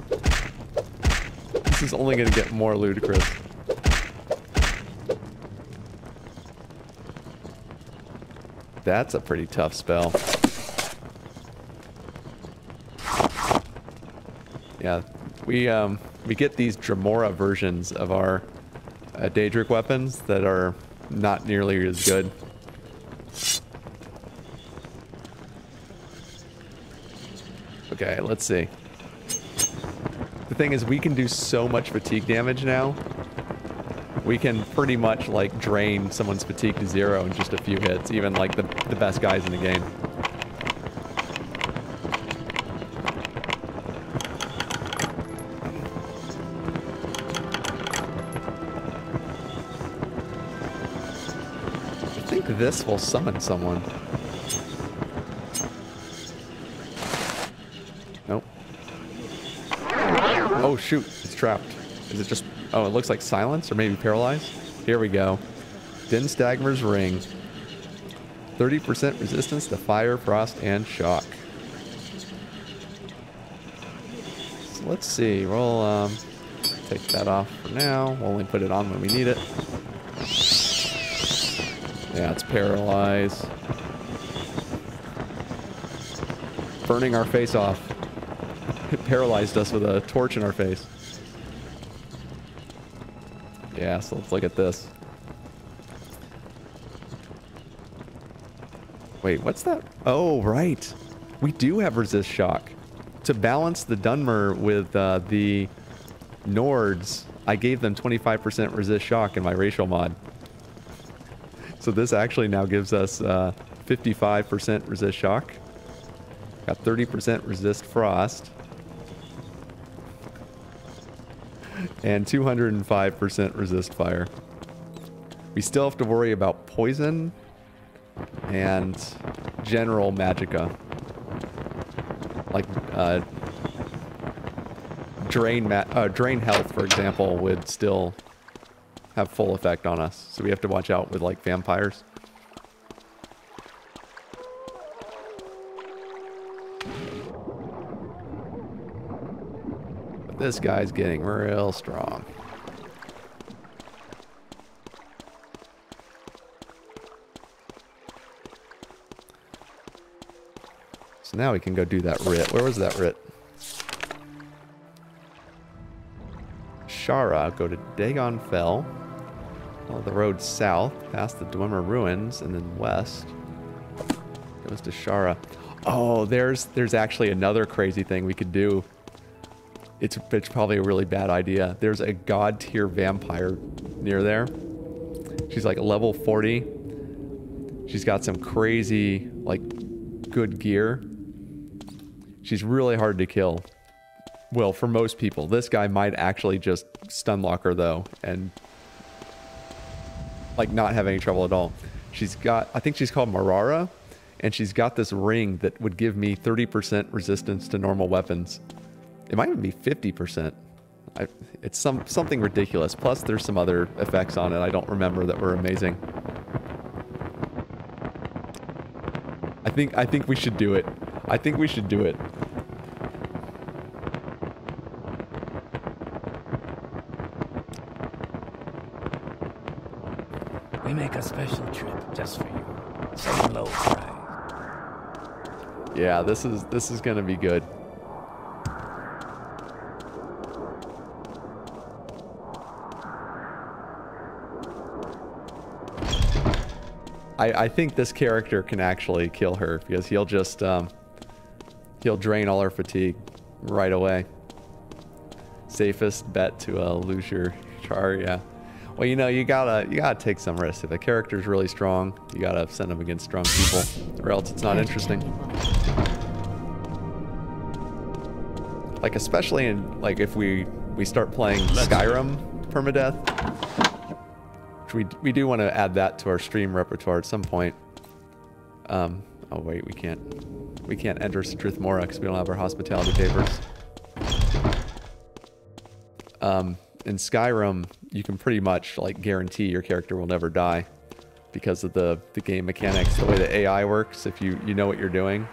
This is only going to get more ludicrous. That's a pretty tough spell. Yeah, we get these Dremora versions of our Daedric weapons that are not nearly as good. Okay, let's see. The thing is, we can do so much fatigue damage now. We can pretty much like drain someone's fatigue to 0 in just a few hits, even like the best guys in the game. this will summon someone. Nope. Oh shoot, it's trapped. Is it just... Oh, it looks like silence or maybe paralyzed? Here we go. Din Stagmer's Ring. 30% resistance to fire, frost, and shock. So let's see. We'll take that off for now. We'll only put it on when we need it. Yeah, it's paralyzed. Burning our face off. It paralyzed us with a torch in our face. Yeah, so let's look at this. Wait, what's that? Oh, right. We do have resist shock. To balance the Dunmer with the Nords, I gave them 25% resist shock in my racial mod. So this actually now gives us 55% resist shock. Got 30% resist frost. And 205% resist fire. We still have to worry about poison and general magicka. Like drain health, for example, would still have full effect on us. So we have to watch out with like vampires. But this guy's getting real strong. So now we can go do that writ. Where was that writ? Shara, go to Dagon Fell. Follow the road south, past the Dwemer Ruins, and then west. Goes to Shara. Oh, there's actually another crazy thing we could do. It's probably a really bad idea. There's a god tier vampire near there. She's like level 40. She's got some crazy, like, good gear. She's really hard to kill. Well, for most people. This guy might actually just stun lock her, though, and like not have any trouble at all. She's got, I think she's called Marara, and she's got this ring that would give me 30% resistance to normal weapons. It might even be 50%. It's something ridiculous. Plus, there's some other effects on it I don't remember that were amazing. I think we should do it. I think we should do it. We make a special trip just for you. Say low price. Yeah, this is gonna be good. I think this character can actually kill her because he'll just he'll drain all her fatigue right away. Safest bet to lose your char, yeah. Well, you know, you gotta take some risks. If a character's really strong, you gotta send them against strong people, or else it's not interesting. Like especially in like if we start playing Skyrim Permadeath. We do want to add that to our stream repertoire at some point. Oh wait, we can't enter Struth Mora because we don't have our hospitality papers. In Skyrim, you can pretty much like guarantee your character will never die because of the game mechanics, the way the AI works. If you know what you're doing.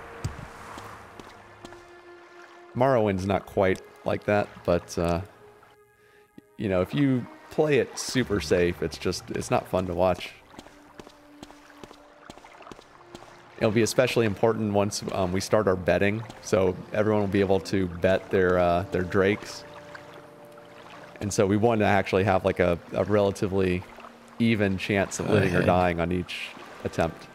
Morrowind's not quite like that, but you know, if you play it super safe, it's not fun to watch. It'll be especially important once we start our betting, so everyone will be able to bet their drakes. And so we want to actually have like a relatively even chance of living or dying on each attempt.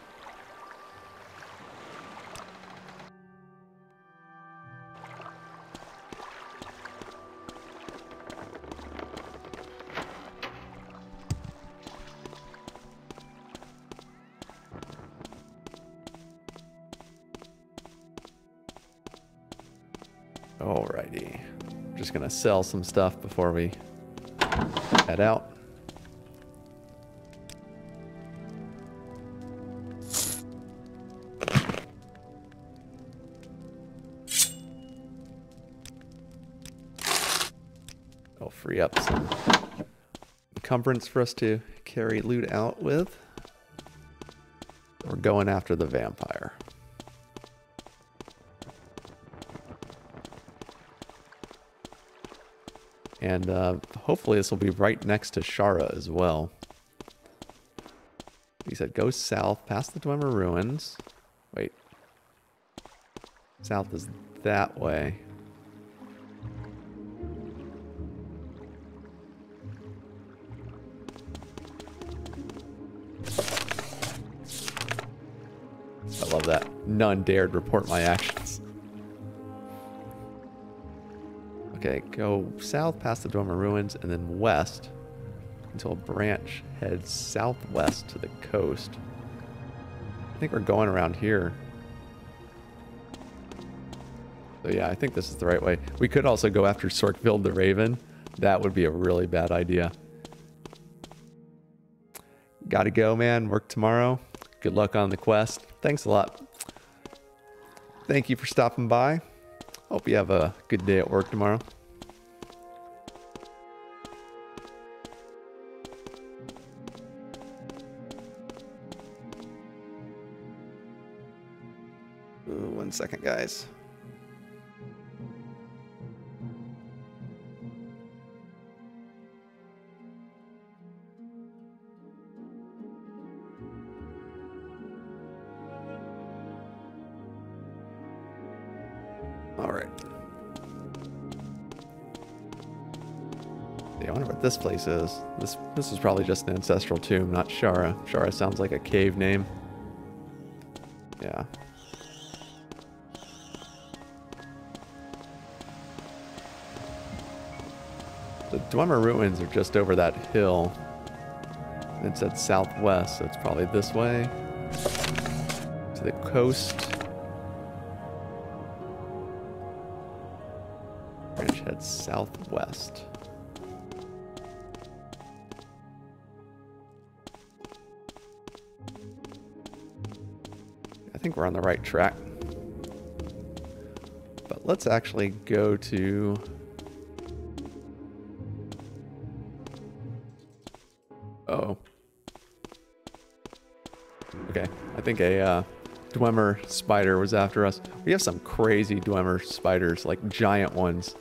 Alrighty. Just gonna sell some stuff before we head out. It'll free up some encumbrance for us to carry loot out with. We're going after the vampire. And hopefully this will be right next to Shara as well. He said go south past the Dwemer ruins. Wait. South is that way. I love that. None dared report my actions. Okay, go south past the Dwemer ruins and then west until a branch heads southwest to the coast. I think we're going around here. So yeah, I think this is the right way. We could also go after Sorkvild the Raven. That would be a really bad idea. Gotta go, man. Work tomorrow. Good luck on the quest. Thanks a lot. Thank you for stopping by. Hope you have a good day at work tomorrow. Ooh, 1 second, guys. All right. Yeah, I wonder what this place is. This is probably just an ancestral tomb, not Shara. Shara sounds like a cave name. Yeah. The Dwemer ruins are just over that hill. It said southwest, so it's probably this way. To the coast. Branch heads southwest. I think we're on the right track. But let's actually go to... Uh-oh. Okay, I think a Dwemer spider was after us. We have some crazy Dwemer spiders, like giant ones.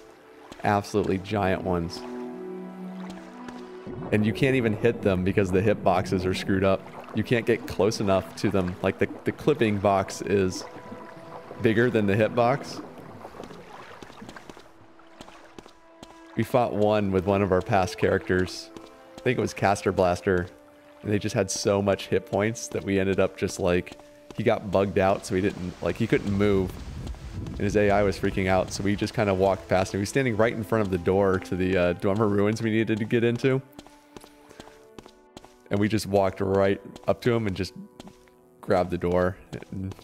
Absolutely giant ones. And you can't even hit them because the hitboxes are screwed up. You can't get close enough to them. Like the clipping box is bigger than the hitbox. We fought one with one of our past characters. I think it was Caster Blaster. And they just had so much hit points that we ended up just like... He got bugged out, so he didn't... Like, he couldn't move. And his AI was freaking out, so we just kind of walked past him. He was standing right in front of the door to the Dwemer ruins we needed to get into. And we just walked right up to him and just grabbed the door. And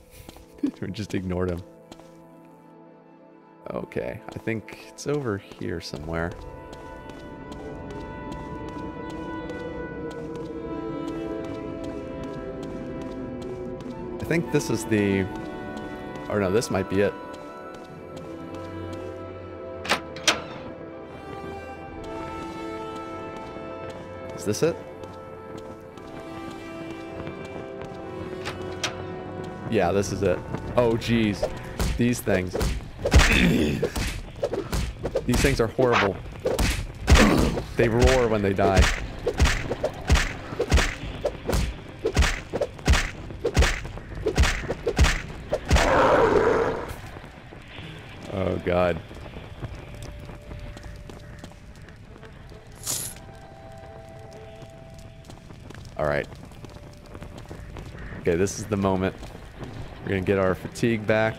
we just ignored him. Okay, I think it's over here somewhere. I think this is the... Or no, this might be it. Is this it? Yeah, this is it. Oh, geez. These things. These things are horrible. They roar when they die. Oh, God. All right. Okay, this is the moment. We're gonna get our fatigue back.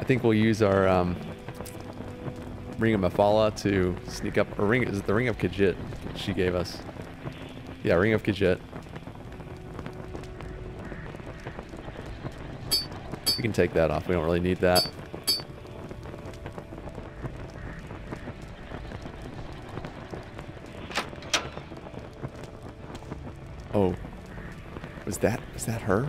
I think we'll use our Ring of Mafala to sneak up. Or ring? Is it the Ring of Khajiit she gave us? Yeah, Ring of Khajiit. We can take that off. We don't really need that. Oh, was that her?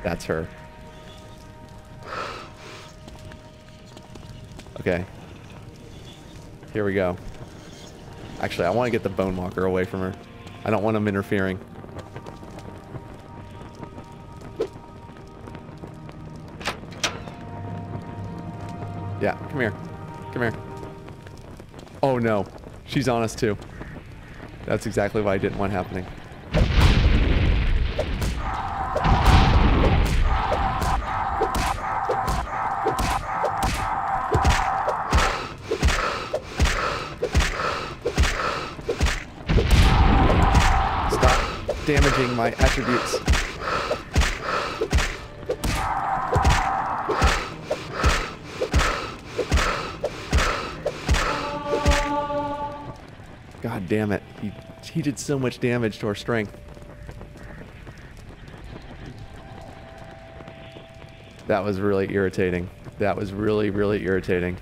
That's her. Okay. Here we go. Actually, I want to get the Bone Walker away from her. I don't want him interfering. Yeah, come here. Come here. Oh no. She's on us too. That's exactly what I didn't want happening. Stop damaging my attributes. God damn it. He did so much damage to our strength. That was really irritating. That was really, really irritating.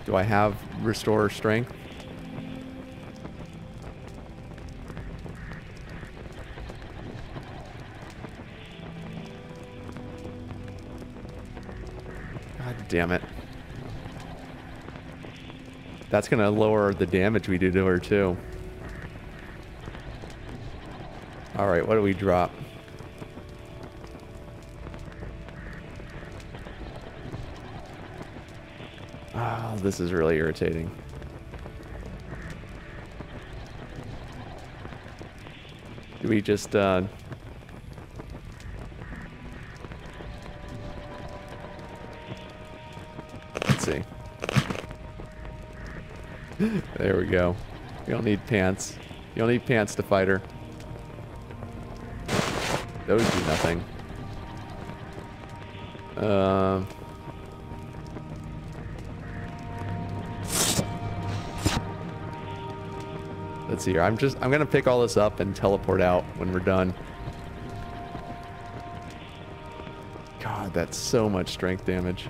Do I have restore strength? God damn it. That's gonna lower the damage we do to her too. Alright, what do we drop? Oh, this is really irritating. Do we just, let's see. There we go. You don't need pants. You don't need pants to fight her. Those do nothing. Let's see here. I'm gonna pick all this up and teleport out when we're done. God, that's so much strength damage.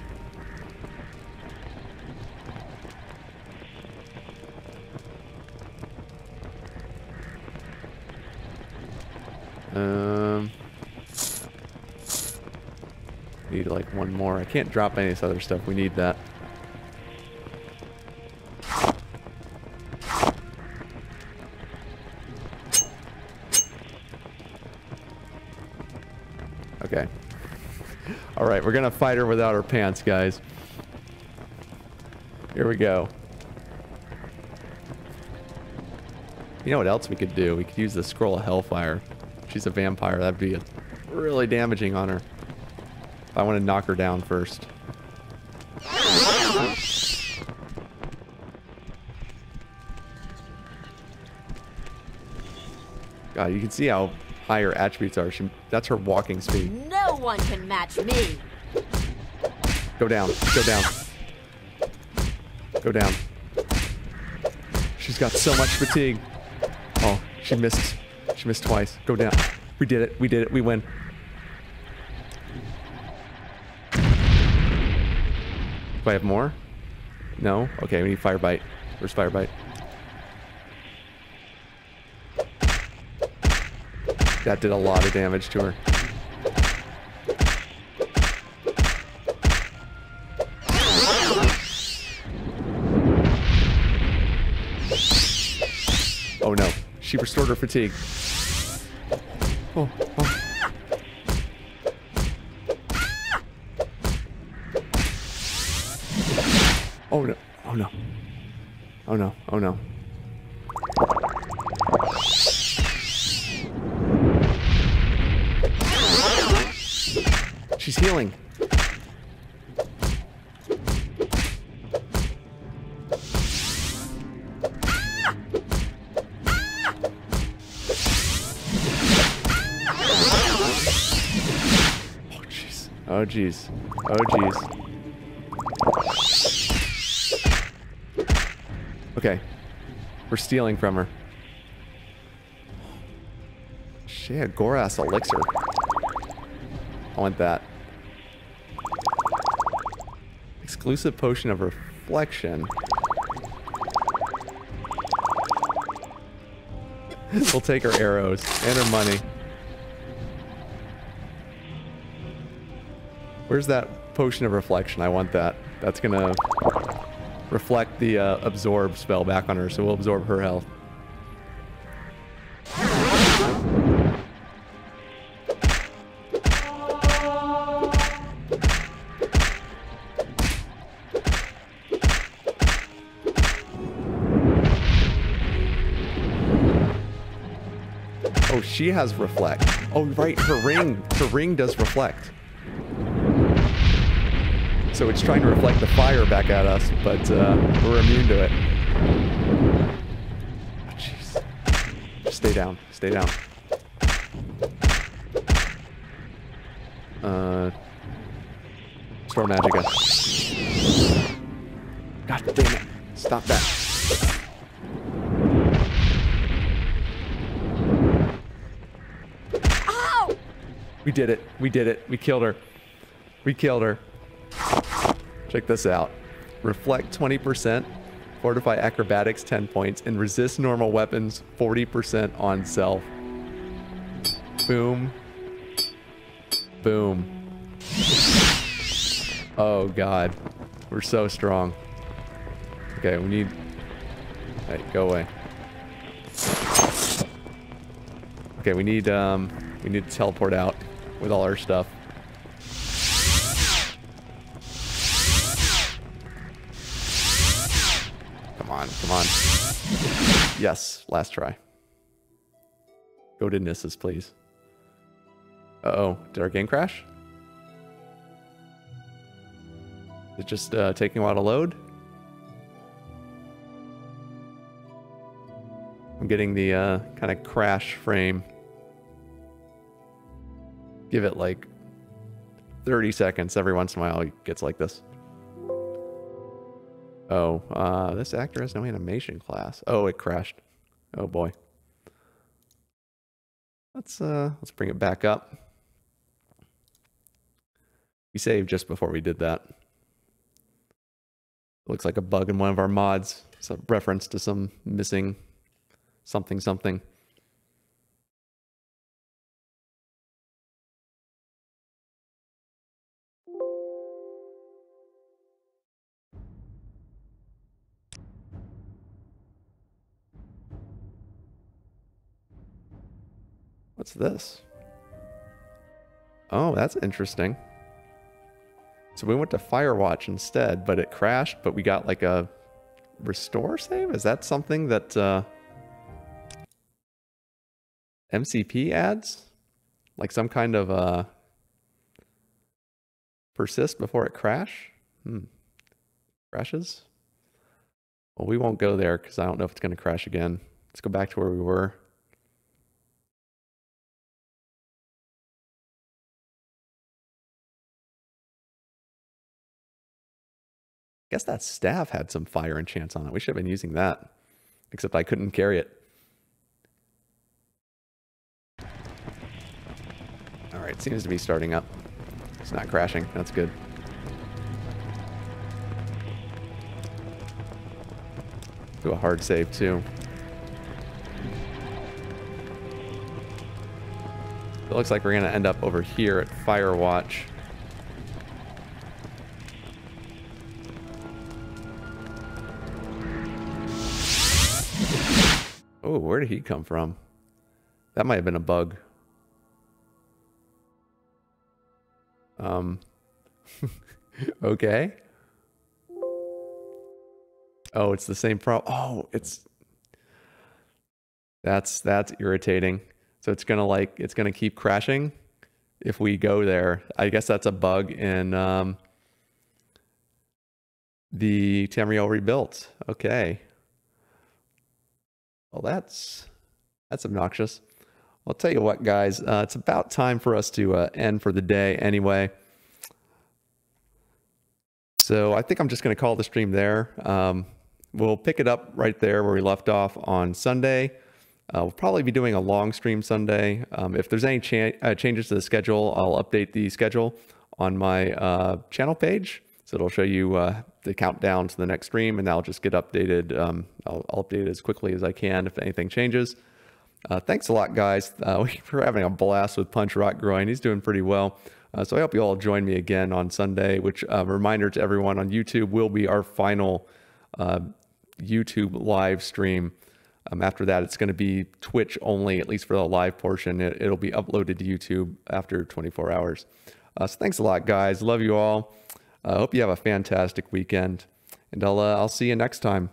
Need like one more. I can't drop any of this other stuff. We need that. Okay. Alright, we're gonna fight her without her pants, guys. Here we go. You know what else we could do? We could use the Scroll of Hellfire. She's a vampire. That'd be really damaging on her. I want to knock her down first. God, you can see how high her attributes are. That's her walking speed. No one can match me. Go down. Go down. Go down. She's got so much fatigue. Oh, she missed. She missed twice. Go down. We did it. We did it. We win. Do I have more? No? Okay, we need Firebite. Where's Firebite? That did a lot of damage to her. Oh no. She restored her fatigue. Oh, oh. Oh no. Oh no. Oh no. Oh no. She's healing. Oh jeez. Oh jeez. Okay. We're stealing from her. She had Gorath elixir. I want that. Exclusive potion of reflection. We'll take her arrows and her money. Where's that potion of reflection? I want that. That's gonna reflect the absorb spell back on her, so we'll absorb her health. Oh, she has reflect. Oh, right, her ring does reflect. So it's trying to reflect the fire back at us, but we're immune to it. Oh, jeez. Just stay down. Stay down. Storm Magica. God damn it. Stop that. Ow! We did it. We did it. We killed her. We killed her. Check this out. Reflect 20%, Fortify Acrobatics 10 points, and resist normal weapons 40% on self. Boom. Boom. Oh god. We're so strong. Okay, we need... Hey, go away. Okay, we need to teleport out with all our stuff. Come on, come on. Yes, last try. Go to Nissus, please. Uh-oh, did our game crash? Is it just taking a while to load? I'm getting the kind of crash frame. Give it like 30 seconds. Every once in a while it gets like this. Oh, this actor has no animation class. Oh, it crashed. Oh boy. Let's bring it back up. We saved just before we did that. Looks like a bug in one of our mods. It's a reference to some missing something something. What's this? Oh, that's interesting. So we went to Firewatch instead, but it crashed, but we got like a restore save? Is that something that MCP adds? Like some kind of persist before it crash? Crashes? Well, we won't go there because I don't know if it's going to crash again. Let's go back to where we were. I guess that staff had some fire enchants on it. We should have been using that. Except I couldn't carry it. Alright, seems to be starting up. It's not crashing. That's good. Do a hard save too. It looks like we're going to end up over here at Firewatch. Oh, where did he come from? That might have been a bug. Okay. Oh, it's the same problem. Oh, that's irritating. So it's gonna keep crashing if we go there. I guess that's a bug in the Tamriel rebuilt. Okay. Well, that's obnoxious. I'll tell you what, guys. It's about time for us to end for the day anyway. So I think I'm just going to call the stream there. We'll pick it up right there where we left off on Sunday. We'll probably be doing a long stream Sunday. If there's any changes to the schedule, I'll update the schedule on my channel page. So it'll show you the countdown to the next stream, and that'll just get updated. I'll update it as quickly as I can if anything changes. Thanks a lot, guys. We're having a blast with Punch Rockgroin. He's doing pretty well. So I hope you all join me again on Sunday, which reminder to everyone on YouTube will be our final YouTube live stream. After that, it's going to be Twitch only, at least for the live portion. It'll be uploaded to YouTube after 24 hours. So thanks a lot, guys. Love you all. I hope you have a fantastic weekend, and I'll see you next time.